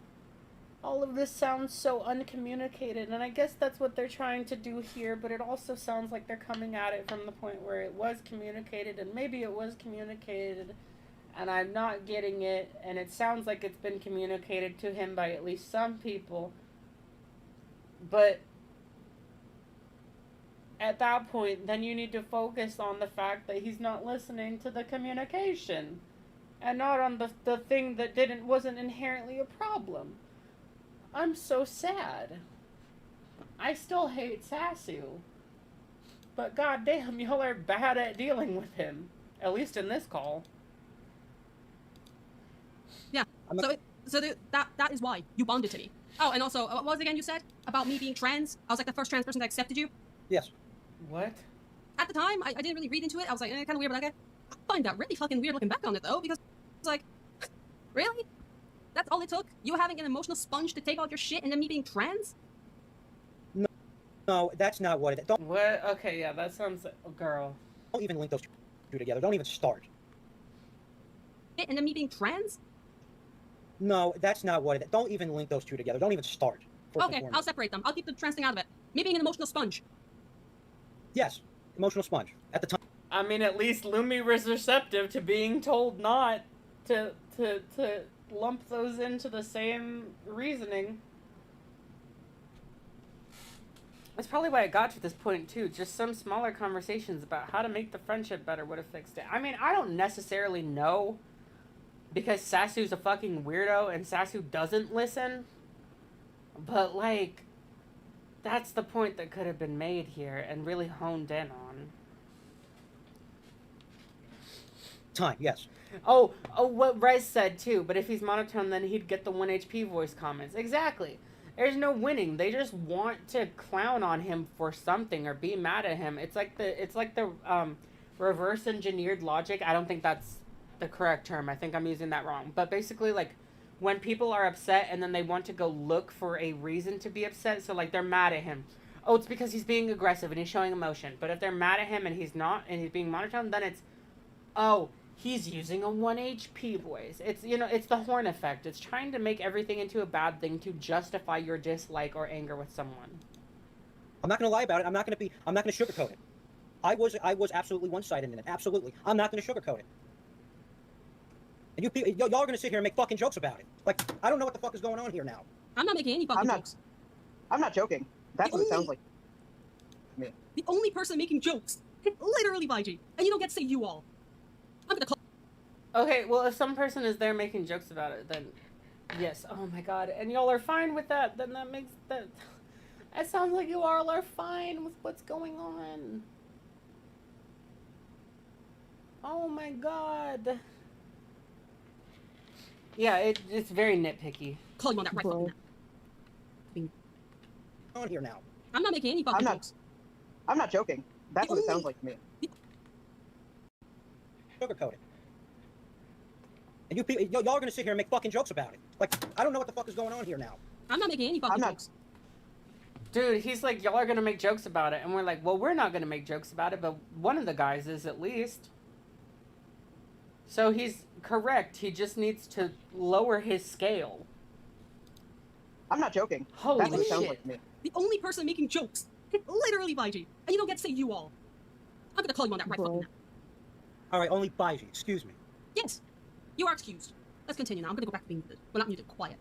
All of this sounds so uncommunicated, and I guess that's what they're trying to do here, but it also sounds like they're coming at it from the point where it was communicated, and maybe it was communicated, and I'm not getting it, and it sounds like it's been communicated to him by at least some people, but at that point, then you need to focus on the fact that he's not listening to the communication, and not on the thing that wasn't inherently a problem. I'm so sad. I still hate Sasu. But goddamn, y'all are bad at dealing with him. At least in this call. Yeah. That is why you bonded to me. Oh, and also, what was it again you said about me being trans? I was like the first trans person that accepted you. Yes. What? At the time, I didn't really read into it. I was like, kind of weird, but I find that really fucking weird looking back on it though, because it's like, really? That's all it took? You having an emotional sponge to take out your shit and then me being trans? No, that's not what it is. Don't. What? Okay, yeah, that sounds. Oh, girl. Don't even link those two together. Don't even start. And then me being trans? No, that's not what it is. Don't even link those two together. Don't even start. Okay, I'll separate them. I'll keep the trans thing out of it. Me being an emotional sponge. Yes, emotional sponge. At the time. I mean, at least Lumi was receptive to being told not to lump those into the same reasoning. That's probably why it got to this point too. Just some smaller conversations about how to make the friendship better would have fixed it. I mean, I don't necessarily know, because Sasu's a fucking weirdo and Sasu doesn't listen. But, like, that's the point that could have been made here and really honed in on. Time, yes. Oh, what Rez said too, but if he's monotone, then he'd get the 1 HP voice comments. Exactly. There's no winning. They just want to clown on him for something or be mad at him. It's like the reverse engineered logic. I don't think that's the correct term. I think I'm using that wrong. But basically, like, when people are upset and then they want to go look for a reason to be upset, so, like, they're mad at him. Oh, it's because he's being aggressive and he's showing emotion. But if they're mad at him and he's not, and he's being monotone, then it's, oh, he's using a 1 HP voice. It's, you know, it's the horn effect. It's trying to make everything into a bad thing to justify your dislike or anger with someone. I'm not gonna lie about it. I'm not gonna sugarcoat it. I was absolutely one-sided in it. Absolutely. I'm not gonna sugarcoat it. And y'all are gonna sit here and make fucking jokes about it. Like, I don't know what the fuck is going on here now. I'm not making any fucking jokes. I'm not joking. That's what it sounds like. Me. The only person making jokes is literally YG. And you don't get to say you all. I'm gonna call. Okay, well, if some person is there making jokes about it, then yes. Oh my god. And y'all are fine with that, then that makes that... It sounds like you all are fine with what's going on. Oh my god. Yeah, it's very nitpicky. Call you on that right fucking now. On here now. I'm not making any fucking jokes. I'm not joking. That's what it sounds like to me. Sugarcoat it. And y'all are gonna sit here and make fucking jokes about it. Like, I don't know what the fuck is going on here now. I'm not making any fucking jokes. Dude, he's like, y'all are gonna make jokes about it. And we're like, well, we're not gonna make jokes about it, but one of the guys is at least. So he's correct. He just needs to lower his scale. I'm not joking. Holy That's what it sounds shit. like to me. The only person making jokes is literally YG. And you don't get to say you all. I'm gonna call you on that right fucking now. Alright, only Baiji. Excuse me. Yes. You are excused. Let's continue now. I'm gonna go back to being muted. Well, not muted. Quiet.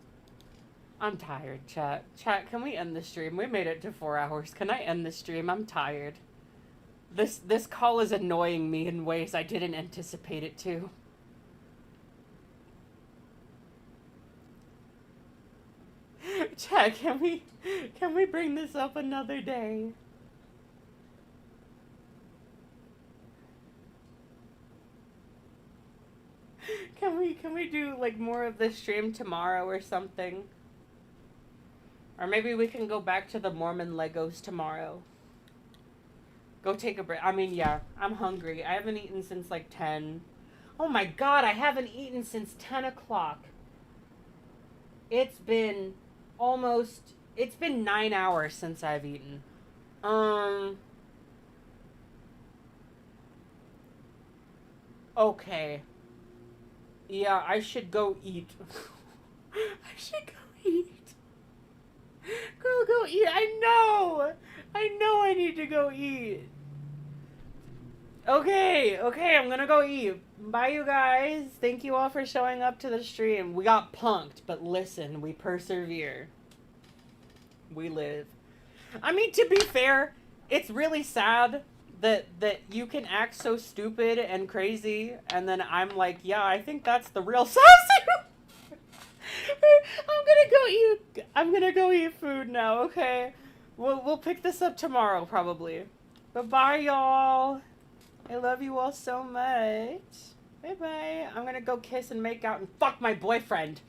I'm tired, chat. Chat, can we end the stream? We made it to 4 hours. Can I end the stream? I'm tired. This call is annoying me in ways I didn't anticipate it to. Chat, can we bring this up another day? Can we do like more of this stream tomorrow or something? Or maybe we can go back to the Mormon Legos tomorrow. Go take a break. I mean, yeah, I'm hungry. I haven't eaten since like 10. Oh my god, I haven't eaten since 10 o'clock. It's been 9 hours since I've eaten. Okay. Yeah, I should go eat. I should go eat. Girl, go eat. I know I need to go eat. Okay, I'm gonna go eat. Bye, you guys. Thank you all for showing up to the stream. We got punked, but listen, we persevere. We live. I mean, to be fair, it's really sad that you can act so stupid and crazy, and then I'm like, yeah, I think that's the real Sasu. I'm gonna go eat food now, okay? We'll pick this up tomorrow, probably. But bye, y'all. I love you all so much. Bye-bye. I'm gonna go kiss and make out and fuck my boyfriend.